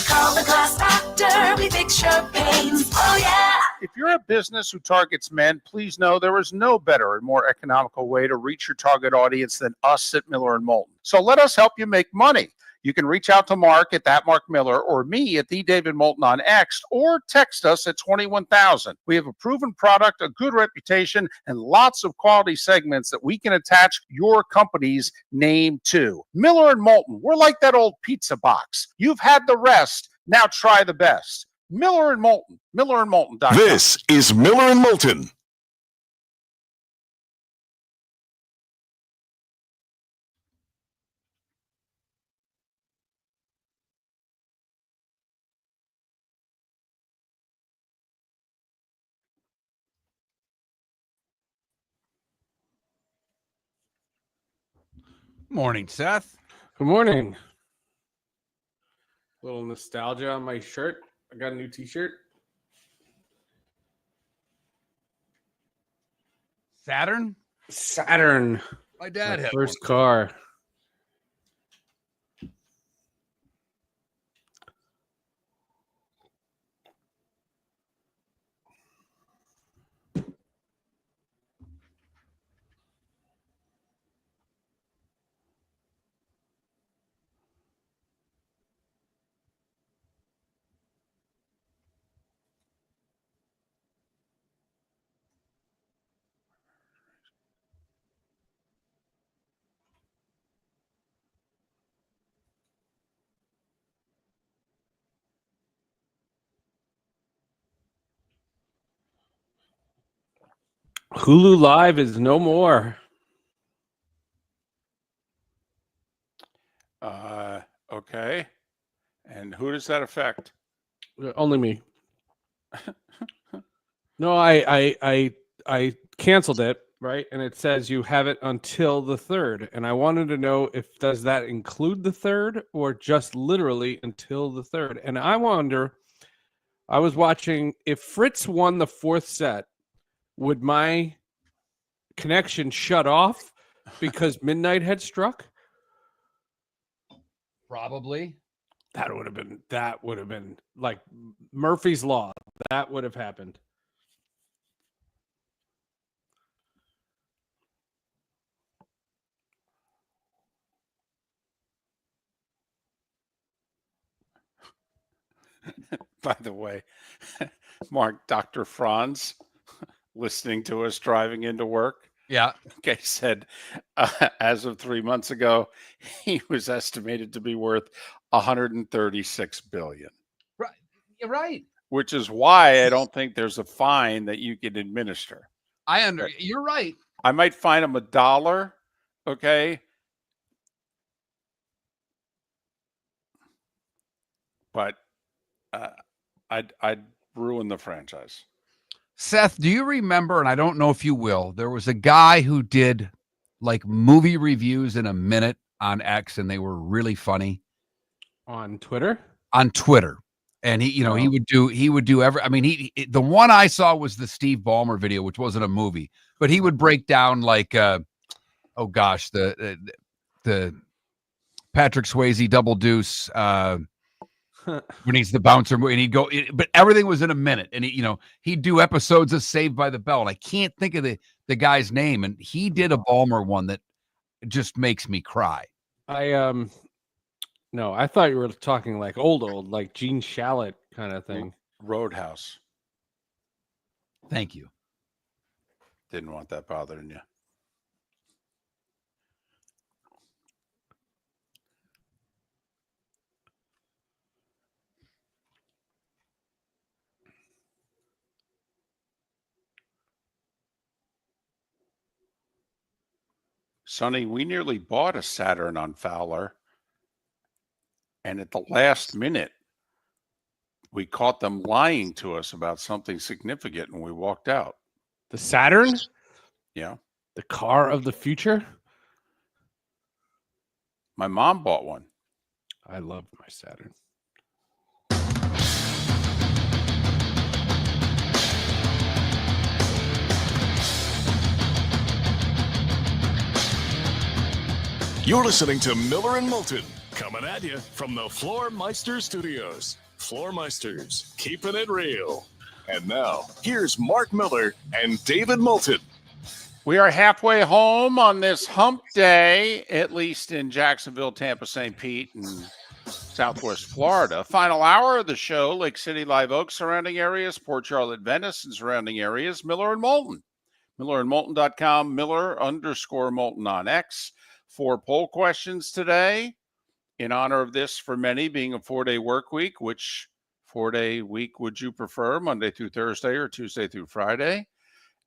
Call the Glass Doctor, we fix your pains. Oh, yeah. If you're a business who targets men, please know there is no better and more economical way to reach your target audience than us at Miller and Moulton. So let us help you make money. You can reach out to Mark at that Mark Miller or me at the David Moulton on X or text us at 21,000. We have a proven product, a good reputation, and lots of quality segments that we can attach your company's name to. Miller and Moulton, we're like that old pizza box. You've had the rest, now try the best. Miller and Moulton, millerandmoulton.com. This is Miller and Moulton. Morning, Seth. Good morning. A little nostalgia on my shirt. I got a new t-shirt. Saturn? Saturn. My dad My had first one. car. Hulu Live is no more. Okay. And who does that affect? Only me. No, I canceled it, right? And it says you have it until the 3rd. And I wanted to know if does that include the 3rd or just literally until the 3rd? And I wonder, I was watching, if Fritz won the 4th set, would my connection shut off because midnight had struck? Probably. That would have been like Murphy's Law. That would have happened. By the way, Mark, Dr. Franz, listening to us driving into work, Yeah. okay, said as of 3 months ago, he was estimated to be worth 136 billion. Right. You're right. Which is why I don't think there's a fine that you can administer. You're right. I might fine him $1, okay? But I'd ruin the franchise. Seth, do you remember, and I don't know if you will, there was a guy who did like movie reviews in a minute on X, and they were really funny. On Twitter? On Twitter. And he would do the one I saw was the Steve Ballmer video, which wasn't a movie, but he would break down like, the Patrick Swayze double deuce, when he's the bouncer, and he'd go, but everything was in a minute. And he'd do episodes of Saved by the Bell, and I can't think of the guy's name. And he did a Ballmer one that just makes me cry. No, I thought you were talking like old, like Gene Shalit kind of thing. Roadhouse. Thank you. Didn't want that bothering you. Sonny, we nearly bought a Saturn on Fowler. And at the last minute, we caught them lying to us about something significant, and we walked out. The Saturn? Yeah. The car of the future? My mom bought one. I love my Saturn. You're listening to Miller and Moulton, coming at you from the Floor Meister Studios. Floor Meisters, keeping it real. And now, here's Mark Miller and David Moulton. We are halfway home on this hump day, at least in Jacksonville, Tampa, St. Pete, and Southwest Florida. Final hour of the show, Lake City, Live Oak, surrounding areas, Port Charlotte, Venice, and surrounding areas, Miller and Moulton. MillerandMoulton.com, Miller_Moulton on X. 4 poll questions today in honor of this, for many, being a 4-day work week. Which 4-day week would you prefer, Monday through Thursday or Tuesday through Friday?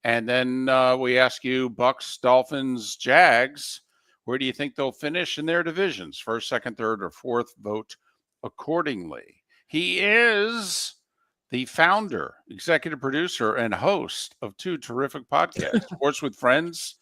And then we ask you, Bucks, Dolphins, Jags, where do you think they'll finish in their divisions? First, second, third, or fourth? Vote accordingly. He is the founder, executive producer, and host of 2 terrific podcasts, Sports with Friends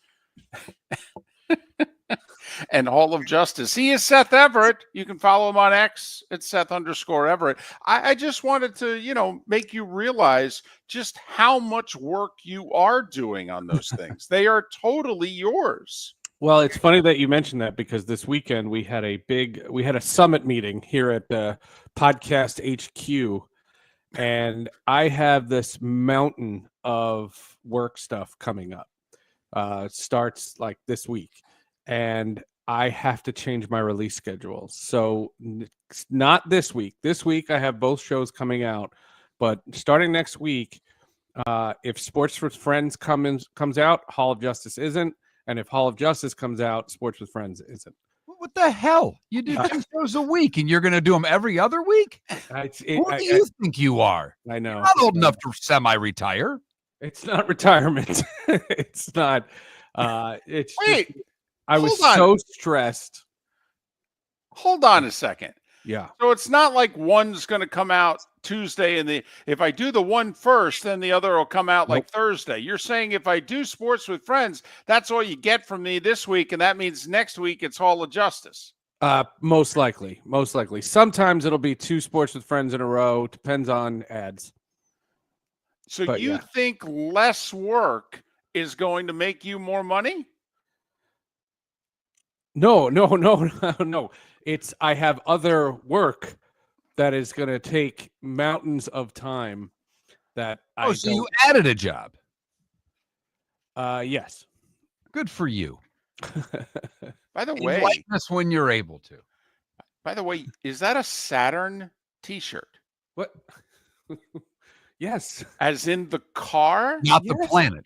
and Hall of Justice. He is Seth Everett. You can follow him on X at Seth_Everett. I just wanted to, make you realize just how much work you are doing on those things. They are totally yours. Well, it's funny that you mentioned that, because this weekend we had a summit meeting here at the Podcast HQ, and I have this mountain of work stuff coming up. Starts like this week. And I have to change my release schedule. So not this week. This week I have both shows coming out, but starting next week, if Sports with Friends comes out, Hall of Justice isn't, and if Hall of Justice comes out, Sports with Friends isn't. What the hell? You do 2 shows a week, and you're going to do them every other week? Who do you think you are? I know. You're not old enough to semi-retire. It's not retirement. It's not. It's Wait. Just, I was Hold on. so stressed. Hold on a second. Yeah. So it's not like one's going to come out Tuesday, and if I do the one first, then the other will come out like Thursday. You're saying if I do Sports with Friends, that's all you get from me this week, and that means next week it's Hall of Justice. Most likely. Sometimes it'll be 2 Sports with Friends in a row. Depends on ads. So But, you yeah. think less work is going to make you more money? No. It's I have other work that is going to take mountains of time that I so you added a job. Yes. Good for you. By the way, Enlighten us when you're able to. is that a Saturn T-shirt? What? Yes. As in the car? Not the Yes. planet.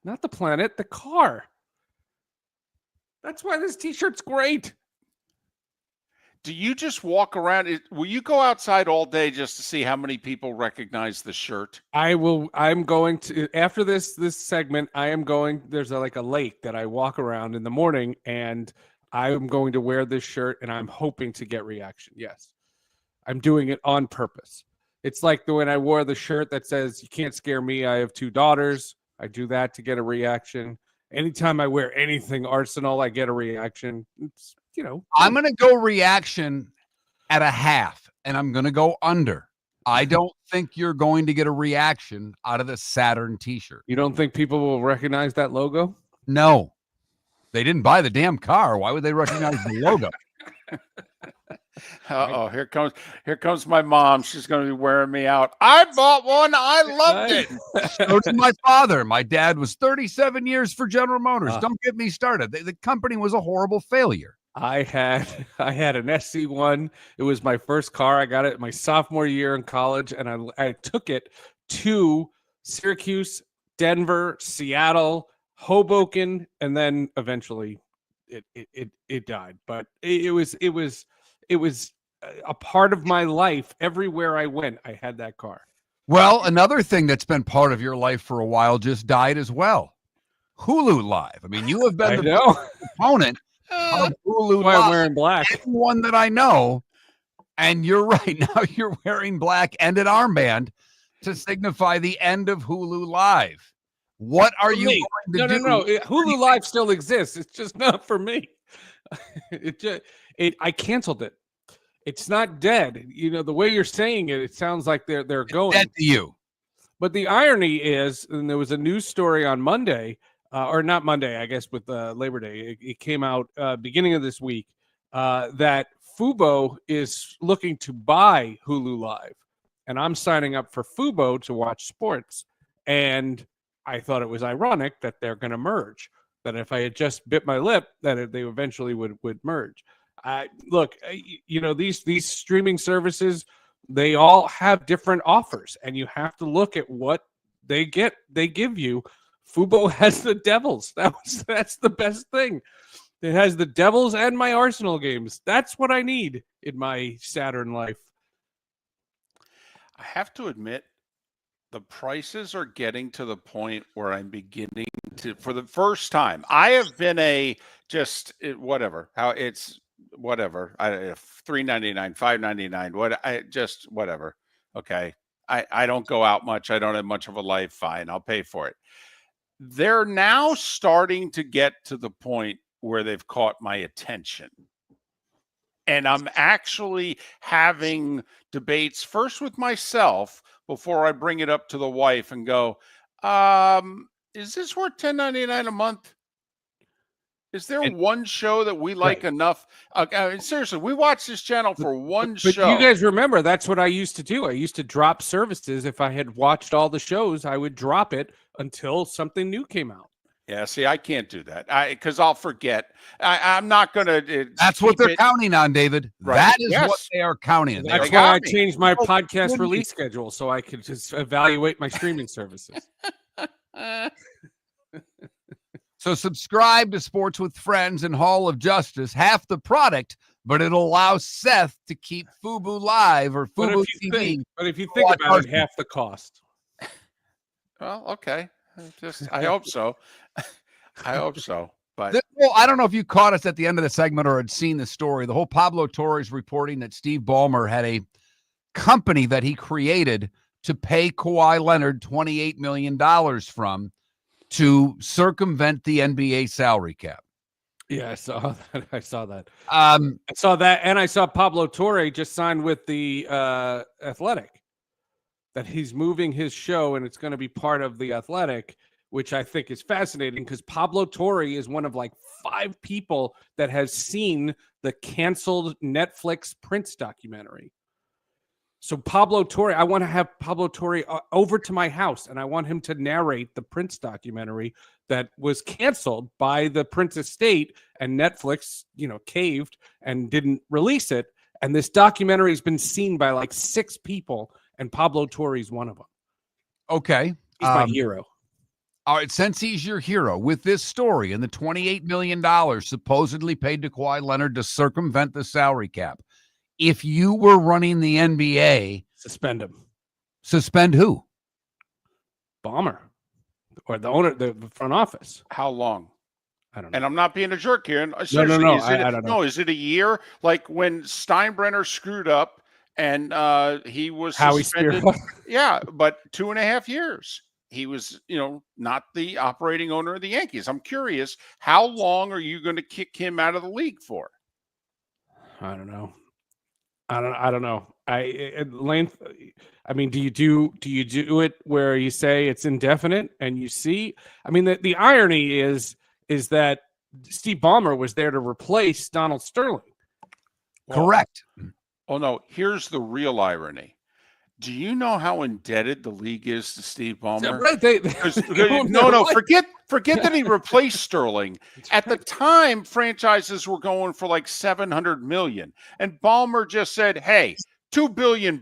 Not the planet, the car. That's why this T-shirt's great. Do you just walk around? Will you go outside all day just to see how many people recognize the shirt? I will. I'm going to after this segment. I am going. There's like a lake that I walk around in the morning, and I am going to wear this shirt, and I'm hoping to get reaction. Yes, I'm doing it on purpose. It's like when I wore the shirt that says "You can't scare me. I have 2 daughters." I do that to get a reaction. Anytime I wear anything Arsenal, I get a reaction. It's, I'm going to go reaction at a half, and I'm going to go under. I don't think you're going to get a reaction out of the Saturn T-shirt. You don't think people will recognize that logo? No. They didn't buy the damn car. Why would they recognize the logo? Uh-oh, here comes my mom. She's going to be wearing me out. I bought one. I loved it. So did my father. My dad was 37 years for General Motors. Don't get me started. The company was a horrible failure. I had an SC1. It was my first car. I got it my sophomore year in college, and I took it to Syracuse, Denver, Seattle, Hoboken, and then eventually it died. But it was a part of my life. Everywhere I went, I had that car. Well, another thing that's been part of your life for a while just died as well. Hulu Live. I mean, you have been the opponent of Hulu Why Live. I'm wearing black. Everyone that I know, and you're right. Now you're wearing black and an armband to signify the end of Hulu Live. What are you going to do? No. Hulu Live still exists. It's just not for me. I canceled it. It's not dead. The way you're saying it, it sounds like they're going. Dead to you. But the irony is, and there was a news story on Monday, or not Monday, I guess, with Labor Day. It came out beginning of this week that Fubo is looking to buy Hulu Live, and I'm signing up for Fubo to watch sports. And I thought it was ironic that they're going to merge. That if I had just bit my lip, that they eventually would merge. Look, these streaming services, they all have different offers, and you have to look at what they give you. Fubo has the Devils. That's the best thing. It has the Devils and my Arsenal games. That's what I need in my Saturn life. I have to admit, the prices are getting to the point where I'm beginning to, for the first time, I have been whatever $3.99, $5.99, whatever. Okay. I don't go out much. I don't have much of a life. Fine. I'll pay for it. They're now starting to get to the point where they've caught my attention. And I'm actually having debates first with myself before I bring it up to the wife and go, is this worth $10.99 a month? Is there one show that we like enough? Seriously, we watch this channel for one show. But you guys remember, that's what I used to do. I used to drop services. If I had watched all the shows, I would drop it until something new came out. Yeah, see, I can't do that because I'll forget. I'm not going to. That's what they're counting on, David. Right. That is what they are counting on. That's why I changed my podcast release schedule so I could just evaluate my streaming services. So subscribe to Sports with Friends and Hall of Justice, half the product, but it'll allow Seth to keep Fubo Live or Fubo TV. But if you think about it, half the cost. Well, okay. I hope so. I hope so. But well, I don't know if you caught us at the end of the segment or had seen the story. The whole Pablo Torres reporting that Steve Ballmer had a company that he created to pay Kawhi Leonard $28 million from to circumvent the NBA salary cap. Yeah, I saw that. I saw that, and I saw Pablo Torre just signed with the Athletic. That he's moving his show, and it's going to be part of the Athletic, which I think is fascinating because Pablo Torre is one of like 5 people that has seen the canceled Netflix Prince documentary. So Pablo Torre, I want to have Pablo Torre over to my house, and I want him to narrate the Prince documentary that was canceled by the Prince estate, and Netflix, caved and didn't release it. And this documentary has been seen by like 6 people, and Pablo Torre is one of them. Okay. He's my hero. All right, since he's your hero, with this story and the $28 million supposedly paid to Kawhi Leonard to circumvent the salary cap, if you were running the NBA, suspend him. Suspend who? Ballmer, or the owner, the front office. How long? I don't know. And I'm not being a jerk here. No. I don't know. Is it a year? Like when Steinbrenner screwed up and he was Howie suspended? Spear. Yeah, but 2.5 years. He was, not the operating owner of the Yankees. I'm curious, how long are you going to kick him out of the league for? I don't know. I don't know. Length. I mean, do you do it where you say it's indefinite and you see? I mean, the irony is that Steve Ballmer was there to replace Donald Sterling. Correct. Oh no, here's the real irony. Do you know how indebted the league is to Steve Ballmer? Right, Forget that he replaced Sterling. At the time, franchises were going for like $700 million, and Ballmer just said, "Hey, $2 billion,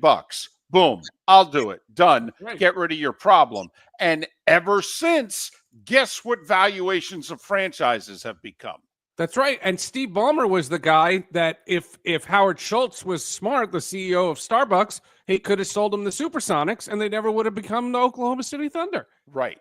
boom, I'll do it. Done. Right. Get rid of your problem." And ever since, guess what valuations of franchises have become? That's right. And Steve Ballmer was the guy that if Howard Schultz was smart, the CEO of Starbucks, he could have sold them the Supersonics and they never would have become the Oklahoma City Thunder. Right.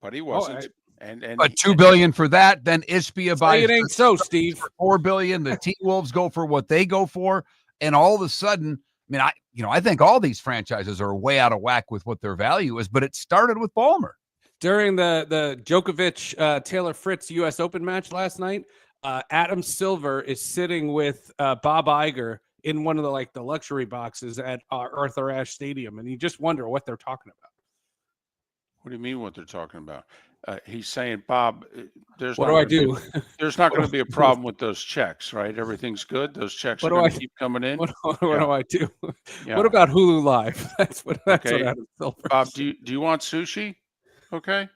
But he wasn't. But $2 billion for that, then Ishbia buys it ain't so, Steve. For $4 billion. The T-Wolves go for what they go for, and all of a sudden, I think all these franchises are way out of whack with what their value is. But it started with Ballmer. During the Djokovic Taylor Fritz U.S. Open match last night, Adam Silver is sitting with Bob Iger in one of the luxury boxes at Arthur Ashe Stadium, and you just wonder what they're talking about. What do you mean what they're talking about? He's saying, Bob, there's what do I do? There's not going to be a problem with those checks, right? Everything's good. Those checks are going to keep coming in. What do I do? Yeah. What about Hulu Live? That's what Adam Silver. Bob, do you want sushi? Okay.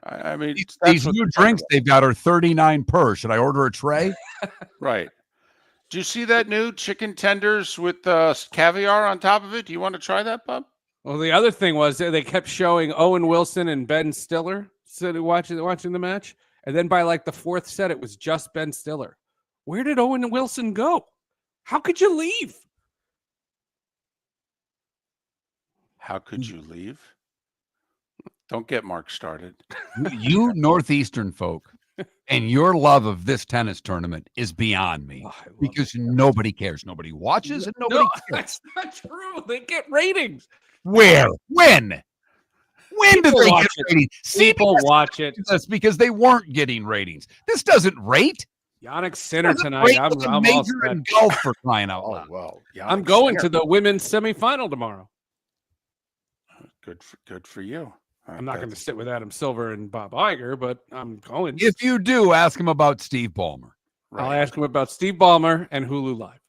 I mean, these new drinks they've got are $39 per. Should I order a tray? Right. Do you see that new chicken tenders with caviar on top of it? Do you want to try that, Bob? Well, the other thing was they kept showing Owen Wilson and Ben Stiller sitting watching the match, and then by the 4th set, it was just Ben Stiller. Where did Owen Wilson go? How could you leave? How could you leave? Don't get Mark started. You Northeastern folk and your love of this tennis tournament is beyond me because nobody cares. Nobody watches and nobody cares. That's not true. They get ratings. Where? When? When do they get ratings? People watch it. That's because they weren't getting ratings. This doesn't rate. Yannick Sinner tonight. I'm major in golf for crying out loud. Oh, well, I'm going to the women's semifinal tomorrow. Good for you. I'm not going to sit with Adam Silver and Bob Iger, but I'm going. If you do, ask him about Steve Ballmer. Right. I'll ask him about Steve Ballmer and Hulu Live.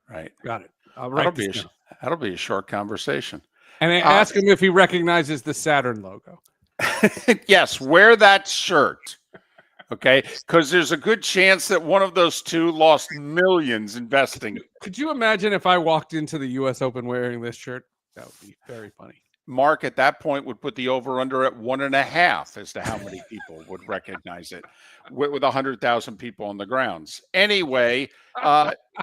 Right. Got it. That'll be a short conversation. And ask him if he recognizes the Saturn logo. Yes, wear that shirt. Okay, because there's a good chance that one of those two lost millions investing. Could you imagine if I walked into the U.S. Open wearing this shirt? That would be very funny. Mark at that point would put the over-under at 1.5 as to how many people would recognize it with 100,000 people on the grounds. Anyway,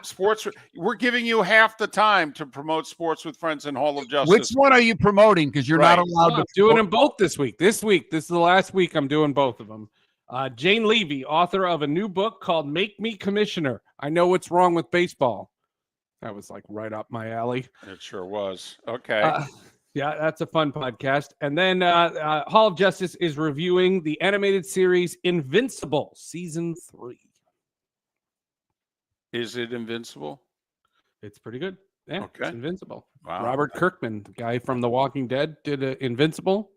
sports. We're giving you half the time to promote Sports with Friends and Hall of Justice. Which one are you promoting? Because you're not allowed to. I'm doing them both this week. This is the last week I'm doing both of them. Jane Levy, author of a new book called Make Me Commissioner. I Know What's Wrong with Baseball. That was right up my alley. It sure was. Okay. Yeah, that's a fun podcast. And then Hall of Justice is reviewing the animated series Invincible, Season 3. Is it Invincible? It's pretty good. Yeah, okay. It's Invincible. Wow. Robert Kirkman, the guy from The Walking Dead, did Invincible.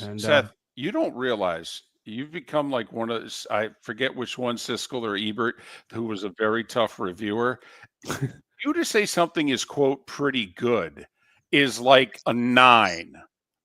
And, Seth, you don't realize you've become like one of those, I forget which one, Siskel or Ebert, who was a very tough reviewer. You to say something is, quote, pretty good is like a 9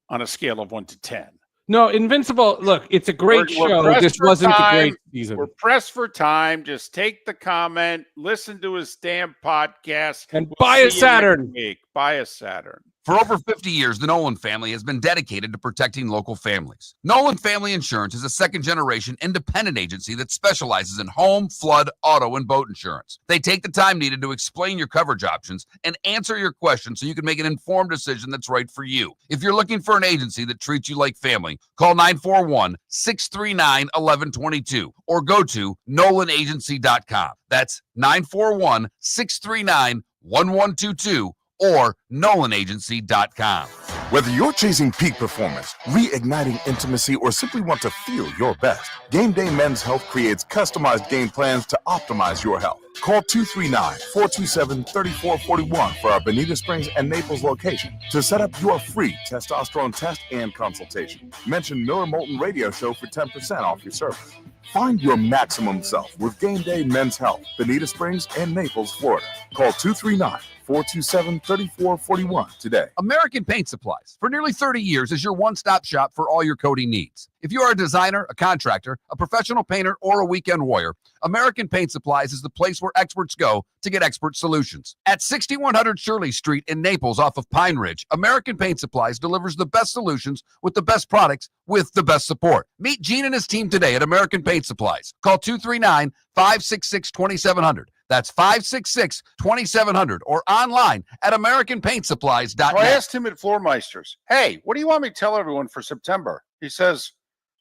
on a scale of 1 to 10. No, Invincible. Look, it's a great We're show. pressed This for wasn't a time. great season. We're pressed for time. Just take the comment, listen to his damn podcast, And we'll buy a see you next Saturn. week. Buy a Saturn. For over 50 years, the Nolan family has been dedicated to protecting local families. Nolan Family Insurance is a second-generation independent agency that specializes in home, flood, auto, and boat insurance. They take the time needed to explain your coverage options and answer your questions so you can make an informed decision that's right for you. If you're looking for an agency that treats you like family, call 941-639-1122 or go to nolanagency.com. That's 941-639-1122 or nolanagency.com. Whether you're chasing peak performance, reigniting intimacy, or simply want to feel your best, Game Day Men's Health creates customized game plans to optimize your health. Call 239-427-3441 for our Bonita Springs and Naples location to set up your free testosterone test and consultation. Mention Miller Moulton Radio Show for 10% off your service. Find your maximum self with Game Day Men's Health, Bonita Springs and Naples, Florida. Call 239-427-3441 today. American Paint Supplies, for nearly 30 years, is your one-stop shop for all your coating needs. If you are a designer, a contractor, a professional painter, or a weekend warrior, American Paint Supplies is the place where experts go to get expert solutions. At 6100 Shirley Street in Naples off of Pine Ridge, American Paint Supplies delivers the best solutions with the best products with the best support. Meet Gene and his team today at American Paint Supplies. Call 239-566-2700. That's 566-2700 or online at AmericanPaintSupplies.net. So I asked him at Floormeisters, hey, what do you want me to tell everyone for September? He says,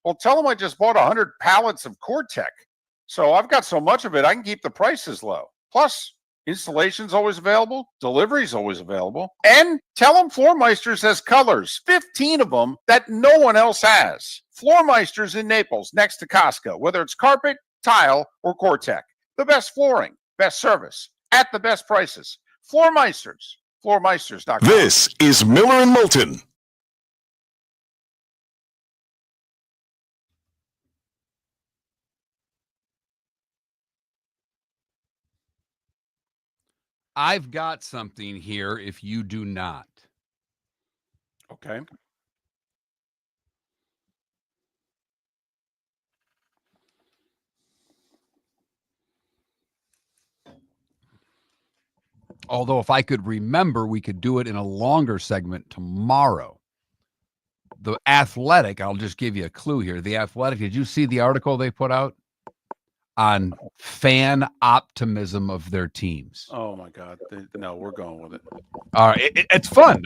well, tell them I just bought 100 pallets of Core-Tech. So I've got so much of it, I can keep the prices low. Plus, installation's always available. Delivery's always available. And tell them Floormeisters has colors, 15 of them that no one else has. Floormeisters in Naples, next to Costco, whether it's carpet, tile, or Core-Tech. The best flooring, best service, at the best prices. Floormeisters, floormeisters.com. This is Miller and Moulton. I've got something here if you do not. Okay. Although if I could remember, we could do it in a longer segment tomorrow. The Athletic, I'll just give you a clue here. The Athletic, did you see the article they put out on fan optimism of their teams? Oh, my God. No, we're going with it. All right. It's fun.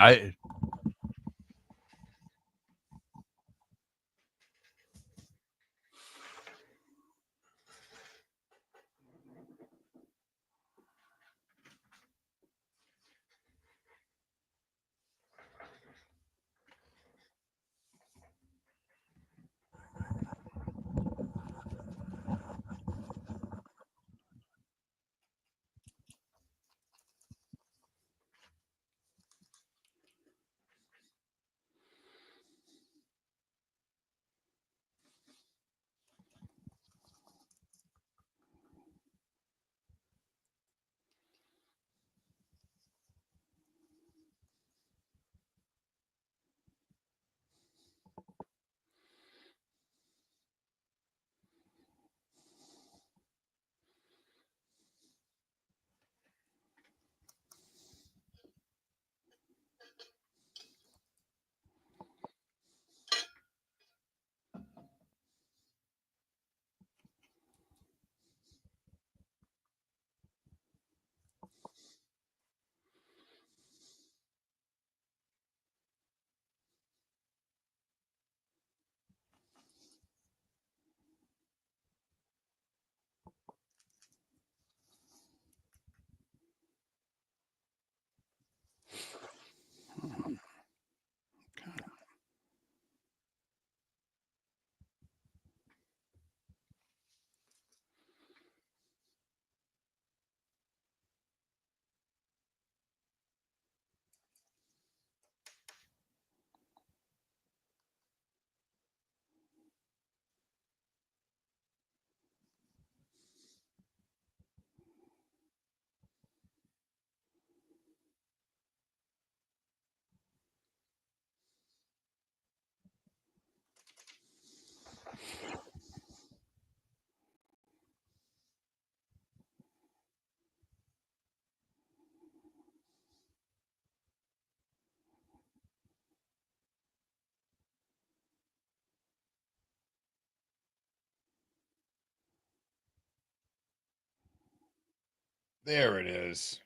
There it is.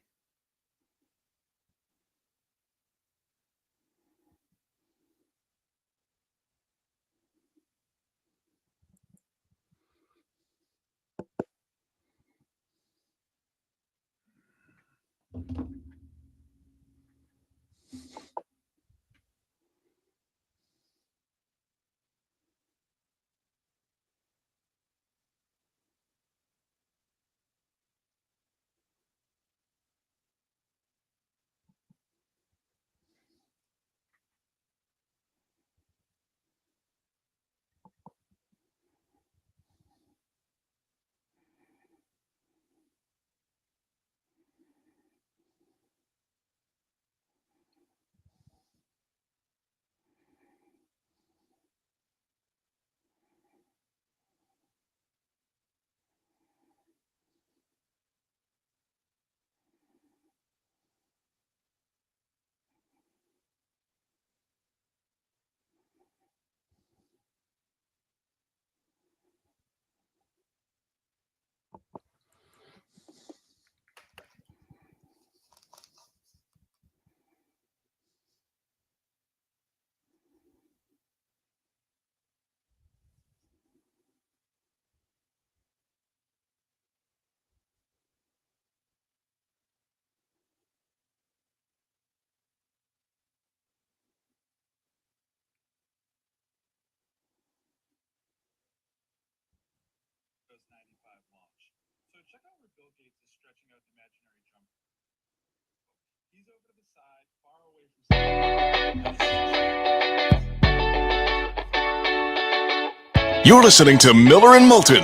You're listening to Miller and Moulton.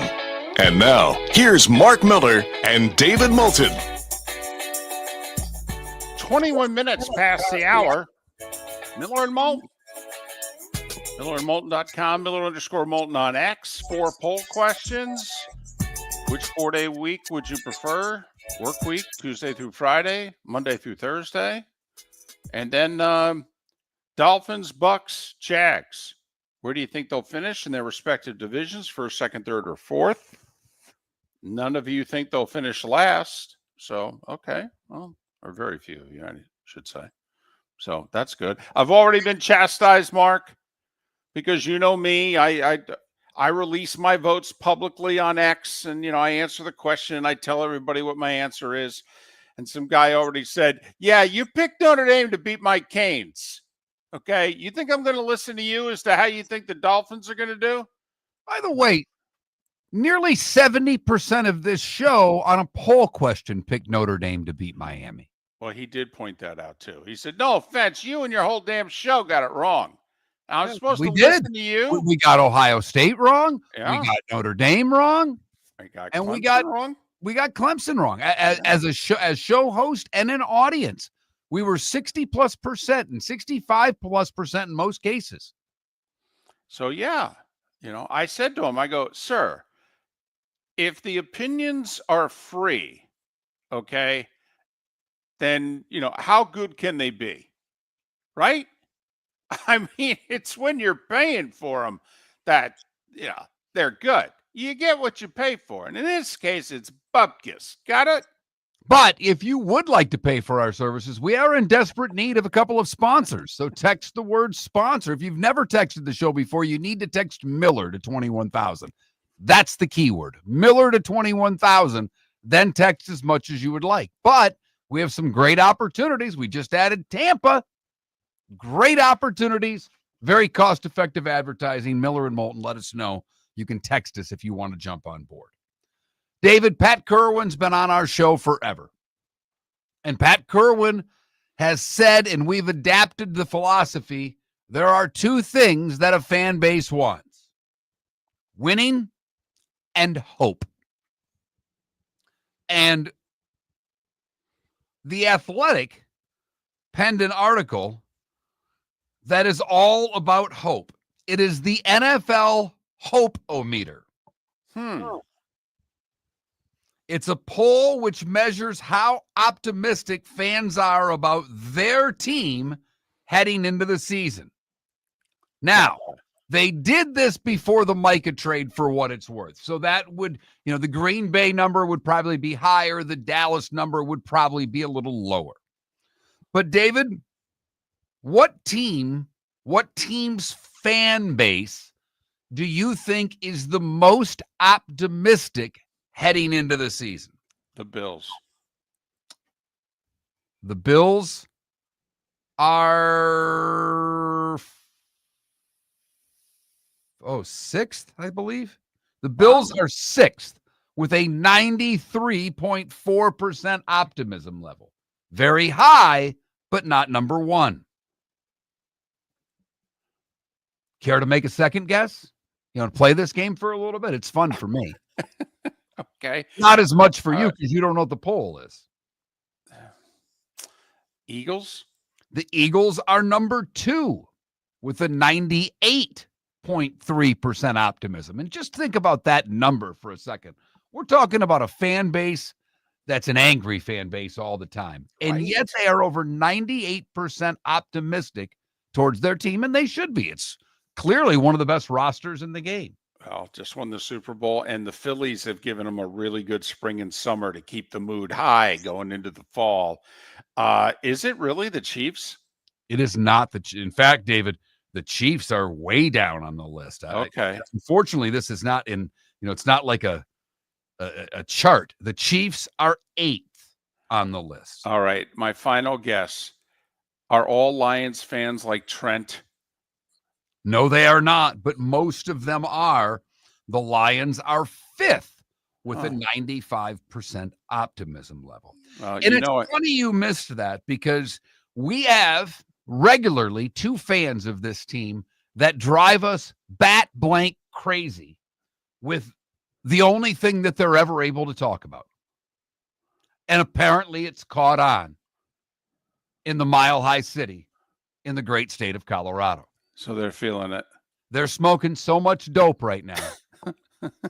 And now, here's Mark Miller and David Moulton. 21 minutes past the hour. Miller and Moulton. MillerandMoulton.com, Miller_Moulton on X. 4 poll questions. Which 4-day week would you prefer? Work week, Tuesday through Friday, Monday through Thursday. And then Dolphins, Bucks, Jags. Where do you think they'll finish in their respective divisions, first, second, third, or fourth? None of you think they'll finish last. So, okay. Well, or very few, I should say. So that's good. I've already been chastised, Mark, because you know me. I release my votes publicly on X, and, I answer the question, and I tell everybody what my answer is. And some guy already said, yeah, you picked Notre Dame to beat my Canes. Okay, you think I'm going to listen to you as to how you think the Dolphins are going to do? By the way, nearly 70% of this show on a poll question picked Notre Dame to beat Miami. Well, he did point that out, too. He said, no offense, you and your whole damn show got it wrong. I was supposed to listen to you. We got Ohio State wrong. Yeah. We got Notre Dame wrong. And we got Clemson wrong. As show host and an audience, we were 60+% and 65+% in most cases. So, yeah, I said to him, I go, sir, if the opinions are free, okay, then, how good can they be? Right? I mean, it's when you're paying for them that, they're good. You get what you pay for. And in this case, it's bupkis. Got it? But if you would like to pay for our services, we are in desperate need of a couple of sponsors. So text the word sponsor. If you've never texted the show before, you need to text Miller to 21,000. That's the keyword, Miller to 21,000. Then text as much as you would like. But we have some great opportunities. We just added Tampa. Great opportunities. Very cost-effective advertising. Miller and Moulton, let us know. You can text us if you want to jump on board. David, Pat Kerwin's been on our show forever. And Pat Kerwin has said, and we've adapted the philosophy, there are 2 things that a fan base wants: winning and hope. And The Athletic penned an article that is all about hope. It is the NFL Hope-O-Meter. It's a poll which measures how optimistic fans are about their team heading into the season. Now, They did this before the Micah trade for what it's worth. So that would, the Green Bay number would probably be higher. The Dallas number would probably be a little lower. But David, what team's fan base do you think is the most optimistic heading into the season? The Bills. The Bills are sixth, I believe. The Bills are sixth with a 93.4% optimism level. Very high, but not number one. Care to make a second guess? You want to play this game for a little bit? It's fun for me. Okay. Not as much for you because you don't know what the poll is. Eagles? The Eagles are number two with a 98.3% optimism. And just think about that number for a second. We're talking about a fan base that's an angry fan base all the time. And yet they are over 98% optimistic towards their team, and they should be. It's clearly one of the best rosters in the game. Well, just won the Super Bowl, and the Phillies have given them a really good spring and summer to keep the mood high going into the fall. Is it really the Chiefs? It is not in fact, David, the Chiefs are way down on the list. Okay. Unfortunately, this is not in, it's not like a chart. The Chiefs are eighth on the list. All right. My final guess. Are all Lions fans like Trent? No, they are not, but most of them are. The Lions are fifth with a 95% optimism level. And it's funny you missed that because we have regularly two fans of this team that drive us bat blank crazy with the only thing that they're ever able to talk about. And apparently it's caught on in the Mile High City in the great state of Colorado. So they're feeling it. They're smoking so much dope right now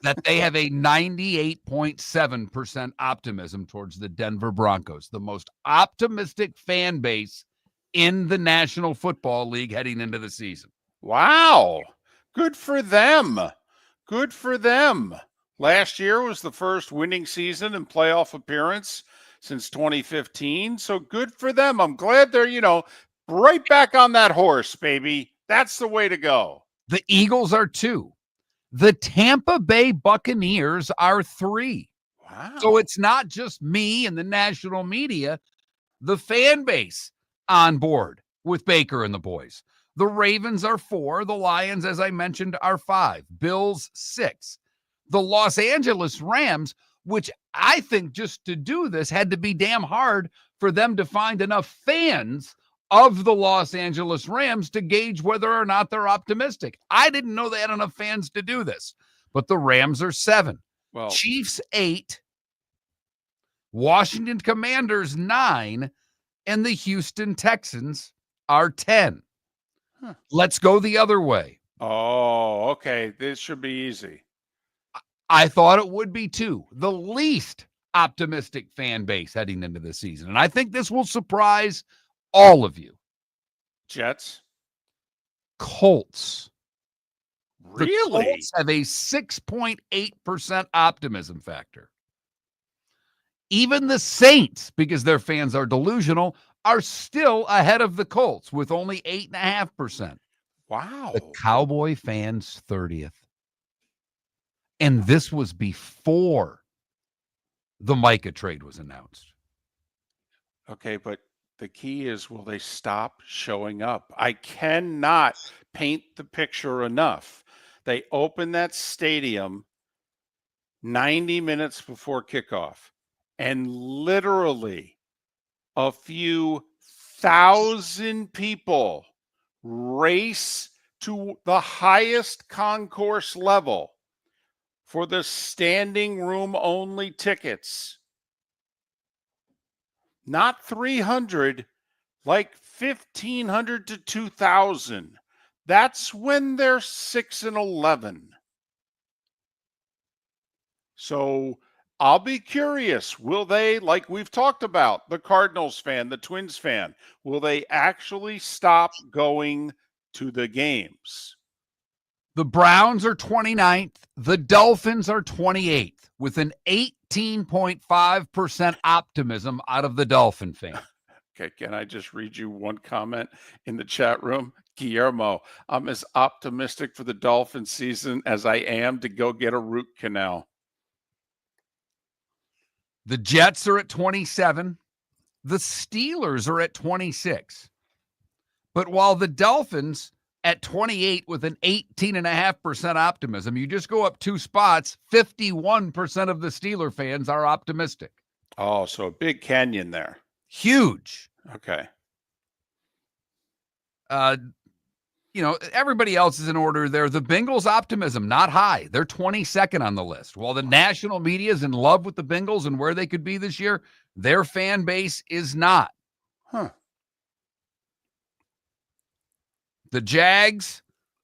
that they have a 98.7% optimism towards the Denver Broncos, the most optimistic fan base in the National Football League heading into the season. Wow. Good for them. Good for them. Last year was the first winning season and playoff appearance since 2015. So good for them. I'm glad they're, right back on that horse, baby. That's the way to go. The Eagles are two. The Tampa Bay Buccaneers are three. Wow. So it's not just me and the national media, the fan base on board with Baker and the boys. The Ravens are four. The Lions, as I mentioned, are five. Bills, six. The Los Angeles Rams, which I think just to do this had to be damn hard for them to find enough fans of the Los Angeles Rams to gauge whether or not they're optimistic. I didn't know they had enough fans to do this, but the Rams are seven. Well, Chiefs, 8. Washington Commanders, 9. And the Houston Texans are 10. Huh. Let's go the other way. Oh, okay. This should be easy. I thought it would be too. The least optimistic fan base heading into the season. And I think this will surprise all of you. Jets? Colts. Really? The Colts have a 6.8% optimism factor. Even the Saints, because their fans are delusional, are still ahead of the Colts with only 8.5%. Wow. The Cowboy fans, 30th. And this was before the Micah trade was announced. Okay, but the key is, will they stop showing up? I cannot paint the picture enough. They opened that stadium 90 minutes before kickoff, and literally a few thousand people race to the highest concourse level for the standing room only tickets. Not 300, like 1,500 to 2,000. That's when they're 6-11. So I'll be curious. Will they, like we've talked about, the Cardinals fan, the Twins fan, will they actually stop going to the games? The Browns are 29th. The Dolphins are 28th with an 18.5% optimism out of the Dolphin fan. Okay, can I just read you one comment in the chat room? Guillermo, I'm as optimistic for the Dolphin season as I am to go get a root canal. The Jets are at 27. The Steelers are at 26. But while the Dolphins at 28 with an 18.5% optimism, you just go up 2 spots, 51% of the Steeler fans are optimistic. Oh, so a big canyon there. Huge. Okay. Everybody else is in order there. The Bengals' optimism, not high. They're 22nd on the list. While the national media is in love with the Bengals and where they could be this year, their fan base is not. Huh. The Jags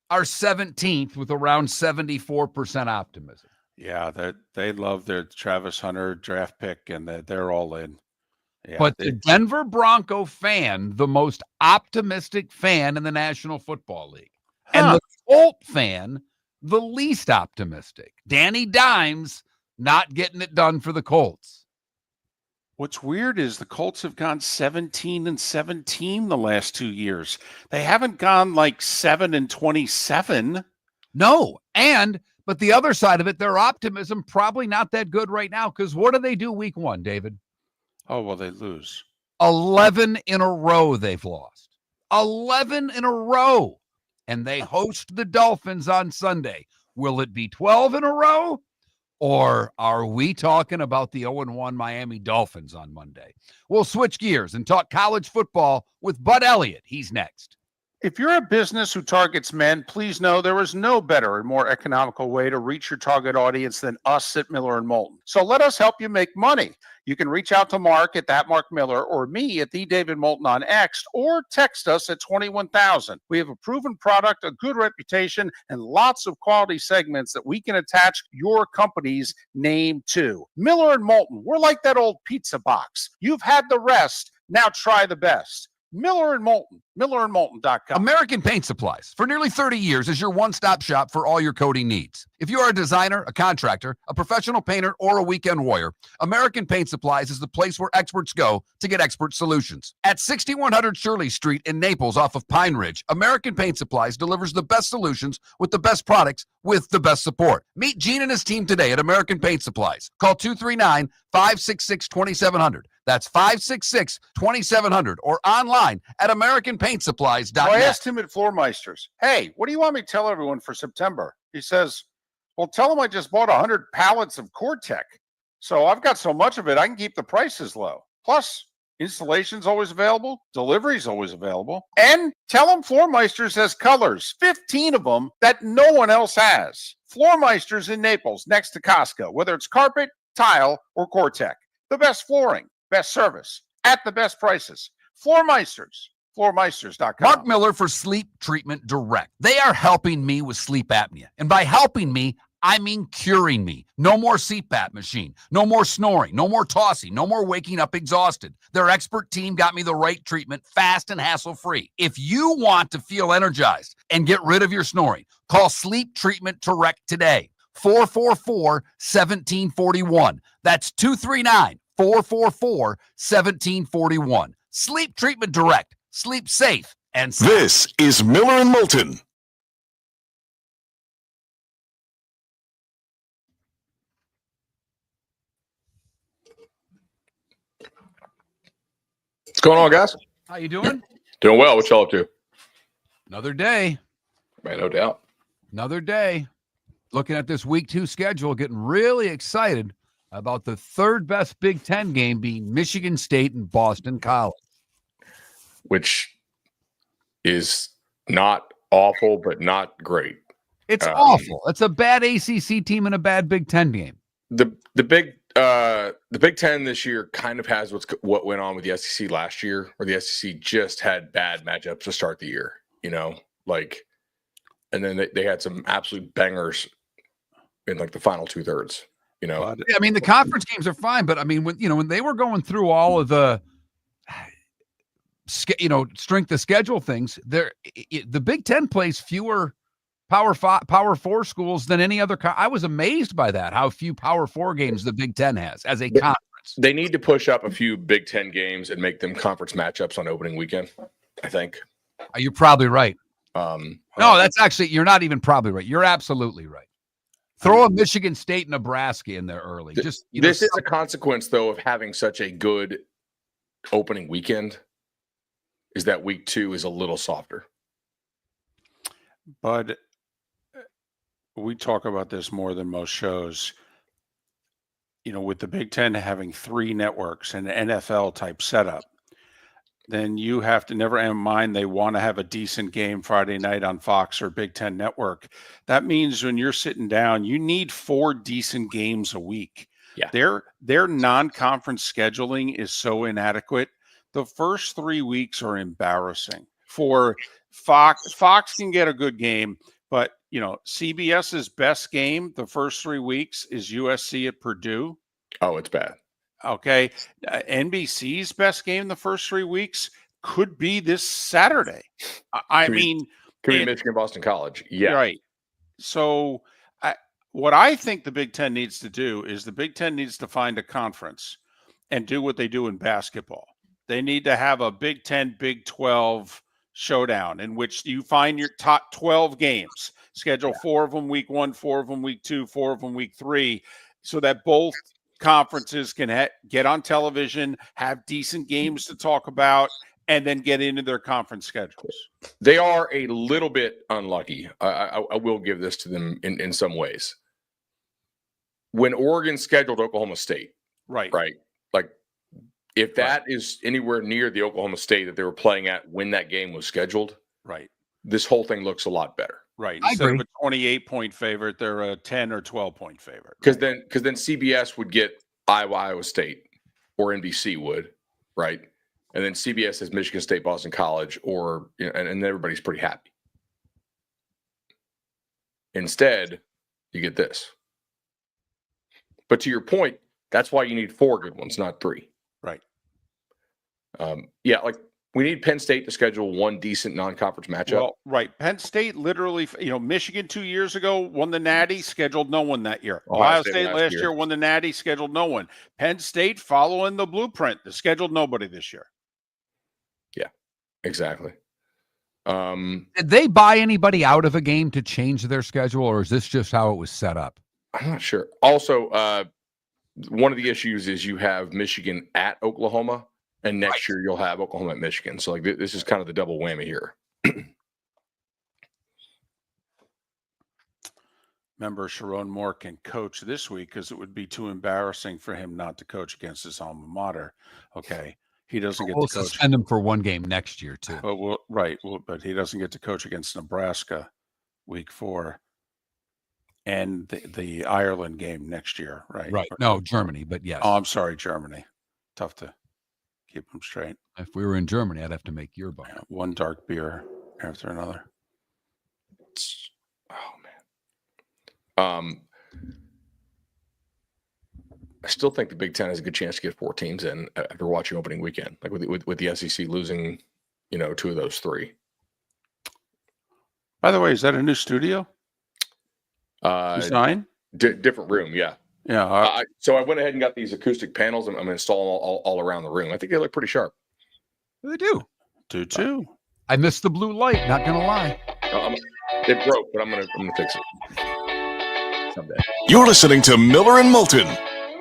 are 17th with around 74% optimism. Yeah, they love their Travis Hunter draft pick, and they're all in. Yeah, but the Denver Bronco fan, the most optimistic fan in the National Football League. And the Colt fan, the least optimistic. Danny Dimes not getting it done for the Colts. What's weird is the Colts have gone 17-17 the last 2 years. They haven't gone like 7-27. No. But the other side of it, their optimism probably not that good right now, because what do they do week 1, David? Oh, well, they lose. 11 in a row they've lost. 11 in a row. And they host the Dolphins on Sunday. Will it be 12 in a row? Or are we talking about the 0-1 Miami Dolphins on Monday? We'll switch gears and talk college football with Bud Elliott. He's next. If you're a business who targets men, please know there is no better and more economical way to reach your target audience than us at Miller & Moulton. So let us help you make money. You can reach out to Mark at that Mark Miller or me at the David Moulton on X, or text us at 21,000. We have a proven product, a good reputation, and lots of quality segments that we can attach your company's name to. Miller & Moulton, we're like that old pizza box. You've had the rest, now try the best. Miller & Moulton, millerandmoulton.com. American Paint Supplies, for nearly 30 years, is your one-stop shop for all your coating needs. If you are a designer, a contractor, a professional painter, or a weekend warrior, American Paint Supplies is the place where experts go to get expert solutions. At 6100 Shirley Street in Naples off of Pine Ridge, American Paint Supplies delivers the best solutions with the best products with the best support. Meet Gene and his team today at American Paint Supplies. Call 239-566-2700. That's 566-2700, or online at AmericanPaintSupplies.net. I asked him at Floormeisters, hey, what do you want me to tell everyone for September? He says, well, tell them I just bought 100 pallets of Core-Tech. So I've got so much of it, I can keep the prices low. Plus, installation's always available. Delivery's always available. And tell them Floormeisters has colors, 15 of them that no one else has. Floormeisters in Naples, next to Costco, whether it's carpet, tile, or Core-Tech. The best flooring, best service, at the best prices. Floormeisters, floormeisters.com. Mark Miller for Sleep Treatment Direct. They are helping me with sleep apnea. And by helping me, I mean curing me. No more CPAP machine. No more snoring. No more tossing. No more waking up exhausted. Their expert team got me the right treatment, fast and hassle-free. If you want to feel energized and get rid of your snoring, call Sleep Treatment Direct today. 444-1741. That's 239-444-1741. Sleep Treatment Direct. Sleep safe and sound. This is Miller & Moulton. What's going on, guys? How you doing? Doing well. What y'all up to? Another day. Man, no doubt. Another day. Looking at this week 2 schedule, getting really excited about the third best Big Ten game being Michigan State and Boston College. Which is not awful, but not great. It's awful. It's a bad ACC team and a bad Big Ten game. The Big Ten this year kind of has what went on with the SEC last year, where the SEC just had bad matchups to start the year. And then they had some absolute bangers in like the final 2/3. Yeah, I mean, the conference games are fine, but I mean, when they were going through all of the strength of schedule things, the Big Ten plays fewer Power 4 schools than any other. I was amazed by that, how few Power 4 games the Big Ten has as a conference. They need to push up a few Big Ten games and make them conference matchups on opening weekend, I think. You're probably right. No, that's actually, you're not even probably right. You're absolutely right. Throw a Michigan State, Nebraska in there early. Just this is a consequence, though, of having such a good opening weekend, is that week 2 is a little softer. But we talk about this more than most shows. With the Big Ten having 3 networks and an NFL type setup, then you have to never in mind they want to have a decent game Friday night on Fox or Big Ten Network. That means when you're sitting down, you need 4 decent games a week. Yeah. Their non-conference scheduling is so inadequate. The first 3 weeks are embarrassing. For Fox can get a good game, but CBS's best game the first 3 weeks is USC at Purdue. Oh, it's bad. Okay. NBC's best game the first 3 weeks could be this Saturday. Could be Michigan, Boston College. Yeah. Right. So what I think the Big Ten needs to do is the Big Ten needs to find a conference and do what they do in basketball. They need to have a Big Ten, Big 12 showdown in which you find your top 12 games, schedule 4 of them week 1, 4 of them week 2, 4 of them week 3, so that both conferences can get on television, have decent games to talk about, and then get into their conference schedules. They are a little bit unlucky. I will give this to them in some ways. When Oregon scheduled Oklahoma State, right, like if that is anywhere near the Oklahoma State that they were playing at when that game was scheduled, right, this whole thing looks a lot better. Right. Instead of a 28-point favorite, they're a 10 or 12-point favorite. Because then CBS would get Iowa State, or NBC would, right? And then CBS has Michigan State, Boston College, or and everybody's pretty happy. Instead, you get this. But to your point, that's why you need 4 good ones, not 3. Right. Like we need Penn State to schedule 1 decent non-conference matchup. Well, right. Penn State literally, Michigan 2 years ago won the Natty, scheduled no one that year. Ohio State last year won the Natty, scheduled no one. Penn State following the blueprint, scheduled nobody this year. Yeah, exactly. Did they buy anybody out of a game to change their schedule, or is this just how it was set up? I'm not sure. Also, one of the issues is you have Michigan at Oklahoma. And next year you'll have Oklahoma at Michigan. So like this is kind of the double whammy here. Remember, Sharon Moore can coach this week because it would be too embarrassing for him not to coach against his alma mater. Okay. He doesn't get to coach. Suspend him for 1 game next year too. But he doesn't get to coach against Nebraska week 4 and the Ireland game next year, right? Right. No, Germany, but yes. Oh, I'm sorry, Germany. Tough to keep them straight. If we were in Germany, I'd have to make your bone. One dark beer after another. Oh man. I still think the Big Ten has a good chance to get 4 teams in after watching opening weekend, like with the SEC losing, 2 of those 3. By the way, is that a new studio? Design? Different room, yeah. Yeah. So I went ahead and got these acoustic panels. I'm installing all around the room. I think they look pretty sharp. They do. Do too. I missed the blue light. Not gonna lie. It broke, but I'm gonna fix it someday. You're listening to Miller and Moulton,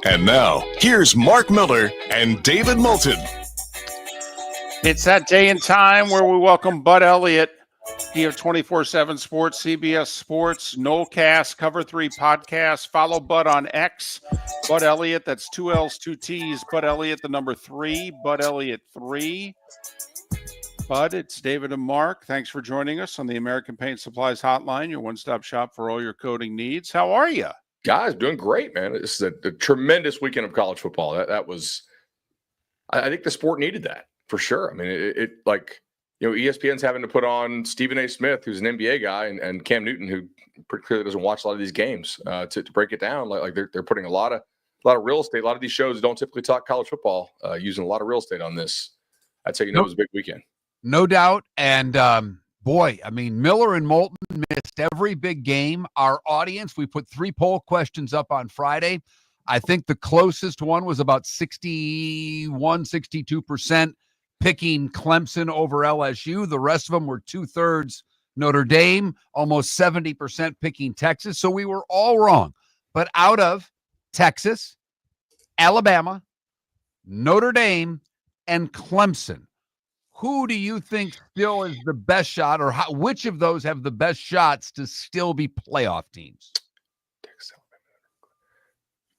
and now here's Mark Miller and David Moulton. It's that day and time where we welcome Bud Elliott. He of 24/7 Sports, CBS Sports, Nolecast, Cover 3 podcast. Follow Bud on X, Bud Elliott. That's 2 L's, 2 T's. Bud Elliott, the number 3. Bud Elliott 3. Bud, it's David and Mark. Thanks for joining us on the American Paint Supplies Hotline, your one-stop shop for all your coating needs. How are you? Guys, doing great, man. This is a tremendous weekend of college football. That was, I think the sport needed that for sure. I mean, ESPN's having to put on Stephen A. Smith, who's an NBA guy, and Cam Newton, who pretty clearly doesn't watch a lot of these games, to break it down. Like they're putting a lot of real estate. A lot of these shows don't typically talk college football, using a lot of real estate on this. I'd say it was a big weekend. No doubt. And Boy, I mean, Miller and Moulton missed every big game. Our audience, we put 3 poll questions up on Friday. I think the closest one was about 61, 62% picking Clemson over LSU. The rest of them were 2/3 Notre Dame, almost 70% picking Texas. So we were all wrong. But out of Texas, Alabama, Notre Dame, and Clemson, who do you think still is the best shot, or which of those have the best shots to still be playoff teams?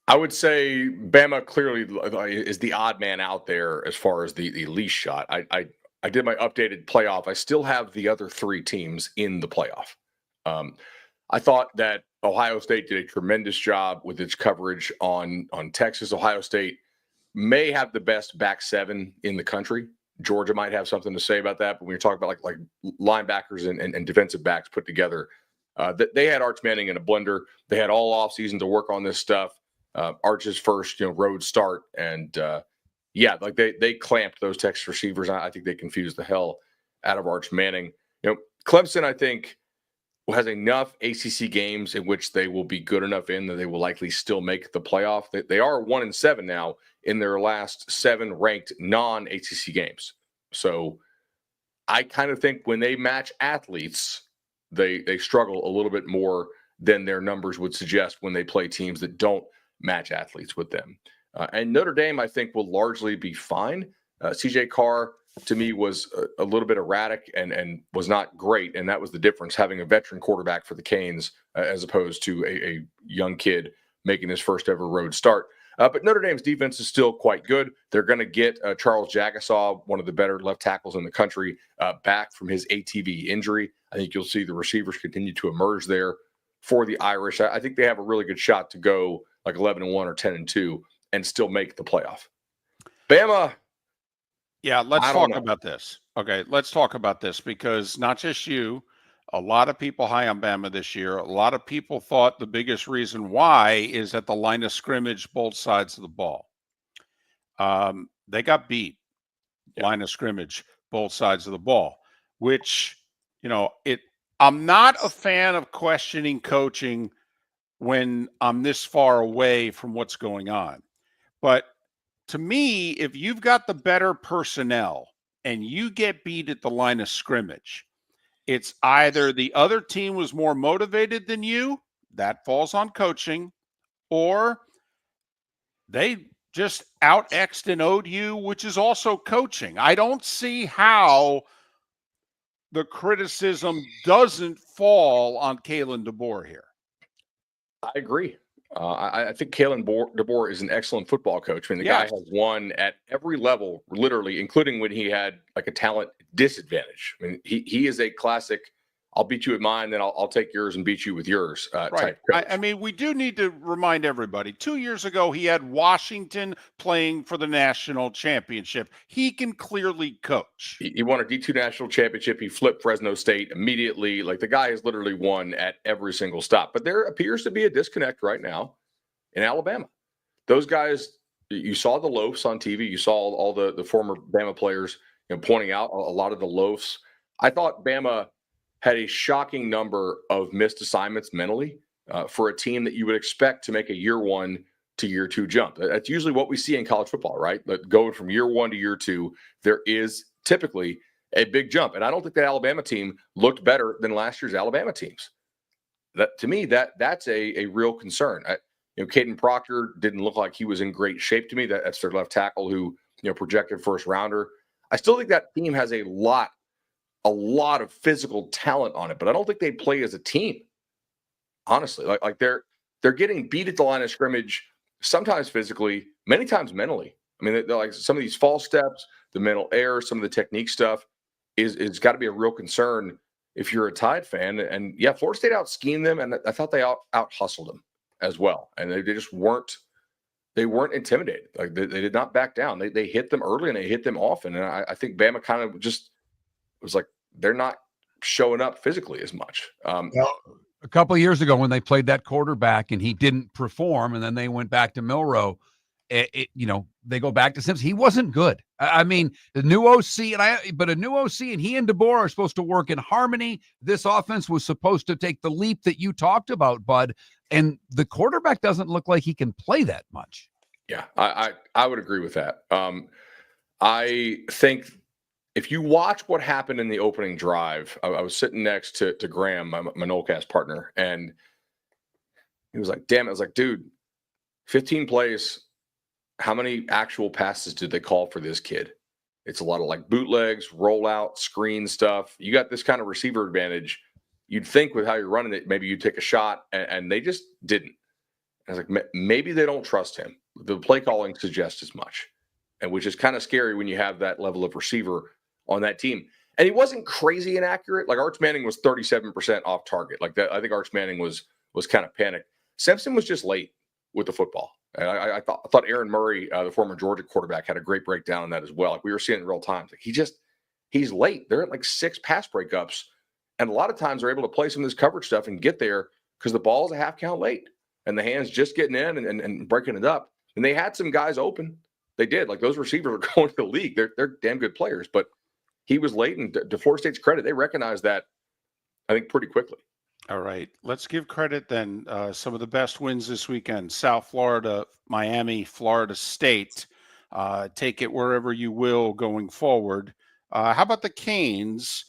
I would say Bama clearly is the odd man out there as far as the least shot. I did my updated playoff. I still have the other 3 teams in the playoff. I thought that Ohio State did a tremendous job with its coverage on Texas. Ohio State may have the best back 7 in the country. Georgia might have something to say about that, but when you're talking about like linebackers and defensive backs put together, they had Arch Manning in a blender. They had all offseason to work on this stuff. Arch's first road start, and they clamped those Texas receivers. I think they confused the hell out of Arch Manning. Clemson, I think, has enough ACC games in which they will be good enough in that they will likely still make the playoff. They are 1-7 now in their last 7 ranked non-ACC games. So I kind of think when they match athletes, they struggle a little bit more than their numbers would suggest when they play teams that don't match athletes with them. And Notre Dame, I think, will largely be fine. CJ Carr, to me, was a little bit erratic and was not great. And that was the difference, having a veteran quarterback for the Canes as opposed to a young kid making his first ever road start. But Notre Dame's defense is still quite good. They're going to get Charles Jagasaw, one of the better left tackles in the country, back from his ATV injury. I think you'll see the receivers continue to emerge there for the Irish. I think they have a really good shot to go like 11-1 or 10-2 and still make the playoff. Bama. Yeah, let's talk about this. Okay, let's talk about this because not just you, a lot of people high on Bama this year. A lot of people thought the biggest reason why is at the line of scrimmage, both sides of the ball. They got beat, line of scrimmage, both sides of the ball, which, I'm not a fan of questioning coaching when I'm this far away from what's going on. But to me, if you've got the better personnel and you get beat at the line of scrimmage, it's either the other team was more motivated than you, that falls on coaching, or they just out-X'd and O'd you, which is also coaching. I don't see how the criticism doesn't fall on Kalen DeBoer here. I agree. I think Kalen DeBoer is an excellent football coach. I mean, the guy has won at every level, literally, including when he had like a talent disadvantage. I mean, he is a classic, I'll beat you at mine, then I'll take yours and beat you with yours type coach. I mean, we do need to remind everybody, 2 years ago, he had Washington playing for the national championship. He can clearly coach. He won a D2 national championship. He flipped Fresno State immediately. Like, the guy has literally won at every single stop. But there appears to be a disconnect right now in Alabama. Those guys, you saw the loafs on TV. You saw all the former Bama players pointing out a lot of the loafs. I thought Bama had a shocking number of missed assignments mentally for a team that you would expect to make a year 1 to year 2 jump. That's usually what we see in college football, right? But going from year 1 to year 2, there is typically a big jump. And I don't think that Alabama team looked better than last year's Alabama teams. That, to me, that's a real concern. Caden Proctor didn't look like he was in great shape to me. That's their left tackle who projected first rounder. I still think that team has a lot of physical talent on it, but I don't think they play as a team. Honestly, like they're getting beat at the line of scrimmage, sometimes physically, many times mentally. I mean, they're like some of these false steps, the mental error, some of the technique stuff is got to be a real concern if you're a Tide fan. And yeah, Florida State out-schemed them, and I thought they out-hustled them as well. And they just weren't intimidated. Like they did not back down. They hit them early and they hit them often. And I think Bama kind of just was like, they're not showing up physically as much. A couple of years ago when they played that quarterback and he didn't perform, and then they went back to Milroe, they go back to Simpson. He wasn't good. I mean, the new OC but a new OC and he and DeBoer are supposed to work in harmony. This offense was supposed to take the leap that you talked about, Bud, and the quarterback doesn't look like he can play that much. Yeah, I would agree with that. I think if you watch what happened in the opening drive, I was sitting next to Graham, my Nolecast partner, and he was like, damn it. I was like, dude, 15 plays. How many actual passes did they call for this kid? It's a lot of like bootlegs, rollout, screen stuff. You got this kind of receiver advantage. You'd think with how you're running it, maybe you'd take a shot, and they just didn't. I was like, maybe they don't trust him. The play calling suggests as much, and which is kind of scary when you have that level of receiver on that team. And he wasn't crazy inaccurate. Like Arch Manning was 37% off target. Like that, I think Arch Manning was kind of panicked. Simpson was just late with the football. And I thought Aaron Murray, the former Georgia quarterback, had a great breakdown on that as well. Like we were seeing in real time. Like he's late. They're at like 6 pass breakups. And a lot of times they're able to play some of this coverage stuff and get there because the ball is a half count late. And the hands just getting in and breaking it up. And they had some guys open. They did. Like those receivers are going to the league. They're damn good players. But he was late. And to Florida State's credit, they recognized that, I think, pretty quickly. All right. Let's give credit then. Some of the best wins this weekend. South Florida, Miami, Florida State. Take it wherever you will going forward. How about the Canes?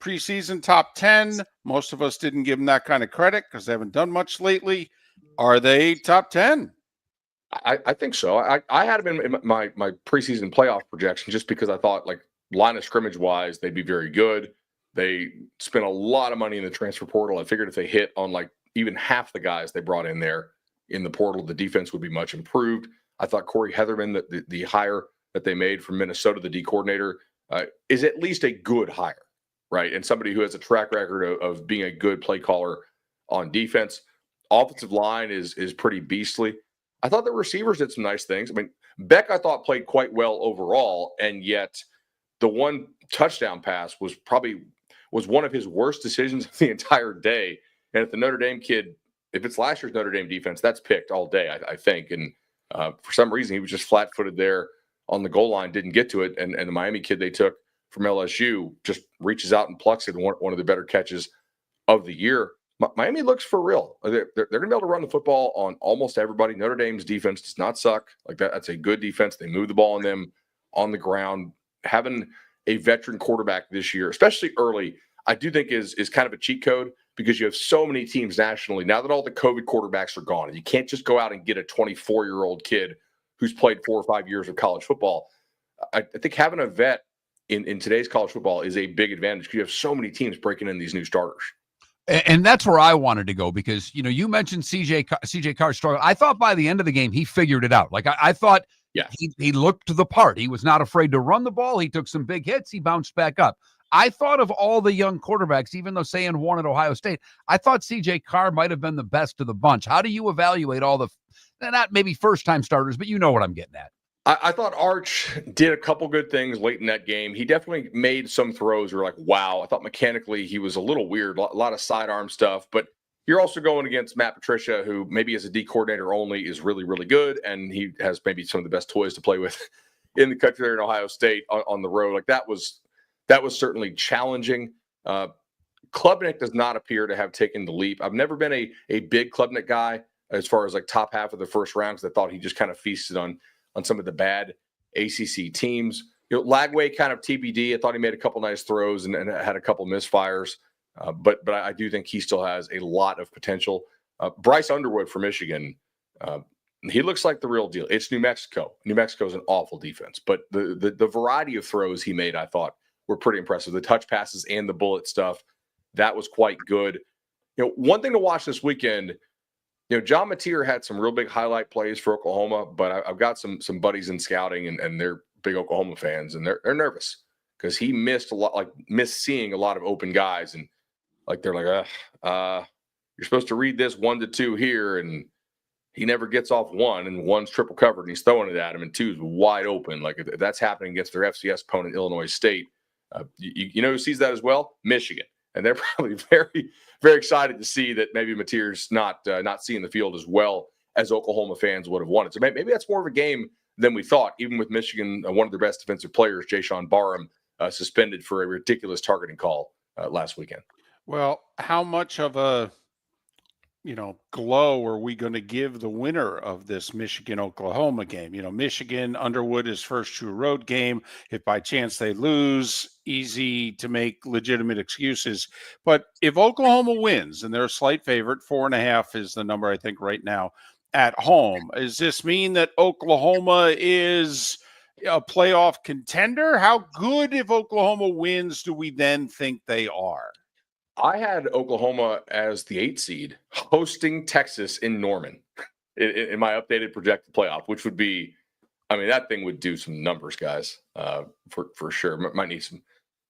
Preseason top 10. Most of us didn't give them that kind of credit because they haven't done much lately. Are they top 10? I think so. I had them in my preseason playoff projection just because I thought, like, line of scrimmage wise, they'd be very good. They spent a lot of money in the transfer portal. I figured if they hit on like even half the guys they brought in there in the portal, the defense would be much improved. I thought Corey Heatherman, the hire that they made from Minnesota, the D coordinator, is at least a good hire, right? And somebody who has a track record of being a good play caller on defense. Offensive line is pretty beastly. I thought the receivers did some nice things. I mean, Beck, I thought, played quite well overall, and yet the one touchdown pass was one of his worst decisions of the entire day. And if the Notre Dame kid, if it's last year's Notre Dame defense, that's picked all day, I think. And for some reason, he was just flat-footed there on the goal line, didn't get to it. And the Miami kid they took from LSU just reaches out and plucks it, one of the better catches of the year. Miami looks for real. They're going to be able to run the football on almost everybody. Notre Dame's defense does not suck. Like that's a good defense. They move the ball on them on the ground. Having a veteran quarterback this year, especially early, I do think is kind of a cheat code because you have so many teams nationally now that all the COVID quarterbacks are gone. And you can't just go out and get a 24-year-old kid who's played 4 or 5 years of college football. I think having a vet in today's college football is a big advantage because you have so many teams breaking in these new starters. And that's where I wanted to go because, you mentioned CJ Carr struggle. I thought by the end of the game, he figured it out. Like I thought he looked the part. He was not afraid to run the ball. He took some big hits. He bounced back up. I thought of all the young quarterbacks, even though Sayan won at Ohio State, I thought CJ Carr might have been the best of the bunch. How do you evaluate all the, not maybe first-time starters, but you know what I'm getting at? I thought Arch did a couple good things late in that game. He definitely made some throws where like, wow. I thought mechanically he was a little weird, a lot of sidearm stuff. But you're also going against Matt Patricia, who maybe as a D coordinator only is really, really good. And he has maybe some of the best toys to play with in the country there in Ohio State on the road. Like that was certainly challenging. Klubnik does not appear to have taken the leap. I've never been a big Klubnik guy as far as like top half of the first round because I thought he just kind of feasted on some of the bad ACC teams. Lagway kind of TBD. I thought he made a couple nice throws and had a couple misfires. But I do think he still has a lot of potential. Bryce Underwood from Michigan, he looks like the real deal. It's New Mexico. New Mexico is an awful defense. But the variety of throws he made, I thought, were pretty impressive. The touch passes and the bullet stuff, that was quite good. One thing to watch this weekend, John Mateer had some real big highlight plays for Oklahoma, but I've got some buddies in scouting and they're big Oklahoma fans and they're nervous because he missed seeing a lot of open guys and like they're like, you're supposed to read this 1 to 2 here, and he never gets off 1, and 1's triple covered, and he's throwing it at him, and 2's wide open. Like if that's happening against their FCS opponent, Illinois State. You know who sees that as well? Michigan. And they're probably very, very excited to see that maybe Mateer's not seeing the field as well as Oklahoma fans would have wanted. So maybe that's more of a game than we thought, even with Michigan, one of their best defensive players, Jayshon Barham, suspended for a ridiculous targeting call last weekend. Well, how much of a glow are we going to give the winner of this Michigan-Oklahoma game? Michigan, Underwood, his first true road game. If by chance they lose, easy to make legitimate excuses. But if Oklahoma wins, and they're a slight favorite, 4.5 is the number I think right now at home, does this mean that Oklahoma is a playoff contender? How good, if Oklahoma wins, do we then think they are? I had Oklahoma as the 8 seed hosting Texas in Norman in my updated projected playoff, which would be, that thing would do some numbers, guys, for sure. Might need some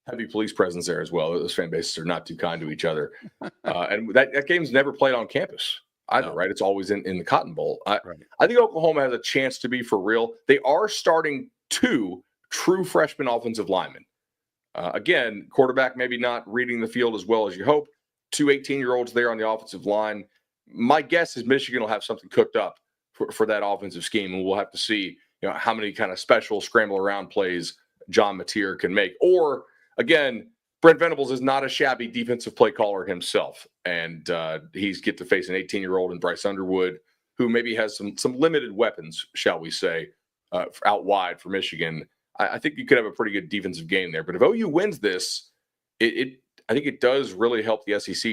heavy police presence there as well. Those fan bases are not too kind to each other. And that game's never played on campus either, right? It's always in the Cotton Bowl. I think Oklahoma has a chance to be for real. They are starting 2 true freshman offensive linemen. Again, quarterback maybe not reading the field as well as you hope. 2 18-year-olds there on the offensive line. My guess is Michigan will have something cooked up for that offensive scheme, and we'll have to see how many kind of special scramble around plays John Mateer can make. Or, again, Brent Venables is not a shabby defensive play caller himself, and he's get to face an 18-year-old in Bryce Underwood, who maybe has some limited weapons, shall we say, out wide for Michigan. I think you could have a pretty good defensive game there. But if OU wins this, I think it does really help the SEC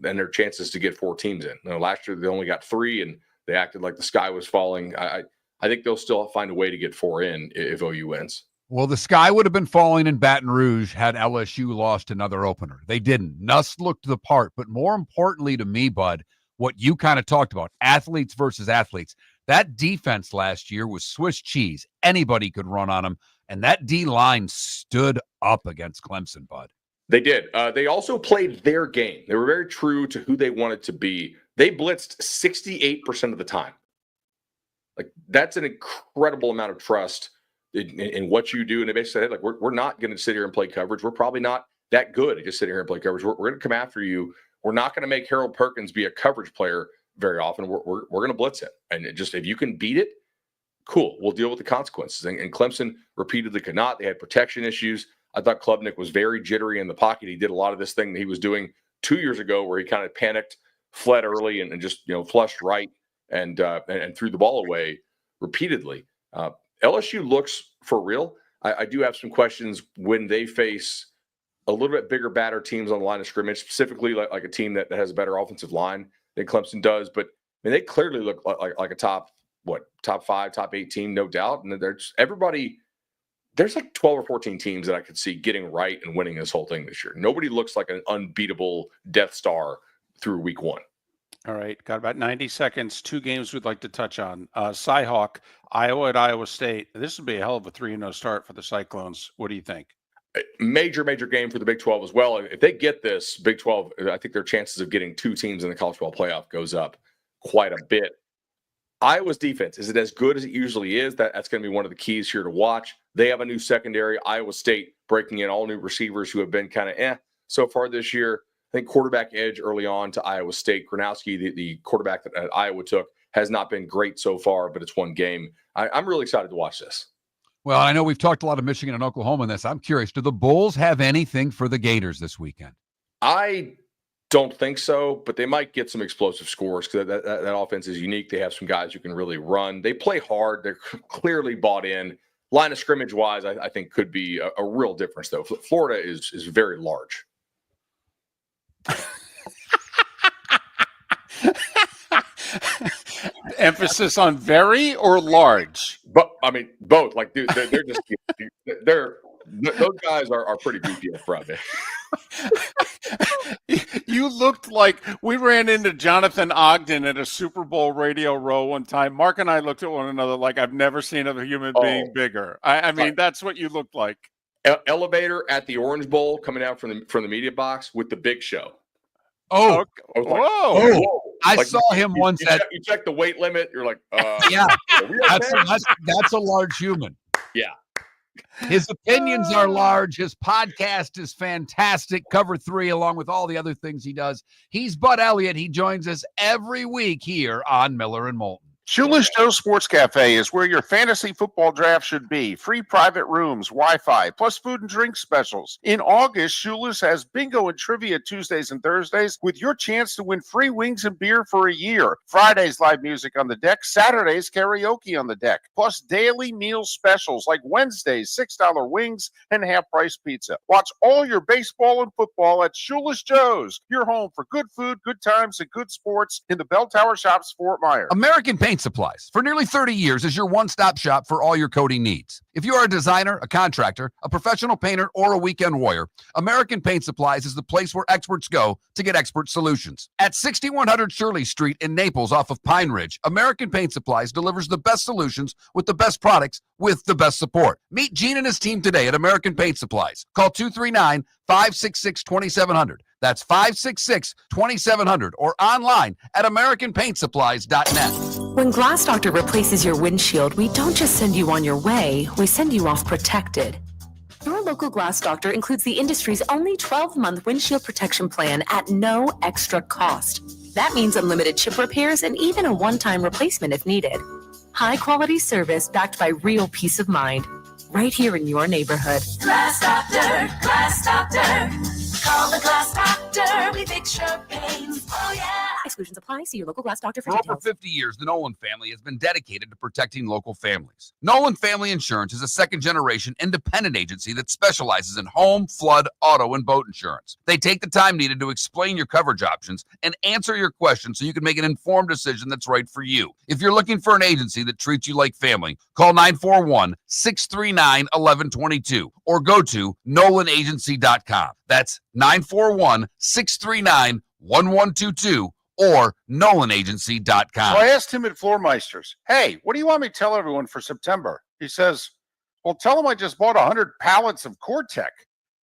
and their chances to get 4 teams in. Last year they only got 3, and they acted like the sky was falling. I think they'll still find a way to get 4 in if OU wins. Well, the sky would have been falling in Baton Rouge had LSU lost another opener. They didn't. Nuss looked the part. But more importantly to me, Bud, what you kind of talked about, athletes versus athletes. That defense last year was Swiss cheese. Anybody could run on them. And that D-line stood up against Clemson, Bud. They did. They also played their game. They were very true to who they wanted to be. They blitzed 68% of the time. Like, that's an incredible amount of trust in what you do. And they basically said, like, we're not going to sit here and play coverage. We're probably not that good at just sitting here and play coverage. We're going to come after you. We're not going to make Harold Perkins be a coverage player very often. We're going to blitz him. And if you can beat it, cool, we'll deal with the consequences. And Clemson repeatedly could not. They had protection issues. I thought Klubnik was very jittery in the pocket. He did a lot of this thing that he was doing 2 years ago where he kind of panicked, fled early, and just flushed right and threw the ball away repeatedly. LSU looks for real. I do have some questions when they face a little bit bigger, badder teams on the line of scrimmage, specifically like a team that has a better offensive line than Clemson does. But they clearly look like a top 5, top 8 team, no doubt. And there's like 12 or 14 teams that I could see getting right and winning this whole thing this year. Nobody looks like an unbeatable Death Star through week 1. All right. Got about 90 seconds. 2 games we'd like to touch on. Cyhawk, Iowa at Iowa State. This would be a hell of a 3-0 start for the Cyclones. What do you think? Major game for the Big 12 as well. If they get this, Big 12, I think their chances of getting 2 teams in the college football playoff goes up quite a bit. Iowa's defense, is it as good as it usually is? That's going to be one of the keys here to watch. They have a new secondary. Iowa State breaking in all new receivers who have been kind of so far this year. I think quarterback edge early on to Iowa State. Gronowski, the quarterback that Iowa took, has not been great so far, but it's one game. I'm really excited to watch this. Well, I know we've talked a lot of Michigan and Oklahoma in this. I'm curious, do the Bulls have anything for the Gators this weekend? I don't think so, but they might get some explosive scores because that offense is unique. They have some guys who can really run. They play hard. They're clearly bought in. Line of scrimmage-wise, I think could be a real difference, though. Florida is very large. Emphasis on very or large? But both. Like, dude, they're just those guys are pretty beefy up front. You looked like we ran into Jonathan Ogden at a Super Bowl radio row one time. Mark and I looked at one another like I've never seen a human being bigger. I mean, that's what you looked like. Elevator at the Orange Bowl coming out from the media box with the Big Show. Oh, I was like, whoa! I saw him once. You check the weight limit. You're like, yeah, that's a large human. Yeah. His opinions are large. His podcast is fantastic. Cover 3, along with all the other things he does. He's Bud Elliott. He joins us every week here on Miller and Moulton. Shoeless Joe's Sports Cafe is where your fantasy football draft should be. Free private rooms, Wi-Fi, plus food and drink specials. In August, Shoeless has bingo and trivia Tuesdays and Thursdays with your chance to win free wings and beer for a year. Fridays, live music on the deck. Saturdays, karaoke on the deck. Plus daily meal specials like Wednesdays, $6 wings and half-price pizza. Watch all your baseball and football at Shoeless Joe's, your home for good food, good times, and good sports in the Bell Tower Shops, Fort Myers. American Paint Supplies, for nearly 30 years, is your one-stop shop for all your coating needs. If you are a designer, a contractor, a professional painter, or a weekend warrior, American Paint Supplies is the place where experts go to get expert solutions. At 6100 Shirley Street in Naples off of Pine Ridge, American Paint Supplies delivers the best solutions with the best products with the best support. Meet Gene and his team today at American Paint Supplies. Call 239-566-2700. That's 566-2700 or online at AmericanPaintSupplies.net. When Glass Doctor replaces your windshield, we don't just send you on your way, we send you off protected. Your local Glass Doctor includes the industry's only 12-month windshield protection plan at no extra cost. That means unlimited chip repairs and even a one-time replacement if needed. High-quality service backed by real peace of mind, right here in your neighborhood. Glass Doctor, Glass Doctor. Call the Glass Doctor. We fix your pains. Oh, yeah. Exclusions apply. See your local Glass Doctor for For over details. 50 years, the Nolan family has been dedicated to protecting local families. Nolan Family Insurance is a second-generation independent agency that specializes in home, flood, auto, and boat insurance. They take the time needed to explain your coverage options and answer your questions so you can make an informed decision that's right for you. If you're looking for an agency that treats you like family, call 941-639-1122 or go to NolanAgency.com. That's 941-639-1122 or NolanAgency.com. So I asked him at Floormeisters, hey, what do you want me to tell everyone for September? He says, well, tell them I just bought 100 pallets of Core-Tech.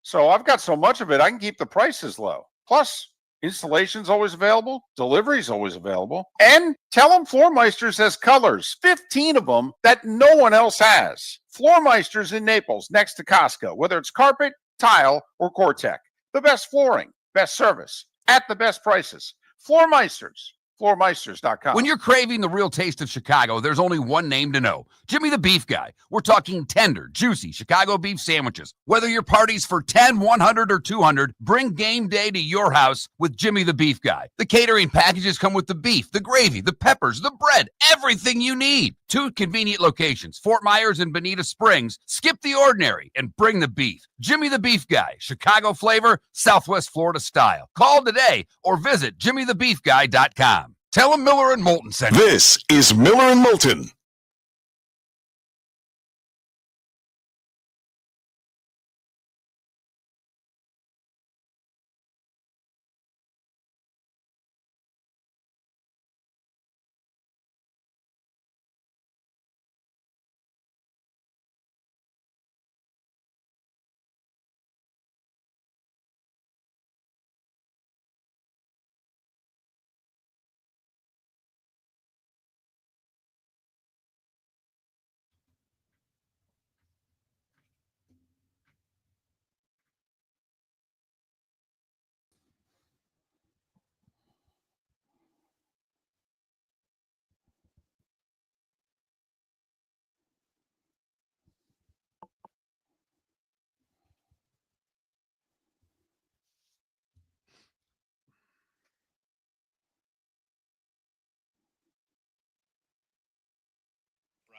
So I've got so much of it, I can keep the prices low. Plus, installation's always available. Delivery's always available. And tell them Floormeisters has colors, 15 of them that no one else has. Floormeisters in Naples, next to Costco, whether it's carpet, tile, or Core-Tech. The best flooring, best service, at the best prices. Floormeisters, floormeisters.com. When you're craving the real taste of Chicago, there's only one name to know. Jimmy the Beef Guy. We're talking tender, juicy Chicago beef sandwiches. Whether your party's for 10, 100, or 200, bring game day to your house with Jimmy the Beef Guy. The catering packages come with the beef, the gravy, the peppers, the bread, everything you need. 2 convenient locations, Fort Myers and Bonita Springs. Skip the ordinary and bring the beef. Jimmy the Beef Guy, Chicago flavor, Southwest Florida style. Call today or visit jimmythebeefguy.com. Tell him Miller and Moulton sent you. This is Miller and Moulton.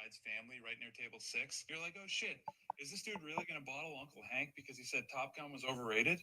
Bride's family right near table 6. You're like, oh shit, is this dude really going to bottle Uncle Hank because he said Top Gun was overrated?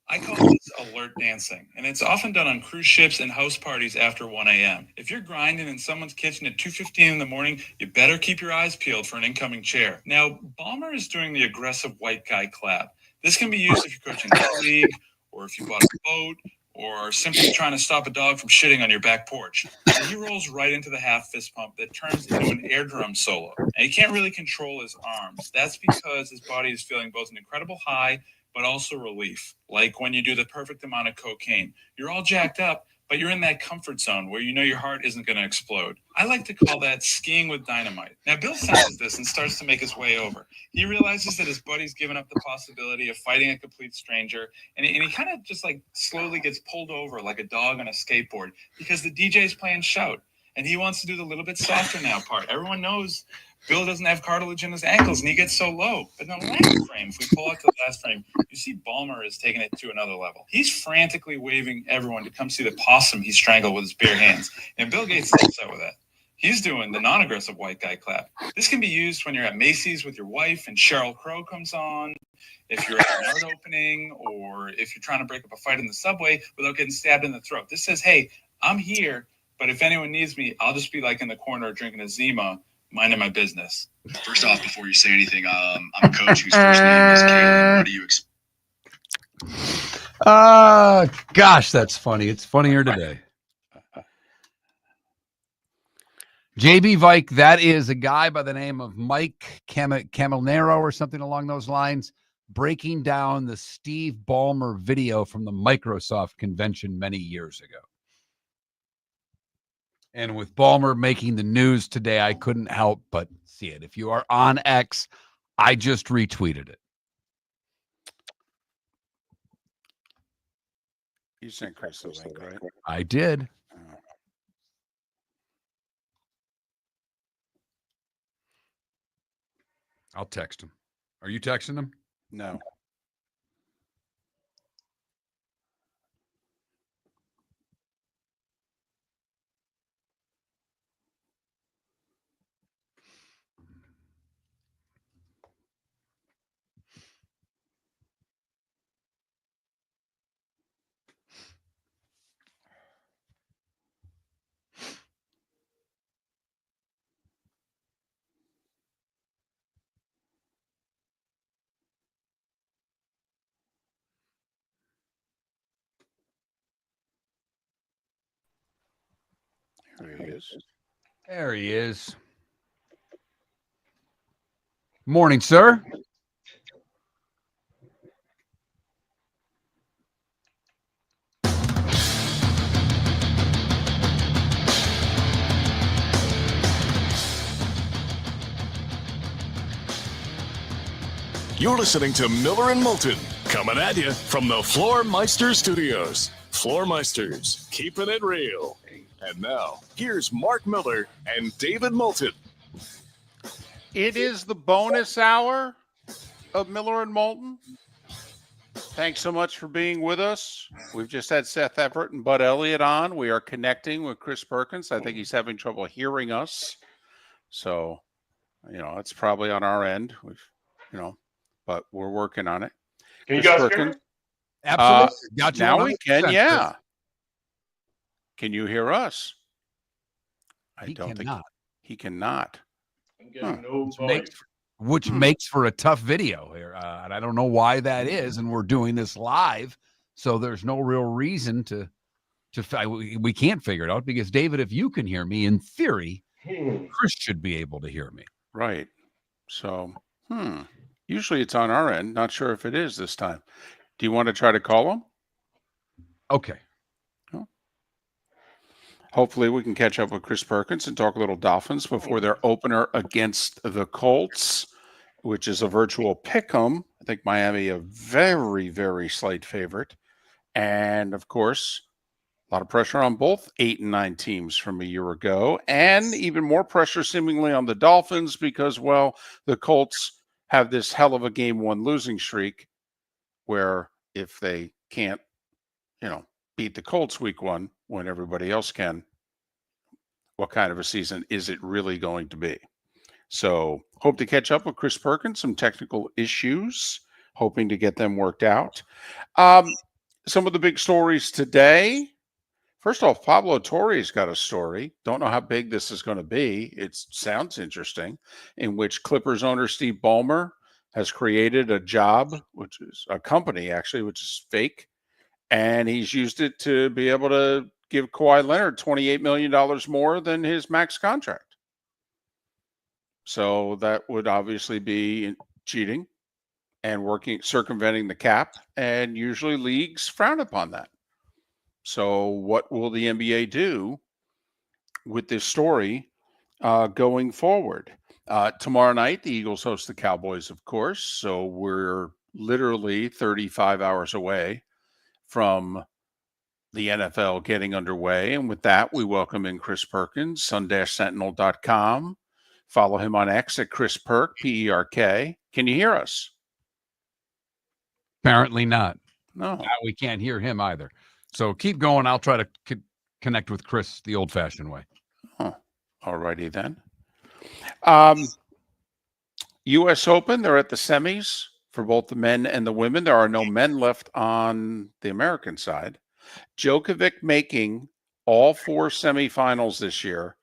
I call this alert dancing, and it's often done on cruise ships and house parties after 1 a.m. If you're grinding in someone's kitchen at 2:15 in the morning, you better keep your eyes peeled for an incoming chair. Now, Balmer is doing the aggressive white guy clap. This can be used if you're coaching the league, or if you bought a boat, or simply trying to stop a dog from shitting on your back porch. And he rolls right into the half fist pump that turns into an air drum solo. And he can't really control his arms. That's because his body is feeling both an incredible high, but also relief. Like when you do the perfect amount of cocaine. You're all jacked up, but but you're in that comfort zone where you know your heart isn't going to explode. I like to call that skiing with dynamite. Now, Bill senses this and starts to make his way over. He realizes that his buddy's given up the possibility of fighting a complete stranger, and he kind of just like slowly gets pulled over like a dog on a skateboard because the DJ's playing Shout, and he wants to do the little bit softer now part. Everyone knows Bill doesn't have cartilage in his ankles, and he gets so low. But in the last frame, if we pull out to the last frame, you see Ballmer is taking it to another level. He's frantically waving everyone to come see the possum he strangled with his bare hands. And Bill Gates is upset with that. He's doing the non-aggressive white guy clap. This can be used when you're at Macy's with your wife and Sheryl Crow comes on, if you're at an art opening, or if you're trying to break up a fight in the subway without getting stabbed in the throat. This says, hey, I'm here, but if anyone needs me, I'll just be like in the corner drinking a Zima, minding my business. First off, before you say anything, I'm a coach whose first name is Caleb. What do you expect? Gosh, that's funny. It's funnier today. JB Vike, that is a guy by the name of Mike Camilnero or something along those lines, breaking down the Steve Ballmer video from the Microsoft convention many years ago. And with Ballmer making the news today, I couldn't help but see it. If you are on X, I just retweeted it. You sent Chris the link, right? I did. I'll text him. Are you texting him? No. There he is. There he is. Morning, sir. You're listening to Miller and Moulton, coming at you from the Floor Meister Studios. Floor Meisters, keeping it real. And now, here's Mark Miller and David Moulton. It is the bonus hour of Miller and Moulton. Thanks so much for being with us. We've just had Seth Everett and Bud Elliott on. We are connecting with Chris Perkins. I think he's having trouble hearing us. So, it's probably on our end. But we're working on it. Can you Chris guys Perkins, hear me? Absolutely. Got you now we can, 100%, yeah. Chris. Can you hear us? I He don't cannot. think he cannot. I'm getting no voice. Which makes for a tough video here. And I don't know why that is. And we're doing this live. So there's no real reason to we can't figure it out because, David, if you can hear me, in theory, Chris should be able to hear me. Right. So, usually it's on our end. Not sure if it is this time. Do you want to try to call him? Okay. Hopefully we can catch up with Chris Perkins and talk a little Dolphins before their opener against the Colts, which is a virtual pick'em. I think Miami a very, very slight favorite. And, of course, a lot of pressure on both 8 and 9 teams from a year ago, and even more pressure seemingly on the Dolphins because, well, the Colts have this hell of a game one losing streak where if they can't, beat the Colts week one when everybody else can, what kind of a season is it really going to be? So hope to catch up with Chris Perkins, some technical issues, hoping to get them worked out. Some of the big stories today. First off, Pablo Torre's got a story. Don't know how big this is going to be. It sounds interesting, in which Clippers owner Steve Ballmer has created a job, which is a company actually, which is fake. And he's used it to be able to give Kawhi Leonard $28 million more than his max contract. So that would obviously be cheating and circumventing the cap. And usually leagues frown upon that. So what will the NBA do with this story going forward? Tomorrow night, the Eagles host the Cowboys, of course. So we're literally 35 hours away from the NFL getting underway. And with that, we welcome in Chris Perkins, sun-sentinel.com. Follow him on X at Chris Perk, P-E-R-K. Can you hear us? Apparently not. No. We can't hear him either. So keep going. I'll try to connect with Chris the old-fashioned way. Huh. All righty then. U.S. Open, they're at the semis for both the men and the women. There are no men left on the American side. Djokovic making all 4 semifinals this year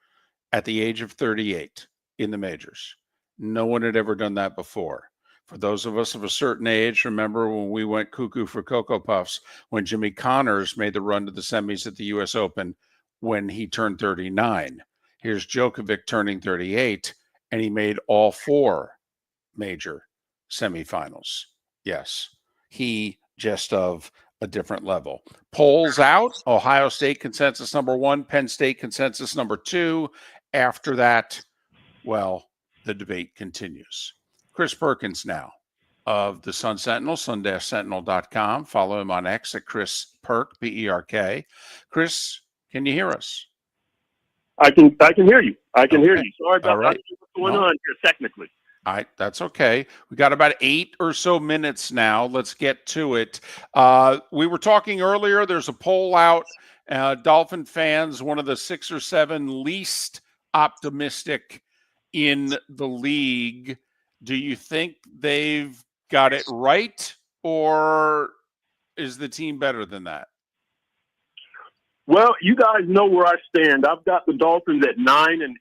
at the age of 38 in the majors. No one had ever done that before. For those of us of a certain age, remember when we went cuckoo for Cocoa Puffs when Jimmy Connors made the run to the semis at the U.S. Open when he turned 39. Here's Djokovic turning 38, and he made all 4 major semifinals. Yes, he just of a different level. Polls out, Ohio State consensus number 1, Penn State consensus number 2. After that, well, the debate continues. Chris Perkins now of the Sun Sentinel, sun-sentinel.com. Follow him on X at Chris Perk, P-E-R-K. Chris, can you hear us? I can hear you. I can hear you. Sorry about right. what's going on here technically. That's okay. We got about 8 or so minutes now. Let's get to it. We were talking earlier. There's a poll out. Dolphin fans, one of the 6 or 7 least optimistic in the league. Do you think they've got it right, or is the team better than that? Well, you guys know where I stand. I've got the Dolphins at 9-8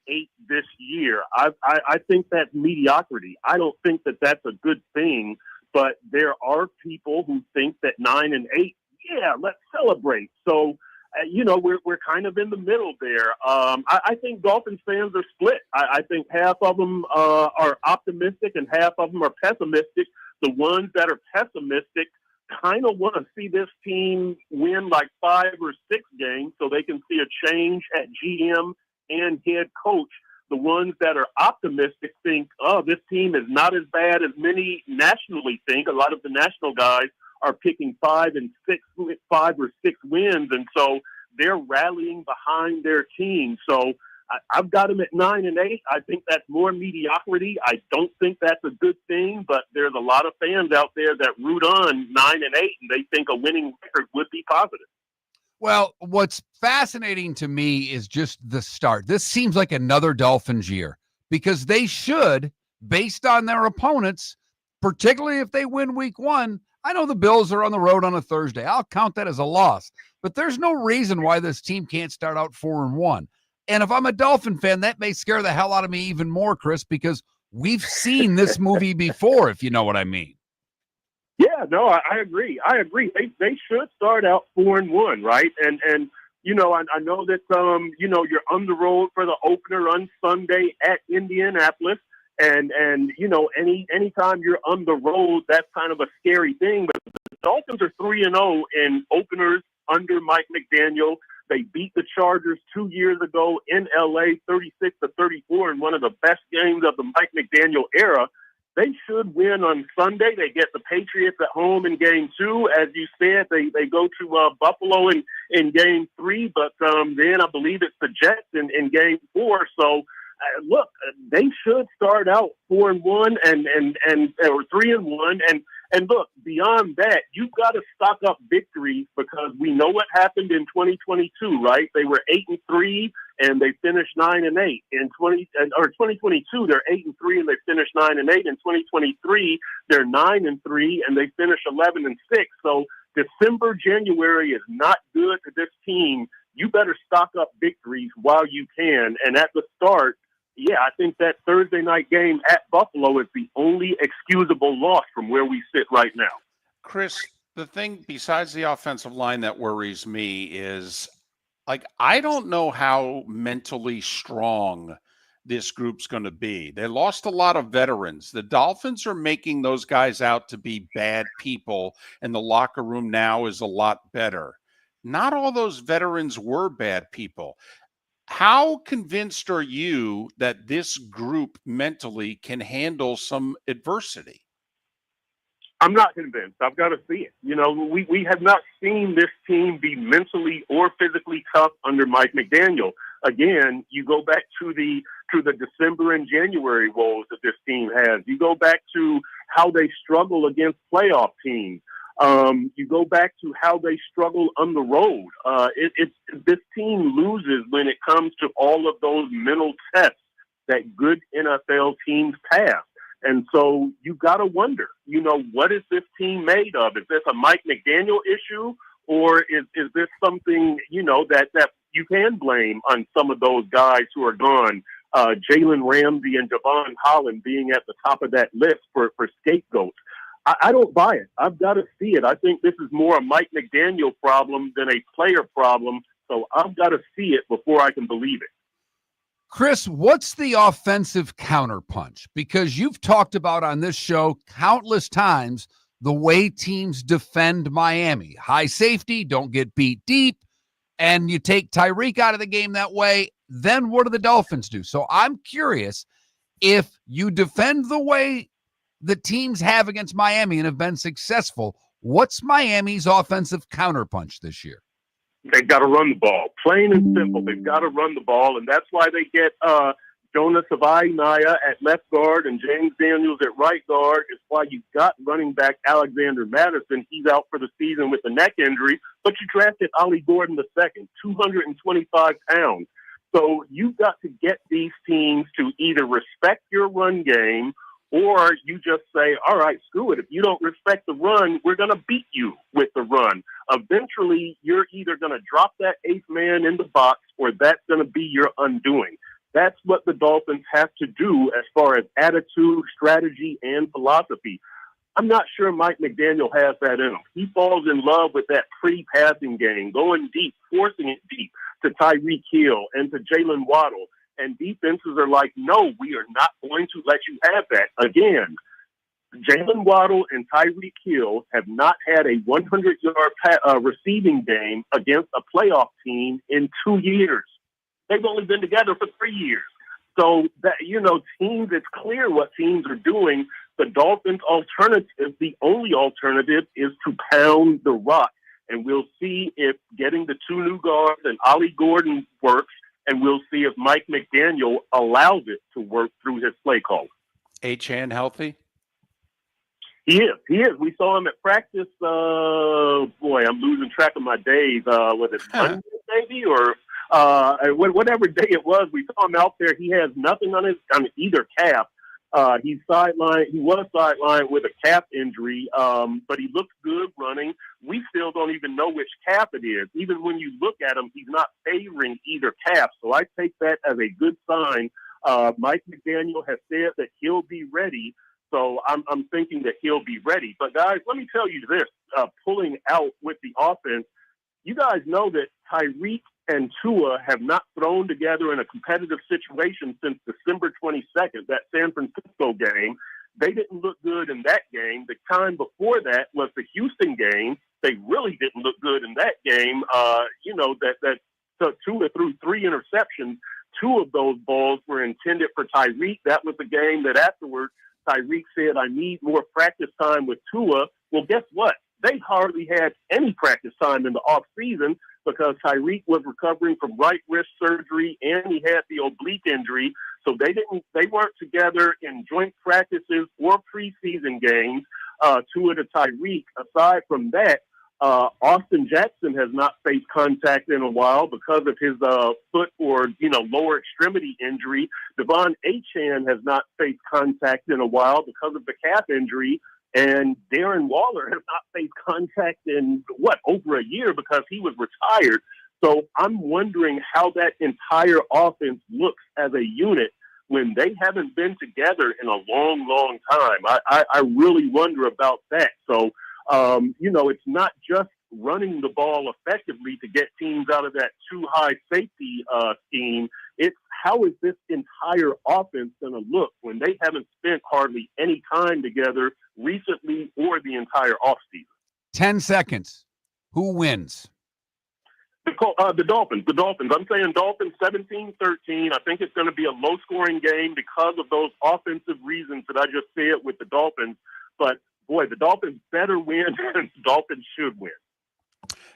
this year. I think that's mediocrity. I don't think that that's a good thing, but there are people who think that 9-8, yeah, let's celebrate. So, we're kind of in the middle there. I think Dolphins fans are split. I think half of them are optimistic and half of them are pessimistic. The ones that are pessimistic kind of want to see this team win like 5 or 6 games so they can see a change at GM and head coach. The ones that are optimistic think, oh, this team is not as bad as many nationally think. A lot of the national guys are picking 5 or 6 wins, and so they're rallying behind their team. So I've got them at 9-8. I think that's more mediocrity. I don't think that's a good thing, but there's a lot of fans out there that root on 9-8, and they think a winning record would be positive. Well, what's fascinating to me is just the start. This seems like another Dolphins year because they should, based on their opponents, particularly if they win week 1. I know the Bills are on the road on a Thursday. I'll count that as a loss, but there's no reason why this team can't start out 4-1. And if I'm a Dolphin fan, that may scare the hell out of me even more, Chris, because we've seen this movie before, if you know what I mean. Yeah, no, I agree. They should start out 4-1, right? And I know that you're on the road for the opener on Sunday at Indianapolis, and anytime you're on the road, that's kind of a scary thing. But the Dolphins are 3-0 in openers under Mike McDaniel. They beat the Chargers 2 years ago in LA, 36-34, in one of the best games of the Mike McDaniel era. They should win on Sunday. They get the Patriots at home in Game 2. As you said, they go to Buffalo in Game 3, but then I believe it's the Jets in Game 4. So, look, they should start out 4-1 or 3-1, and look, beyond that, you've got to stock up victories because we know what happened in 2022, right? They were 8-3 and they finished 9-8. In 2022, they're 8-3 and they finished 9-8. In 2023, they're 9-3 and they finished 11-6. So December, January is not good to this team. You better stock up victories while you can. And at the start, yeah, I think that Thursday night game at Buffalo is the only excusable loss from where we sit right now. Chris, the thing besides the offensive line that worries me is, I don't know how mentally strong this group's going to be. They lost a lot of veterans. The Dolphins are making those guys out to be bad people, and the locker room now is a lot better. not all those veterans were bad people. How convinced are you that this group mentally can handle some adversity? I'm not convinced. I've got to see it. You know, we have not seen this team be mentally or physically tough under Mike McDaniel. Again, you go back to the December and January woes that this team has. You go back to how they struggle against playoff teams. You go back to how they struggle on the road. This team loses when it comes to all of those mental tests that good NFL teams pass. And so you got to wonder, you know, what is this team made of? Is this a Mike McDaniel issue, or is this something, you know, that you can blame on some of those guys who are gone? Jalen Ramsey and Javon Holland being at the top of that list for scapegoats. I don't buy it. I've got to see it. I think this is more a Mike McDaniel problem than a player problem. So I've got to see it before I can believe it. Chris, what's the offensive counterpunch? Because you've talked about on this show countless times the way teams defend Miami. High safety, don't get beat deep, and you take Tyreek out of the game that way. Then what do the Dolphins do? So I'm curious, if you defend the way the teams have against Miami and have been successful, what's Miami's offensive counterpunch this year? They've got to run the ball. Plain and simple. They've got to run the ball, and that's why they get Jonas Savai-Naya at left guard and James Daniels at right guard. It's why you got running back Alexander Madison. He's out for the season with a neck injury, but you drafted Ollie Gordon II, 225 pounds. So you've got to get these teams to either respect your run game, or you just say, all right, screw it. If you don't respect the run, we're going to beat you with the run. Eventually, you're either going to drop that eighth man in the box, or that's going to be your undoing. That's what the Dolphins have to do as far as attitude, strategy, and philosophy. I'm not sure Mike McDaniel has that in him. He falls in love with that pre-passing game, going deep, forcing it deep to Tyreek Hill and to Jalen Waddle. And defenses are like, no, we are not going to let you have that. Again, Jalen Waddle and Tyreek Hill have not had a 100-yard receiving game against a playoff team in 2 years. They've only been together for 3 years. So, that, you know, teams, it's clear what teams are doing. The Dolphins' alternative, the only alternative, is to pound the rock. And we'll see if getting the two new guards and Ollie Gordon works. And we'll see if Mike McDaniel allows it to work through his play call. Achane healthy? He is. We saw him at practice. I'm losing track of my days. Was it Monday maybe, or whatever day it was? We saw him out there. He has nothing on either calf. He's sidelined. He was sidelined with a calf injury, but he looks good running. We still don't even know which calf it is. Even when you look at him, he's not favoring either calf. So I take that as a good sign. Mike McDaniel has said that he'll be ready. So I'm thinking that he'll be ready. But guys, let me tell you this, pulling out with the offense, you guys know that Tyreek and Tua have not thrown together in a competitive situation since December 22nd, that San Francisco game. They didn't look good in that game. The time before that was the Houston game. They really didn't look good in that game. That Tua threw 3 interceptions. 2 of those balls were intended for Tyreek. That was the game that afterward Tyreek said, I need more practice time with Tua. Well, guess what? They hardly had any practice time in the offseason because Tyreek was recovering from right wrist surgery and he had the oblique injury. So they weren't together in joint practices or preseason games. Tua to Tyreek. Aside from that, Austin Jackson has not faced contact in a while because of his foot or lower extremity injury. Devon Achane has not faced contact in a while because of the calf injury. And Darren Waller has not faced contact in, over a year because he was retired. So I'm wondering how that entire offense looks as a unit when they haven't been together in a long, long time. I really wonder about that. So, it's not just running the ball effectively to get teams out of that too high safety scheme. It's how is this entire offense going to look when they haven't spent hardly any time together recently or the entire offseason? 10 seconds. Who wins? The Dolphins. I'm saying Dolphins 17-13. I think it's going to be a low-scoring game because of those offensive reasons that I just said with the Dolphins. But, boy, the Dolphins better win and the Dolphins should win.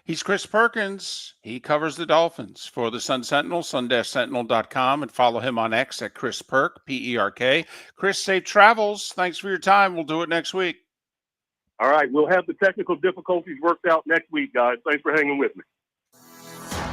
He's Chris Perkins. He covers the Dolphins for the Sun Sentinel, sun-sentinel.com, and follow him on X at Chris Perk, P-E-R-K. Chris, safe travels. Thanks for your time. We'll do it next week. All right, we'll have the technical difficulties worked out next week, guys. Thanks for hanging with me.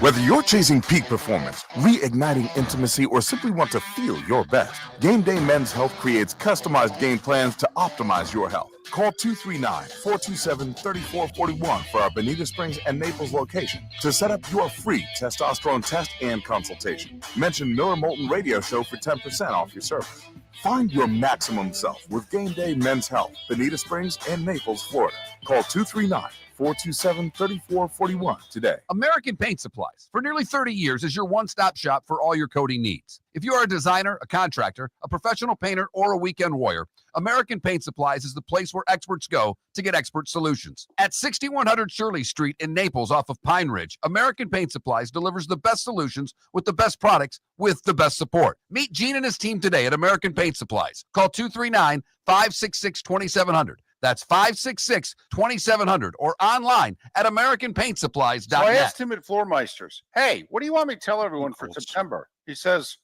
Whether you're chasing peak performance, reigniting intimacy, or simply want to feel your best, Game Day Men's Health creates customized game plans to optimize your health. Call 239-427-3441 for our Bonita Springs and Naples location to set up your free testosterone test and consultation. Mention Miller Moulton Radio Show for 10% off your service. Find your maximum self with Game Day Men's Health, Bonita Springs and Naples, Florida. Call 239-427-3441 today. American Paint Supplies, for nearly 30 years, is your one-stop shop for all your coating needs. If you are a designer, a contractor, a professional painter, or a weekend warrior, American Paint Supplies is the place where experts go to get expert solutions. At 6100 Shirley Street in Naples off of Pine Ridge, American Paint Supplies delivers the best solutions with the best products with the best support. Meet Gene and his team today at American Paint Supplies. Call 239-566-2700. That's 566-2700 or online at AmericanPaintSupplies.net. So I asked him at Floormeisters, hey, what do you want me to tell everyone for September? He says,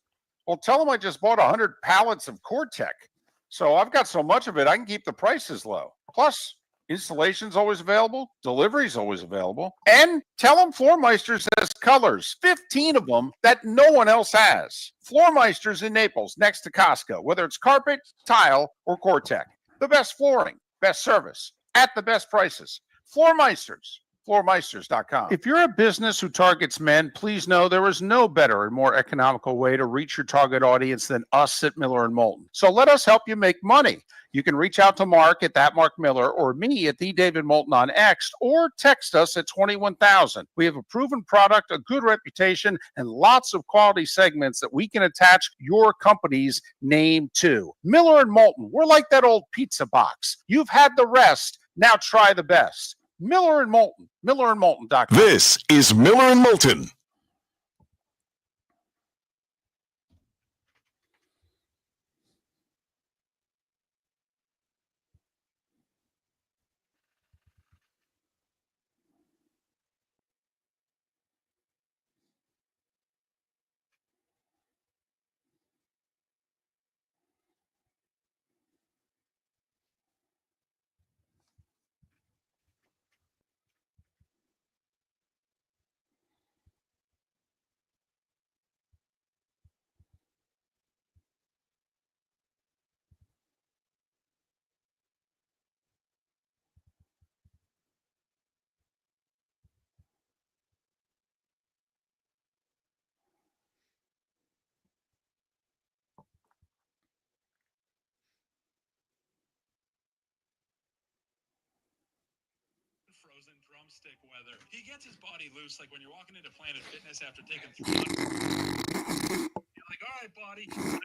well, tell them I just bought 100 pallets of Core-Tech. So I've got so much of it, I can keep the prices low. Plus, installation's always available. Delivery's always available. And tell them Floormeisters has colors, 15 of them that no one else has. Floormeisters in Naples, next to Costco, whether it's carpet, tile, or Core-Tech. The best flooring, best service, at the best prices. Floormeisters. Floormeisters.com. If you're a business who targets men, please know there is no better and more economical way to reach your target audience than us at Miller & Moulton. So let us help you make money. You can reach out to Mark at that Mark Miller or me at the David Moulton on X or text us at 21,000. We have a proven product, a good reputation, and lots of quality segments that we can attach your company's name to. Miller & Moulton, we're like that old pizza box. You've had the rest, now try the best. Miller & Moulton, millerandmoulton.com. This is Miller and Moulton. Frozen drumstick weather. He gets his body loose like when you're walking into Planet Fitness after taking 3 months. You're like, all right, body, some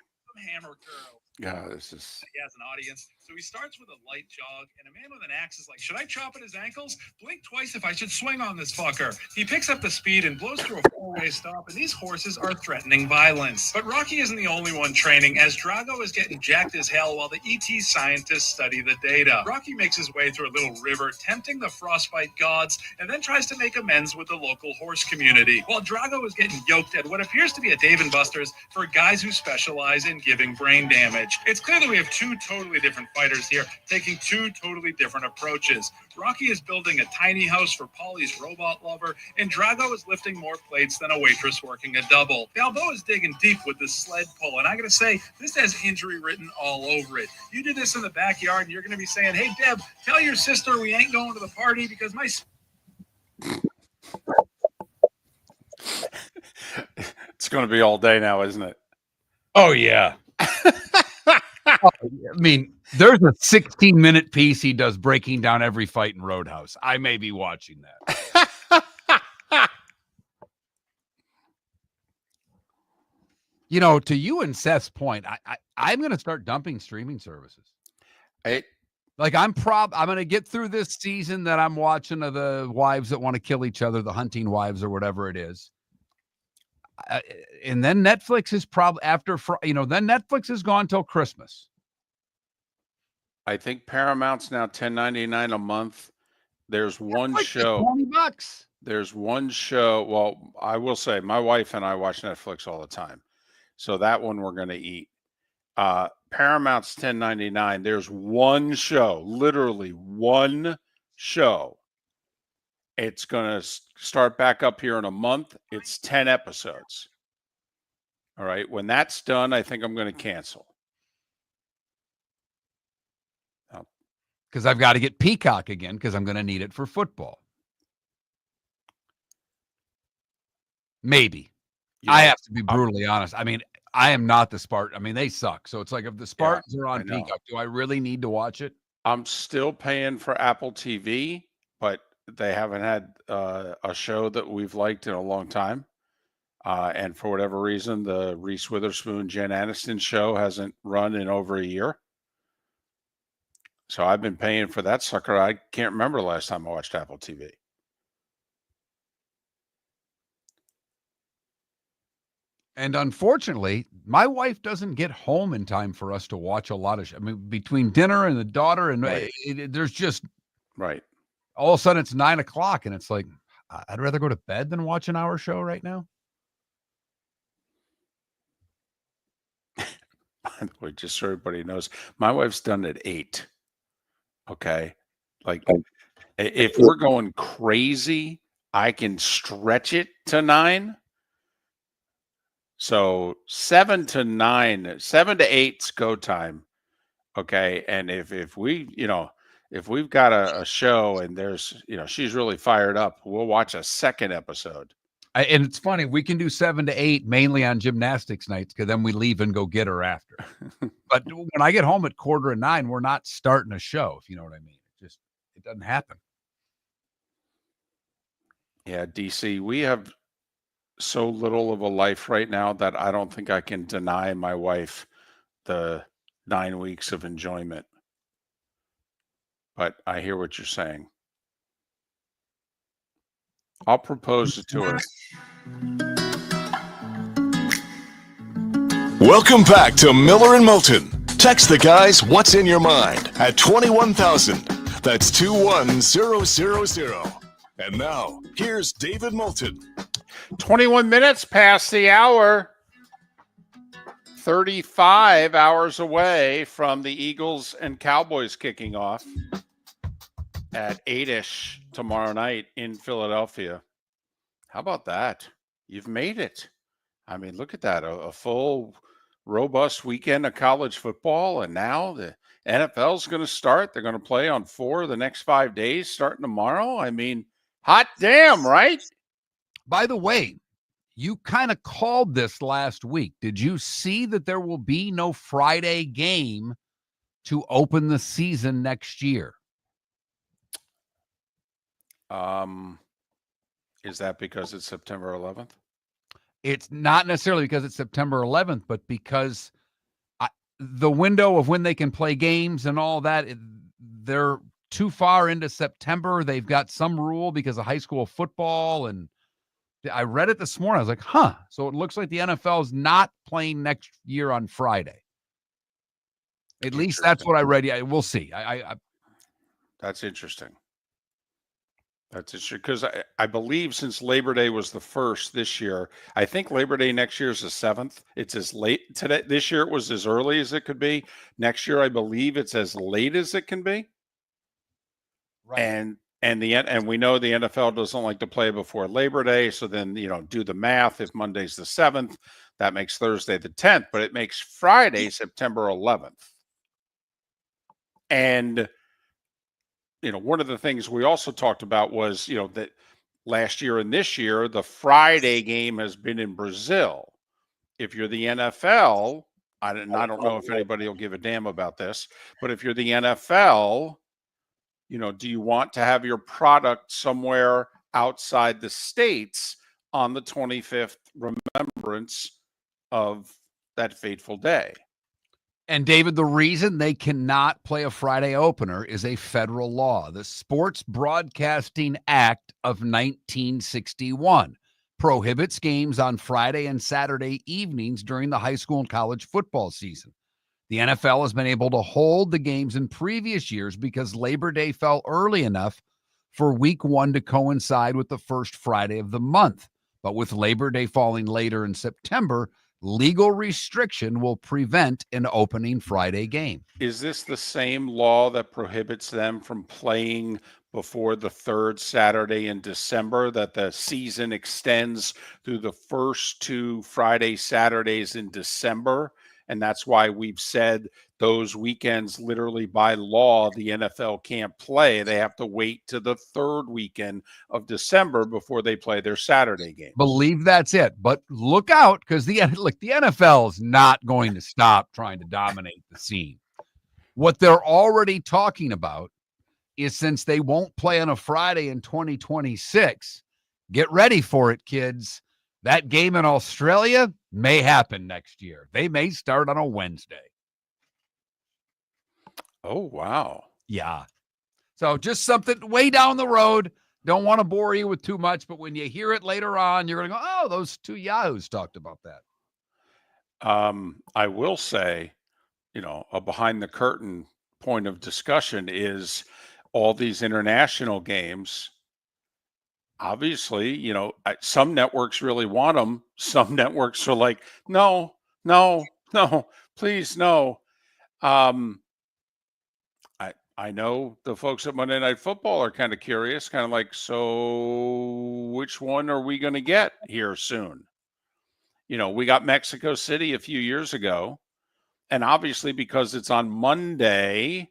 hammer curls. Yeah, this is. He has an audience. So he starts with a light jog, and a man with an axe is like, should I chop at his ankles? Blink twice if I should swing on this fucker. He picks up the speed and blows through a 4-way stop, and these horses are threatening violence. But Rocky isn't the only one training, as Drago is getting jacked as hell while the ET scientists study the data. Rocky makes his way through a little river, tempting the frostbite gods, and then tries to make amends with the local horse community, while Drago is getting yoked at what appears to be a Dave & Buster's for guys who specialize in giving brain damage. It's clear that we have 2 totally different fighters here, taking 2 totally different approaches. Rocky is building a tiny house for Paulie's robot lover, and Drago is lifting more plates than a waitress working a double. Balboa is digging deep with this sled pull, and I gotta say, this has injury written all over it. You do this in the backyard, and you're gonna be saying, hey, Deb, tell your sister we ain't going to the party because my... It's going to be all day now, isn't it? Oh, yeah. I mean, there's a 16-minute piece he does breaking down every fight in Roadhouse. I may be watching that. You know, to you and Seth's point, I'm going to start dumping streaming services. Like I'm going to get through this season that I'm watching of the wives that want to kill each other, the hunting wives or whatever it is. And then Netflix is probably then Netflix is gone till Christmas. I think Paramount's now $10.99 a month. There's one Netflix show. is $20. There's one show. Well, I will say my wife and I watch Netflix all the time. So that one we're going to eat. Paramount's $10.99. There's one show, literally one show. It's going to start back up here in a month. It's 10 episodes. All right. When that's done, I think I'm going to cancel. Because I've got to get Peacock again because I'm going to need it for football. Maybe. I have to be brutally honest. I mean, I am not the Spartan. I mean, they suck. So it's like if the Spartans are on Peacock, do I really need to watch it? I'm still paying for Apple TV, but they haven't had a show that we've liked in a long time. And for whatever reason, the Reese Witherspoon, Jen Aniston show hasn't run in over a year. So I've been paying for that sucker. I can't remember the last time I watched Apple TV. And unfortunately, my wife doesn't get home in time for us to watch a lot of I mean, between dinner and the daughter, and there's just all of a sudden it's 9 o'clock, and it's like, I'd rather go to bed than watch an hour show right now. By the way, just so everybody knows, my wife's done at 8. Okay. Like if we're going crazy, I can stretch it to 9. So 7 to 9, 7 to 8's go time. Okay. And if we, if we've got a show and there's, she's really fired up, we'll watch a second episode. And it's funny, we can do 7 to 8 mainly on gymnastics nights because then we leave and go get her after. But when I get home at 8:45, we're not starting a show, if you know what I mean. It doesn't happen. Yeah, DC, we have so little of a life right now that I don't think I can deny my wife the 9 weeks of enjoyment. But I hear what you're saying. I'll propose it to her. Welcome back to Miller and Moulton. Text the guys what's in your mind at 21,000. That's 21000. And now, here's David Moulton. 21 minutes past the hour. 35 hours away from the Eagles and Cowboys kicking off at 8-ish tomorrow night in Philadelphia. How about that? You've made it. I mean, look at that. A full, robust weekend of college football, and now the NFL is going to start. They're going to play on 4 of the next 5 days starting tomorrow. I mean, hot damn, right? By the way, you kind of called this last week. Did you see that there will be no Friday game to open the season next year? Is that because it's September 11th? It's not necessarily because it's September 11th, but because the window of when they can play games and all that, they're too far into September. They've got some rule because of high school football, and I read it this morning. I was like, huh. So it looks like the NFL is not playing next year on Friday. At least that's what I read. Yeah, we'll see. That's interesting. That's interesting because I believe since Labor Day was the 1st this year, I think Labor Day next year is the 7th. It's as late today. This year it was as early as it could be. Next year, I believe it's as late as it can be. Right. And we know the NFL doesn't like to play before Labor Day. So then, do the math. If Monday's the 7th, that makes Thursday the 10th, but it makes Friday September 11th. And one of the things we also talked about was, that last year and this year, the Friday game has been in Brazil. If you're the NFL, I don't know if anybody will give a damn about this, but if you're the NFL, do you want to have your product somewhere outside the States on the 25th remembrance of that fateful day? And David, the reason they cannot play a Friday opener is a federal law. The Sports Broadcasting Act of 1961 prohibits games on Friday and Saturday evenings during the high school and college football season. The NFL has been able to hold the games in previous years because Labor Day fell early enough for week 1 to coincide with the first Friday of the month. But with Labor Day falling later in September, legal restriction will prevent an opening Friday game. Is this the same law that prohibits them from playing before the third Saturday in December, that the season extends through the first 2 Friday, Saturdays in December? And that's why we've said those weekends, literally by law, the NFL can't play. They have to wait to the third weekend of December before they play their Saturday game. Believe that's it. But look out, because the NFL is not going to stop trying to dominate the scene. What they're already talking about is, since they won't play on a Friday in 2026, get ready for it, kids. That game in Australia may happen next year. They may start on a Wednesday. Oh, wow. Yeah. So just something way down the road. Don't want to bore you with too much, but when you hear it later on, you're going to go, oh, those two yahoos talked about that. I will say, a behind the curtain point of discussion is all these international games. Obviously, some networks really want them. Some networks are like, no, please, no. I know the folks at Monday Night Football are kind of curious, kind of like, so which one are we going to get here soon? We got Mexico City a few years ago, and obviously because it's on Monday,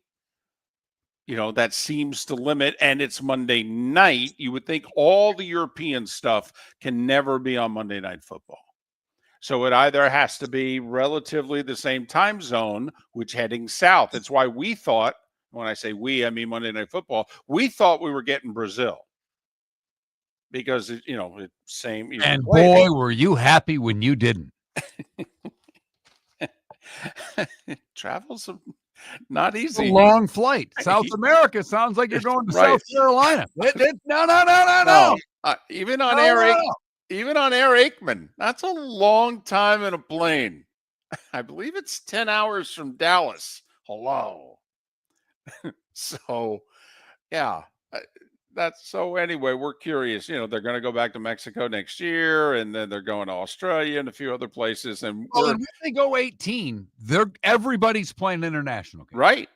that seems to limit, and it's Monday night. You would think all the European stuff can never be on Monday Night Football. So it either has to be relatively the same time zone, which heading south. That's why we thought, when I say we, I mean Monday Night Football, we thought we were getting Brazil. Because, it's same. And boy, were you happy when you didn't. Travel's not easy. It's a long flight. South America sounds like you're going to South Carolina. No. Even on Air Aikman, that's a long time in a plane. I believe it's 10 hours from Dallas. Hello. So, yeah. Anyway, we're curious. They're going to go back to Mexico next year, and then they're going to Australia and a few other places. And when they go 18, everybody's playing international games. Right.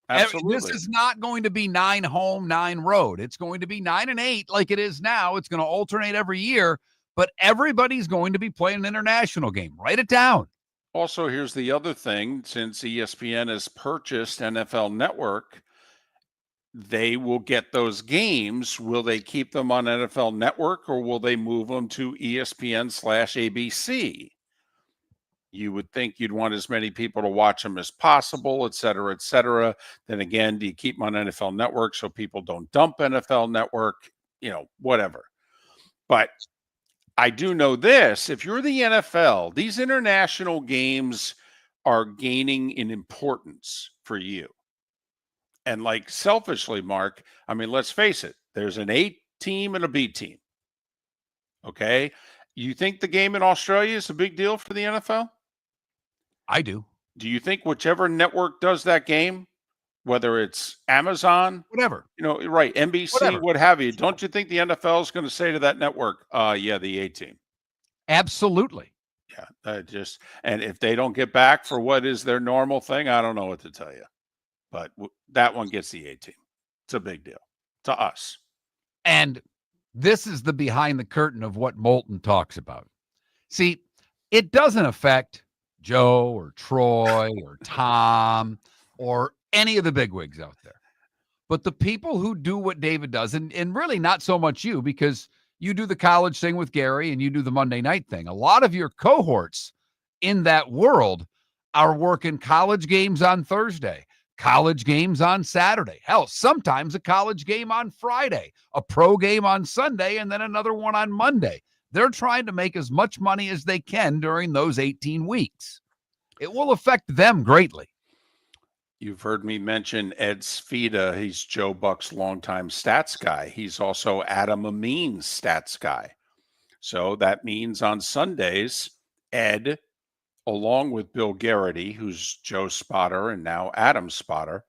Absolutely. This is not going to be 9 home, 9 road. It's going to be 9 and 8 like it is now. It's going to alternate every year, but everybody's going to be playing an international game. Write it down. Also, here's the other thing. Since ESPN has purchased NFL Network, they will get those games. Will they keep them on NFL Network, or will they move them to ESPN/ABC? You would think you'd want as many people to watch them as possible, et cetera, et cetera. Then again, do you keep them on NFL Network so people don't dump NFL Network? Whatever. But I do know this. If you're the NFL, these international games are gaining in importance for you. And like selfishly, Mark, I mean, let's face it, there's an A team and a B team. Okay. You think the game in Australia is a big deal for the NFL? I do. Do you think whichever network does that game, whether it's Amazon, whatever, right, NBC, whatever, what have you, don't you think the NFL is going to say to that network, yeah, the A team? Absolutely. Yeah. And if they don't get back for what is their normal thing, I don't know what to tell you. But that one gets the A team. It's a big deal to us. And this is the behind the curtain of what Moulton talks about. See, it doesn't affect Joe or Troy or Tom or any of the bigwigs out there. But the people who do what David does, and really not so much you, because you do the college thing with Gary and you do the Monday night thing. A lot of your cohorts in that world are working college games on Thursday, college games on Saturday. Hell, sometimes a college game on Friday, a pro game on Sunday, and then another one on Monday. They're trying to make as much money as they can during those 18 weeks. It will affect them greatly. You've heard me mention Ed Sfida. He's Joe Buck's longtime stats guy. He's also Adam Amin's stats guy. So that means on Sundays, Ed, along with Bill Garrity, who's Joe's spotter and now Adam's spotter,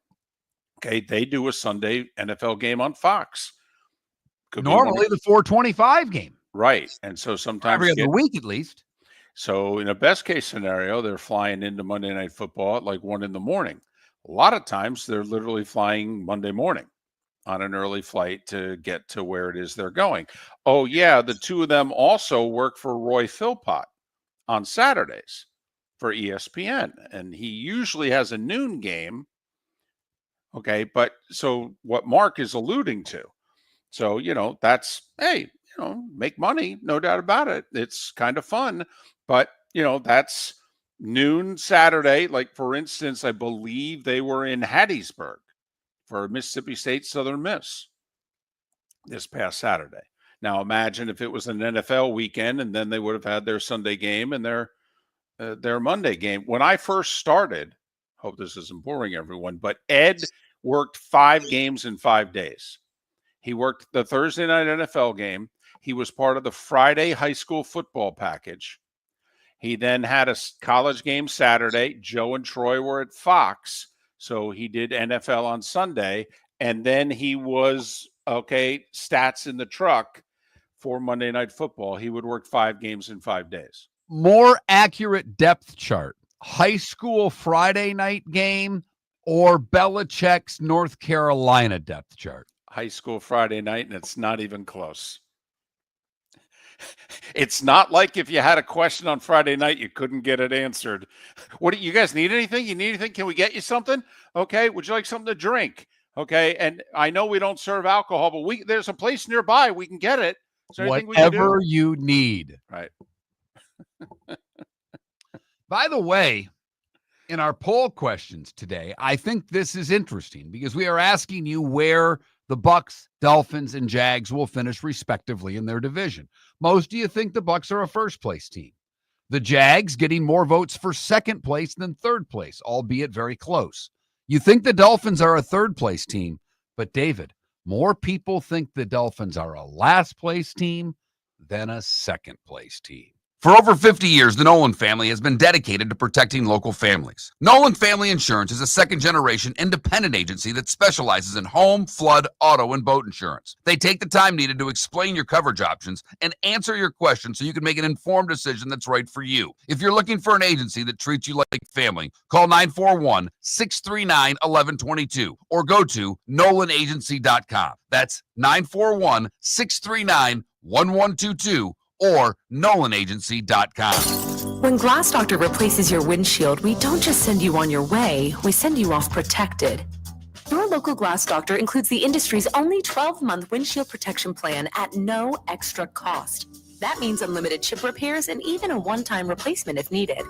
okay, they do a Sunday NFL game on Fox. Could be one Normally the 425 game. right. And so sometimes Every other week at least. So in a best case scenario, they're flying into Monday Night Football at like 1 a.m. A lot of times they're literally flying Monday morning on an early flight to get to where it is they're going. Oh yeah, the two of them also work for Roy Philpott on Saturdays for ESPN, and he usually has a noon game. Okay, but so what Mark is alluding to. So, that's, hey, make money, no doubt about it. It's kind of fun, but, that's noon Saturday. Like, for instance, I believe they were in Hattiesburg for Mississippi State Southern Miss this past Saturday. Now, imagine if it was an NFL weekend and then they would have had their Sunday game and their Monday game. When I first started, hope this isn't boring everyone, but Ed worked 5 games in 5 days. He worked the Thursday night NFL game. He was part of the Friday high school football package. He then had a college game Saturday. Joe and Troy were at Fox, so he did NFL on Sunday. And then he was, stats in the truck for Monday Night Football. He would work 5 games in 5 days. More accurate depth chart, high school Friday night game or Belichick's North Carolina depth chart? High school Friday night, and it's not even close. It's not like if you had a question on Friday night, you couldn't get it answered. What do you guys need anything? You need anything? Can we get you something? Okay. Would you like something to drink? Okay. And I know we don't serve alcohol, but there's a place nearby. We can get it. Is there anything we can do? Whatever you need. Right. By the way, in our poll questions today, I think this is interesting because we are asking you where the Bucks, Dolphins, and Jags will finish respectively in their division. Most of you think the Bucks are a first-place team. The Jags getting more votes for second place than third place, albeit very close. You think the Dolphins are a third-place team, but David, more people think the Dolphins are a last-place team than a second-place team. For over 50 years, the Nolan family has been dedicated to protecting local families. Nolan Family Insurance is a second-generation independent agency that specializes in home, flood, auto, and boat insurance. They take the time needed to explain your coverage options and answer your questions so you can make an informed decision that's right for you. If you're looking for an agency that treats you like family, call 941-639-1122 or go to nolanagency.com. That's 941-639-1122 or nolanagency.com. When Glass Doctor replaces your windshield, we don't just send you on your way, we send you off protected. Your local Glass Doctor includes the industry's only 12-month windshield protection plan at no extra cost. That means unlimited chip repairs and even a one-time replacement if needed.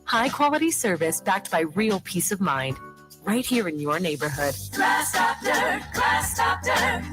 High-quality service backed by real peace of mind, right here in your neighborhood. Glass Doctor, Glass Doctor.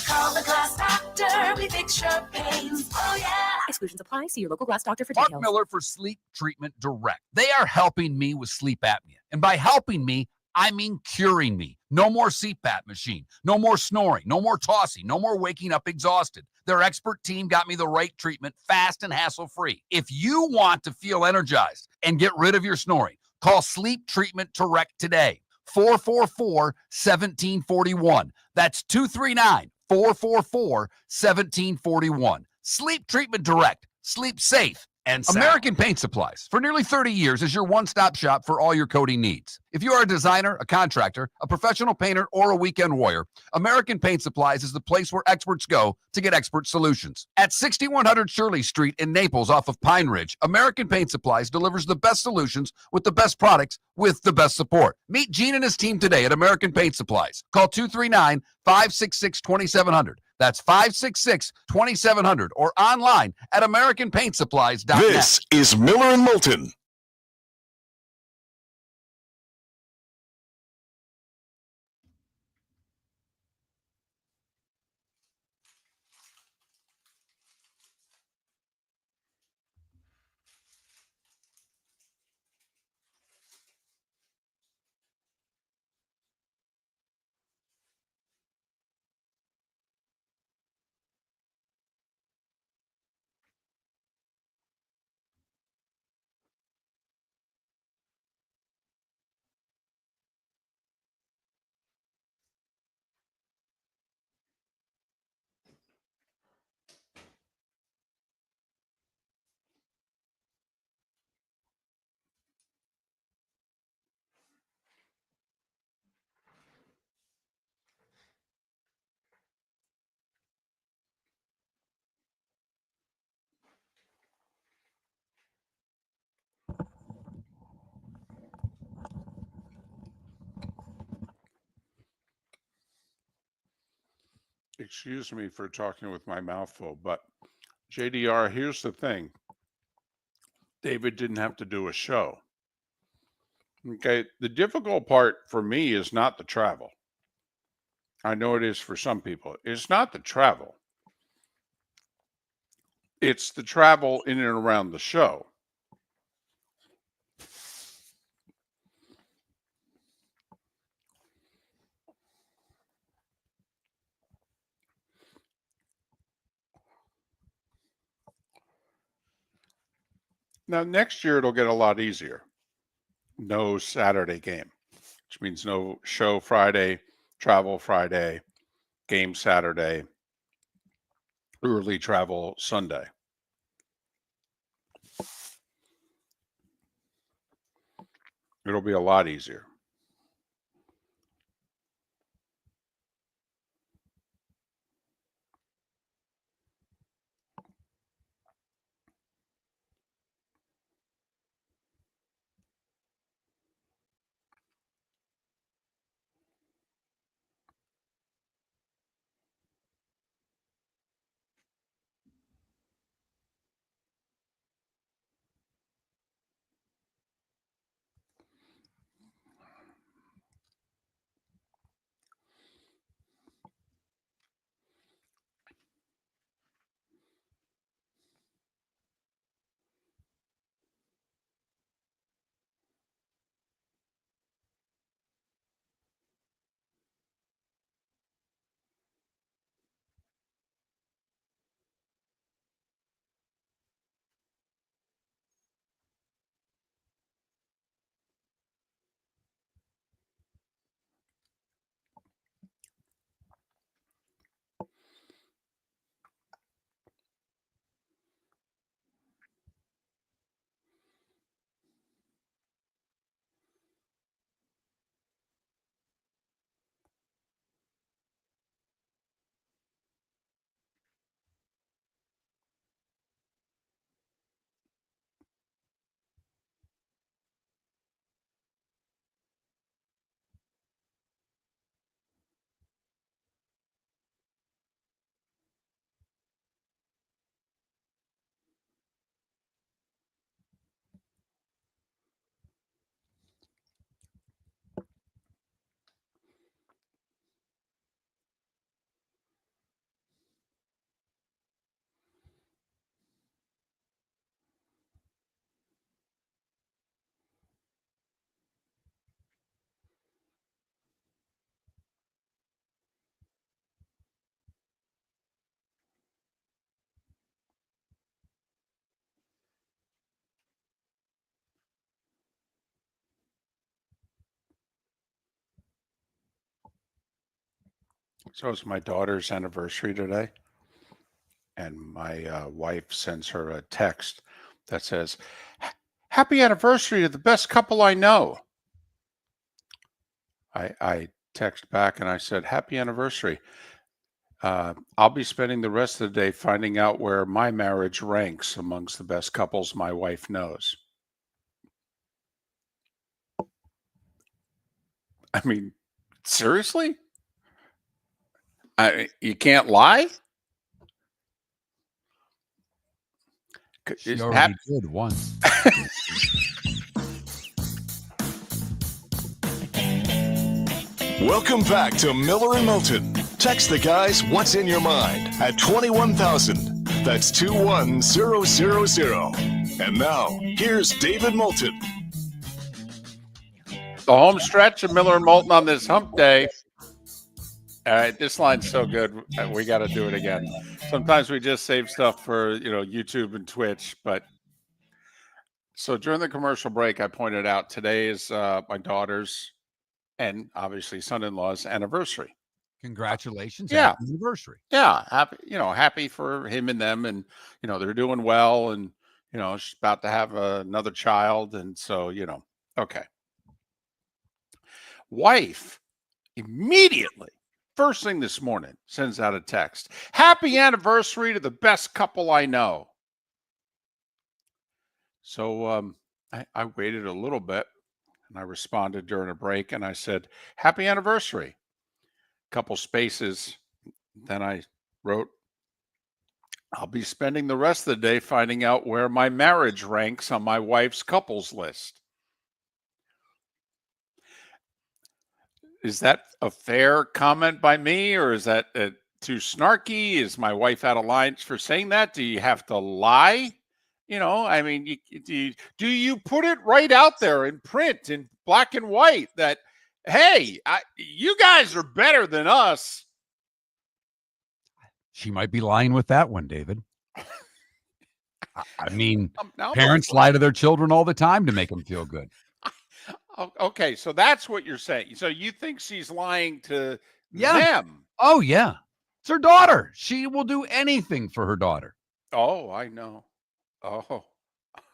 Call the Glass Doctor, we fix your pains. Oh yeah. Exclusions apply. See your local Glass Doctor for Mark details. Miller for Sleep Treatment Direct. They are helping me with sleep apnea. And by helping me, I mean curing me. No more CPAP machine. No more snoring. No more tossing. No more waking up exhausted. Their expert team got me the right treatment fast and hassle-free. If you want to feel energized and get rid of your snoring, call Sleep Treatment Direct today. 444-1741. That's 239-444-1741. Sleep Treatment Direct. Sleep safe and sound. American Paint Supplies. For nearly 30 years is your one-stop shop for all your coating needs. If you are a designer, a contractor, a professional painter, or a weekend warrior, American Paint Supplies is the place where experts go to get expert solutions. At 6100 Shirley Street in Naples off of Pine Ridge, American Paint Supplies delivers the best solutions with the best products with the best support. Meet Gene and his team today at American Paint Supplies. Call 239-566-2700. That's 566-2700 or online at AmericanPaintSupplies.net. This is Miller and Moulton. Excuse me for talking with my mouth full, but JDR, here's the thing. David didn't have to do a show. Okay, the difficult part for me is not the travel. I know it is for some people. It's not the travel. It's the travel in and around the show. Now, next year, it'll get a lot easier. No Saturday game, which means no show Friday, travel Friday, game Saturday, early travel Sunday. It'll be a lot easier. So it's my daughter's anniversary today, and my wife sends her a text that says, "Happy anniversary to the best couple I know." I text back and I said, "Happy anniversary. I'll be spending the rest of the day finding out where my marriage ranks amongst the best couples my wife knows." I mean, seriously? You can't lie? She already did once. Welcome back to Miller and Moulton. Text the guys what's in your mind at 21,000. That's 21000. And now, here's David Moulton. The home stretch of Miller and Moulton on this hump day. All right, this line's so good. We got to do it again. Sometimes we just save stuff for, YouTube and Twitch. But so during the commercial break, I pointed out today is my daughter's and obviously son-in-law's anniversary. Congratulations. Yeah. Happy anniversary. Yeah. Happy for him and them. And, they're doing well. And, she's about to have another child. And so, okay. Wife immediately, first thing this morning, sends out a text. "Happy anniversary to the best couple I know." So I waited a little bit and I responded during a break and I said, "Happy anniversary." Couple spaces, Then I wrote, I'll be spending the rest of the day finding out where my marriage ranks on my wife's couples list. Is that a fair comment by me, or is that too snarky? Is my wife out of line for saying that? Do you have to lie? I mean, do you put it right out there in print, in black and white, that, hey, you guys are better than us? She might be lying with that one, David. I mean, Now parents lie to their children all the time to make them feel good. Okay, so that's what you're saying. So you think she's lying to Yeah. them? Oh, yeah. It's her daughter. She will do anything for her daughter. Oh, I know. Oh,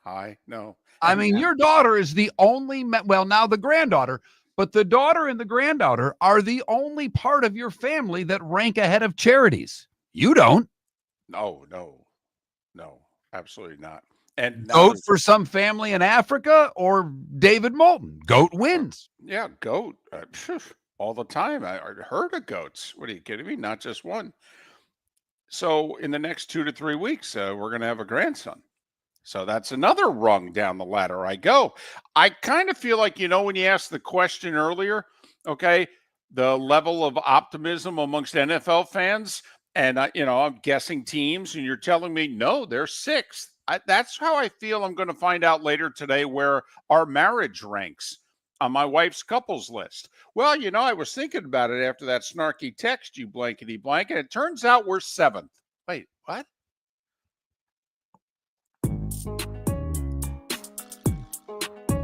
I know. I mean, your daughter is the only, well, now the granddaughter, but the daughter and the granddaughter are the only part of your family that rank ahead of charities. You don't. No, absolutely not. And Goat for some family in Africa or David Moulton. Goat wins. Yeah, goat. All the time. I heard of goats. What are you kidding me? Not just one. So in the next 2 to 3 weeks, we're going to have a grandson. So that's another rung down the ladder I go. I kind of feel like, when you asked the question earlier, okay, the level of optimism amongst NFL fans, and I'm guessing teams, and you're telling me, no, they're sixth. That's how I feel. I'm going to find out later today where our marriage ranks on my wife's couples list. Well, I was thinking about it after that snarky text, you blankety blank, and it turns out we're seventh. Wait, what?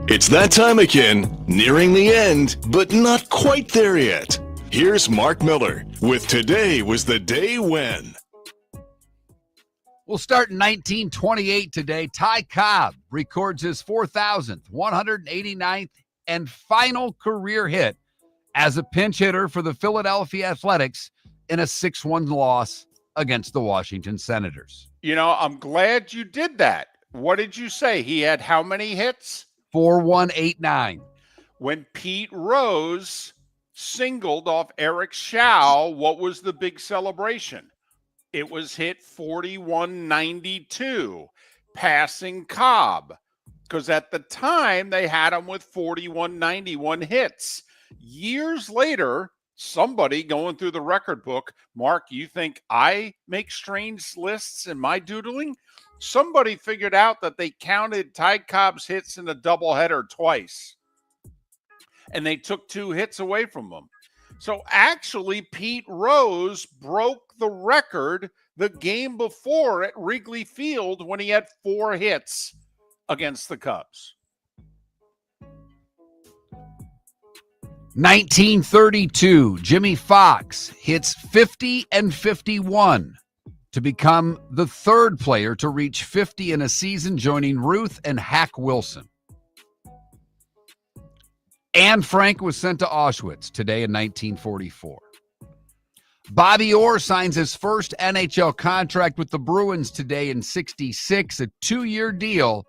It's that time again, nearing the end, but not quite there yet. Here's Mark Miller with Today Was the Day When. We'll start in 1928 today. Ty Cobb records his 4,000th, 189th, and final career hit as a pinch hitter for the Philadelphia Athletics in a 6-1 loss against the Washington Senators. I'm glad you did that. What did you say? He had how many hits? 4-1-8-9. When Pete Rose singled off Eric Schau, what was the big celebration? It was hit 41-92, passing Cobb, because at the time they had him with 41-91 hits. Years later, somebody going through the record book, Mark, you think I make strange lists in my doodling? Somebody figured out that they counted Ty Cobb's hits in a doubleheader twice, and they took 2 hits away from him. So actually, Pete Rose broke the record the game before at Wrigley Field when he had 4 hits against the Cubs. 1932, Jimmy Fox hits 50 and 51 to become the 3rd player to reach 50 in a season, joining Ruth and Hack Wilson. Anne Frank was sent to Auschwitz today in 1944. Bobby Orr signs his first NHL contract with the Bruins today in 66, a 2-year deal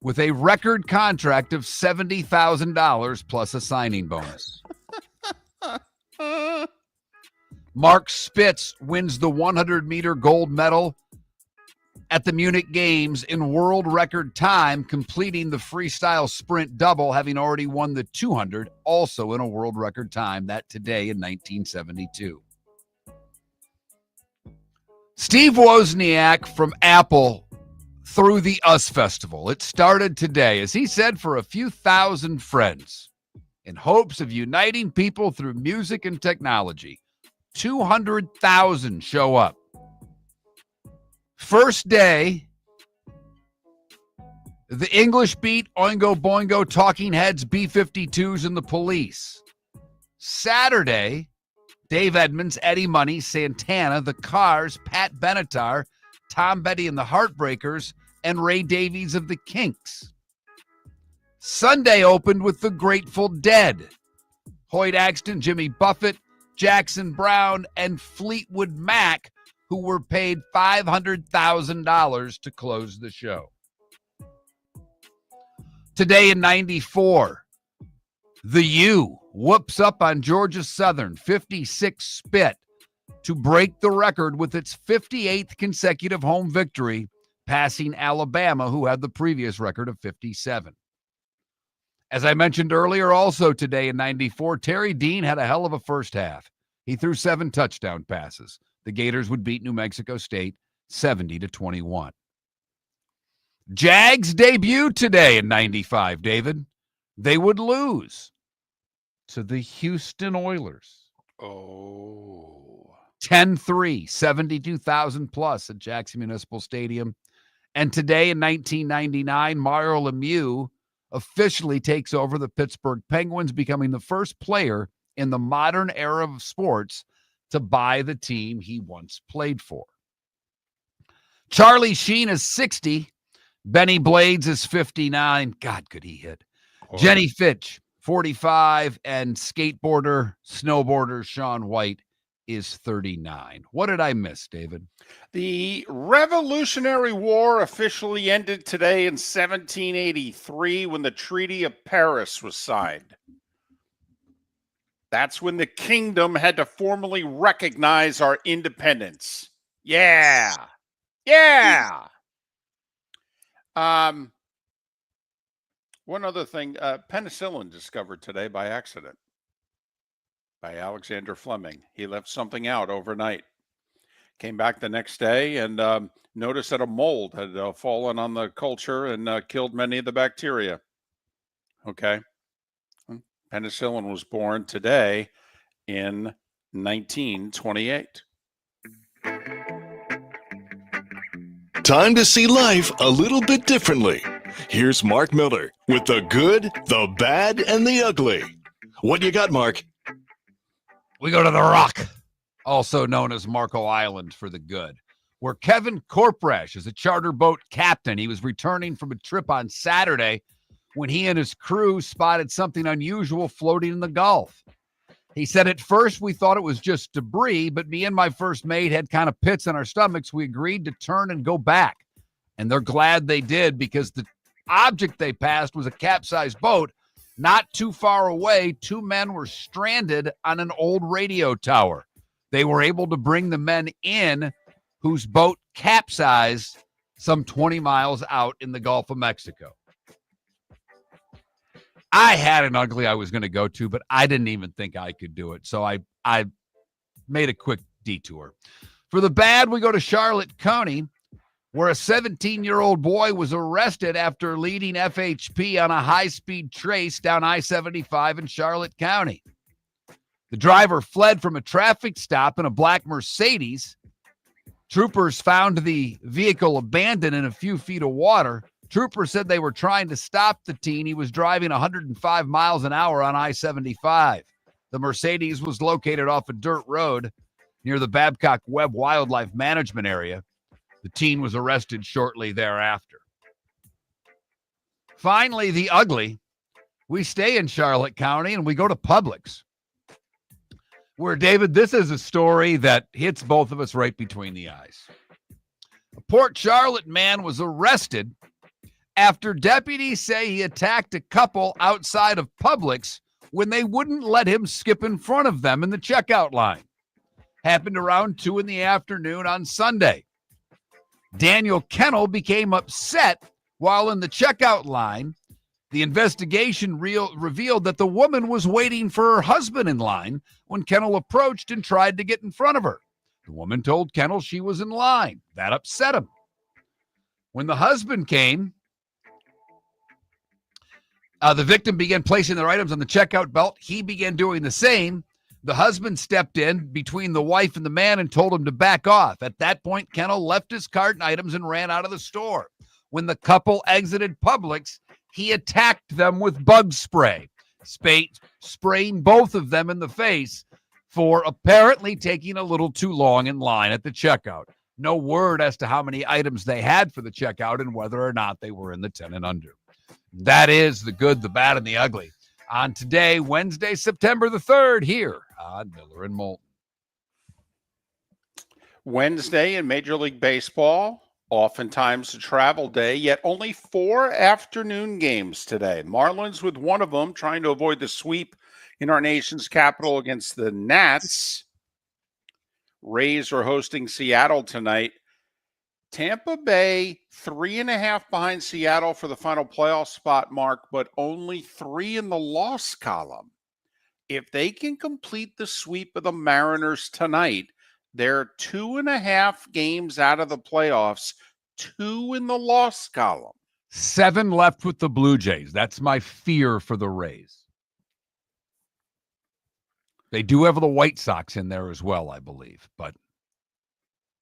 with a record contract of $70,000 plus a signing bonus. Mark Spitz wins the 100-meter gold medal at the Munich Games in world record time, completing the freestyle sprint double, having already won the 200, also in a world record time, that today in 1972. Steve Wozniak from Apple through the US Festival. It started today, as he said, for a few thousand friends in hopes of uniting people through music and technology. 200,000 show up. First day, the English Beat, Oingo Boingo, Talking Heads, B-52s, and the Police. Saturday, Dave Edmunds, Eddie Money, Santana, The Cars, Pat Benatar, Tom Petty and the Heartbreakers, and Ray Davies of the Kinks. Sunday opened with the Grateful Dead. Hoyt Axton, Jimmy Buffett, Jackson Brown, and Fleetwood Mac, who were paid $500,000 to close the show. Today in 94, The U whoops up on Georgia Southern, 56 spit, to break the record with its 58th consecutive home victory, passing Alabama, who had the previous record of 57. As I mentioned earlier, also today in 94, Terry Dean had a hell of a first half. He threw 7 touchdown passes. The Gators would beat New Mexico State 70-21. Jags debuted today in 95, David. They would lose to the Houston Oilers. Oh. 10-3, 72,000 plus at Jackson Municipal Stadium. And today in 1999, Mario Lemieux officially takes over the Pittsburgh Penguins, becoming the first player in the modern era of sports to buy the team he once played for. Charlie Sheen is 60. Benny Blades is 59. God, could he hit. Oh. Jenny Fitch, 45. And skateboarder, snowboarder Shaun White is 39. What did I miss, David? The Revolutionary War officially ended today in 1783 when the Treaty of Paris was signed. That's when the kingdom had to formally recognize our independence. Yeah. Yeah. One other thing, penicillin discovered today by accident by Alexander Fleming. He left something out overnight. Came back the next day and noticed that a mold had fallen on the culture and killed many of the bacteria. Okay. Penicillin was born today in 1928. Time to see life a little bit differently. Here's Mark Miller with the good, the bad, and the ugly. What you got, Mark? We go to the Rock, also known as Marco Island for the good, where Kevin Korprash is a charter boat captain. He was returning from a trip on Saturday when he and his crew spotted something unusual floating in the Gulf. He said, at first we thought it was just debris, but me and my first mate had kind of pits in our stomachs. We agreed to turn and go back. And they're glad they did, because the object they passed was a capsized boat. Not too far away, 2 men were stranded on an old radio tower. They were able to bring the men in whose boat capsized some 20 miles out in the Gulf of Mexico. I had an ugly I was going to go to, but I didn't even think I could do it. So I made a quick detour. For the bad, we go to Charlotte County, where a 17-year-old boy was arrested after leading FHP on a high-speed trace down I-75 in Charlotte County. The driver fled from a traffic stop in a black Mercedes. Troopers found the vehicle abandoned in a few feet of water. Troopers said they were trying to stop the teen. He was driving 105 miles an hour on I-75. The Mercedes was located off a dirt road near the Babcock Webb Wildlife Management Area. The teen was arrested shortly thereafter. Finally, the ugly. We stay in Charlotte County and we go to Publix, where, David, this is a story that hits both of us right between the eyes. A Port Charlotte man was arrested after deputies say he attacked a couple outside of Publix when they wouldn't let him skip in front of them in the checkout line. Happened around 2 p.m. on Sunday. Daniel Kennel became upset while in the checkout line. The investigation revealed that the woman was waiting for her husband in line when Kennel approached and tried to get in front of her. The woman told Kennel she was in line. That upset him. When the husband came, the victim began placing their items on the checkout belt. He began doing the same. The husband stepped in between the wife and the man and told him to back off. At that point, Kennel left his cart and items and ran out of the store. When the couple exited Publix, he attacked them with bug spray, spraying both of them in the face for apparently taking a little too long in line at the checkout. No word as to how many items they had for the checkout and whether or not they were in the 10 and under. That is the good, the bad, and the ugly on today, Wednesday, September the 3rd, here on Miller and Moulton. Wednesday in Major League Baseball, oftentimes a travel day, yet only 4 afternoon games today. Marlins with one of them trying to avoid the sweep in our nation's capital against the Nats. Rays are hosting Seattle tonight. Tampa Bay 3.5 behind Seattle for the final playoff spot, Mark, but only 3 in the loss column. If they can complete the sweep of the Mariners tonight, they're 2.5 games out of the playoffs, 2 in the loss column. 7 left with the Blue Jays. That's my fear for the Rays. They do have the White Sox in there as well, I believe. But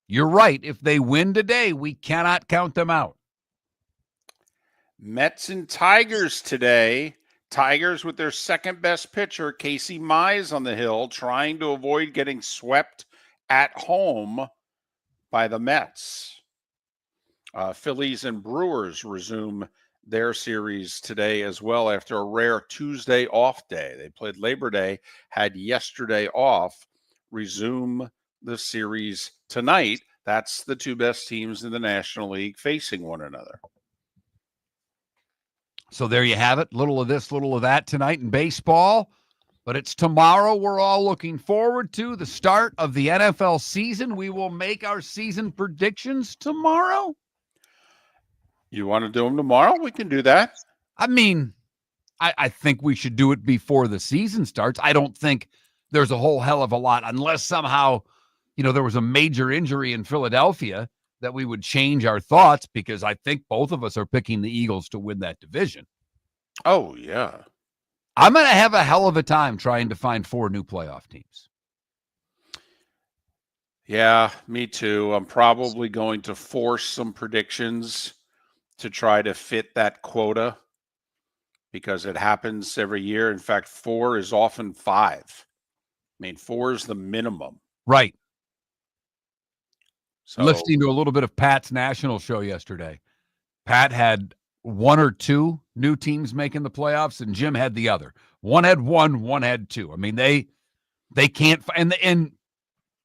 you're right. If they win today, we cannot count them out. Mets and Tigers today. Tigers with their second best pitcher, Casey Mize, on the hill, trying to avoid getting swept at home by the Mets. Phillies and Brewers resume their series today as well after a rare Tuesday off day. They played Labor Day, had yesterday off, resume the series tonight. That's the 2 best teams in the National League facing one another. So there you have it. Little of this, little of that tonight in baseball. But it's tomorrow we're all looking forward to, the start of the NFL season. We will make our season predictions tomorrow. You want to do them tomorrow? We can do that. I mean, I think we should do it before the season starts. I don't think there's a whole hell of a lot, unless somehow, there was a major injury in Philadelphia, that we would change our thoughts, because I think both of us are picking the Eagles to win that division. Oh, yeah. I'm going to have a hell of a time trying to find 4 new playoff teams. Yeah, me too. I'm probably going to force some predictions to try to fit that quota, because it happens every year. In fact, 4 is often 5. I mean, 4 is the minimum. Right. So, listening to a little bit of Pat's national show yesterday. Pat had 1 or 2 new teams making the playoffs, and Jim had the other. One had 1, one had 2. I mean, they can't. And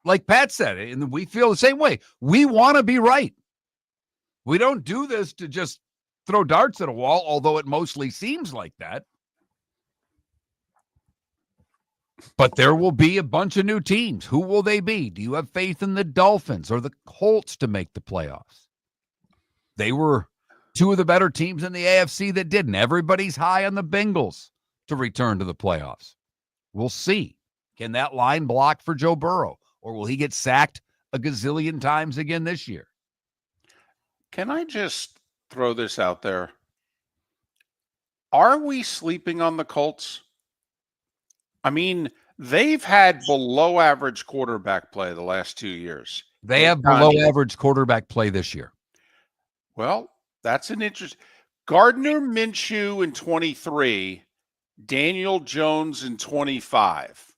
like Pat said, and we feel the same way. We want to be right. We don't do this to just throw darts at a wall, although it mostly seems like that. But there will be a bunch of new teams. Who will they be? Do you have faith in the Dolphins or the Colts to make the playoffs? They were 2 of the better teams in the AFC that didn't. Everybody's high on the Bengals to return to the playoffs. We'll see. Can that line block for Joe Burrow, or will he get sacked a gazillion times again this year? Can I just throw this out there? Are we sleeping on the Colts? I mean, they've had below average quarterback play the last 2 years. They have below average quarterback play this year. Well, that's an interesting. Gardner Minshew in 23, Daniel Jones in 25.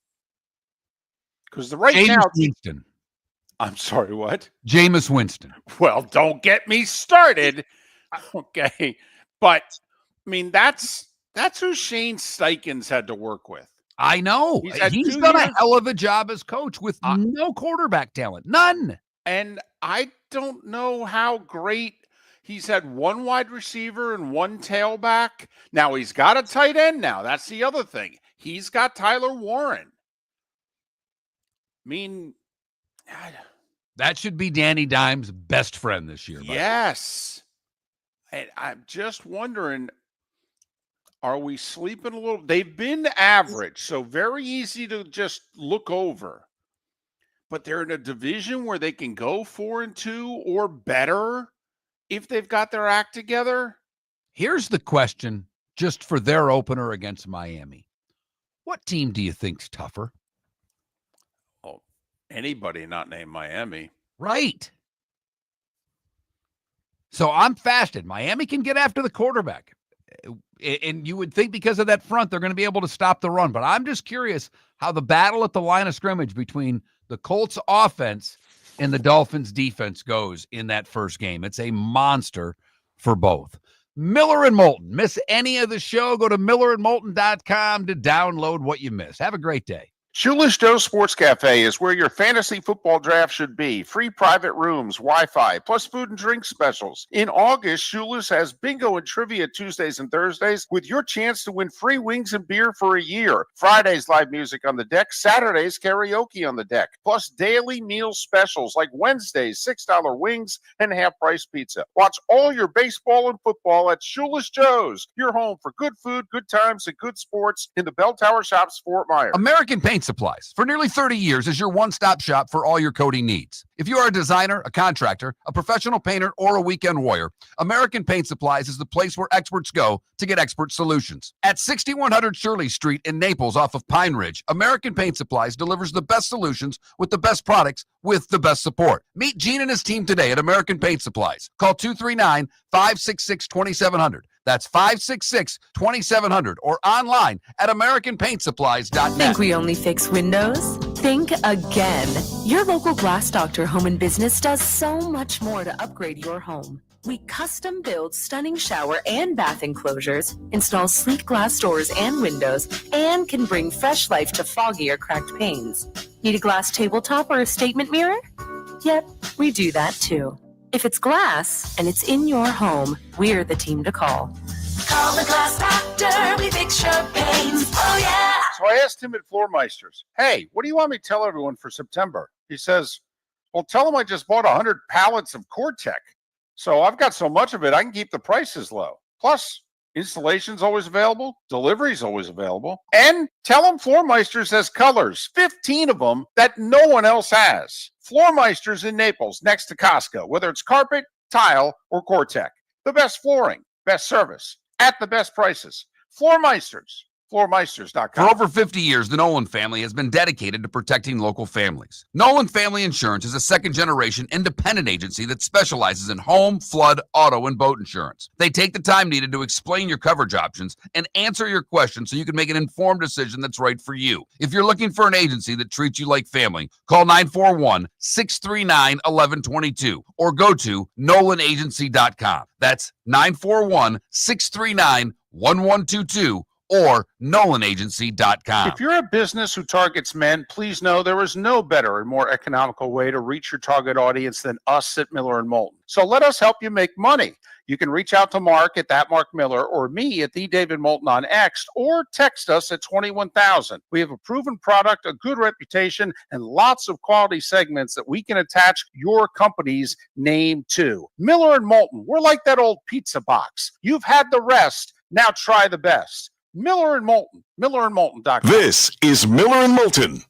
Because Winston. I'm sorry, what? Jameis Winston. Well, don't get me started. Okay. But, I mean, that's who Shane Steichens had to work with. I know. He's done a hell of a job as coach with no quarterback talent. None. And I don't know how great. He's had 1 wide receiver and 1 tailback. Now he's got a tight end now. That's the other thing. He's got Tyler Warren. I mean, that should be Danny Dimes' best friend this year. Yes. And I'm just wondering, are we sleeping a little? They've been average, so very easy to just look over. But they're in a division where they can go 4-2 or better if they've got their act together. Here's the question, just for their opener against Miami. What team do you think's tougher? Oh, anybody not named Miami. Right. So I'm fasted. Miami can get after the quarterback. And you would think because of that front, they're going to be able to stop the run. But I'm just curious how the battle at the line of scrimmage between the Colts offense and the Dolphins defense goes in that first game. It's a monster for both. Miller and Moulton. Miss any of the show? Go to millerandmoulton.com to download what you missed. Have a great day. Shoeless Joe Sports Cafe is where your fantasy football draft should be. Free private rooms, Wi-Fi, plus food and drink specials. In August, Shoeless has bingo and trivia Tuesdays and Thursdays with your chance to win free wings and beer for a year. Fridays, live music on the deck. Saturdays, karaoke on the deck. Plus daily meal specials like Wednesdays, $6 wings and half-price pizza. Watch all your baseball and football at Shoeless Joe's, your home for good food, good times, and good sports in the Bell Tower Shops, Fort Myers. American Paint Supplies, for nearly 30 years, is your one-stop shop for all your coating needs. If you are a designer, a contractor, a professional painter, or a weekend warrior, American Paint Supplies is the place where experts go to get expert solutions. At 6100 Shirley Street in Naples off of Pine Ridge, American Paint Supplies delivers the best solutions with the best products with the best support. Meet Gene and his team today at American Paint Supplies. Call 239-566-2700. That's 566-2700 or online at AmericanPaintSupplies.net. Think we only fix windows? Think again. Your local Glass Doctor Home and Business does so much more to upgrade your home. We custom build stunning shower and bath enclosures, install sleek glass doors and windows, and can bring fresh life to foggy or cracked panes. Need a glass tabletop or a statement mirror? Yep, we do that too. If it's glass and it's in your home, we're the team to call. Call the Glass Doctor, we fix your pains. Oh, yeah. So I asked him at Floormeisters, hey, what do you want me to tell everyone for September? He says, well, tell them I just bought 100 pallets of Core-Tech. So I've got so much of it, I can keep the prices low. Plus, installation's always available, delivery's always available. And tell them Floormeisters has colors, 15 of them that no one else has. Floormeisters in Naples, next to Costco, whether it's carpet, tile, or Core-Tech. The best flooring, best service, at the best prices. Floormeisters. Floormeisters.com. For over 50 years, the Nolan family has been dedicated to protecting local families. Nolan Family Insurance is a second-generation independent agency that specializes in home, flood, auto, and boat insurance. They take the time needed to explain your coverage options and answer your questions so you can make an informed decision that's right for you. If you're looking for an agency that treats you like family, call 941-639-1122 or go to NolanAgency.com. That's 941-639-1122 or NolanAgency.com. If you're a business who targets men, please know there is no better and more economical way to reach your target audience than us at Miller & Moulton. So let us help you make money. You can reach out to Mark at that Mark Miller or me at the David Moulton on X or text us at 21,000. We have a proven product, a good reputation, and lots of quality segments that we can attach your company's name to. Miller & Moulton, we're like that old pizza box. You've had the rest, now try the best. Miller & Moulton, MillerandMoulton.com. This is Miller and Moulton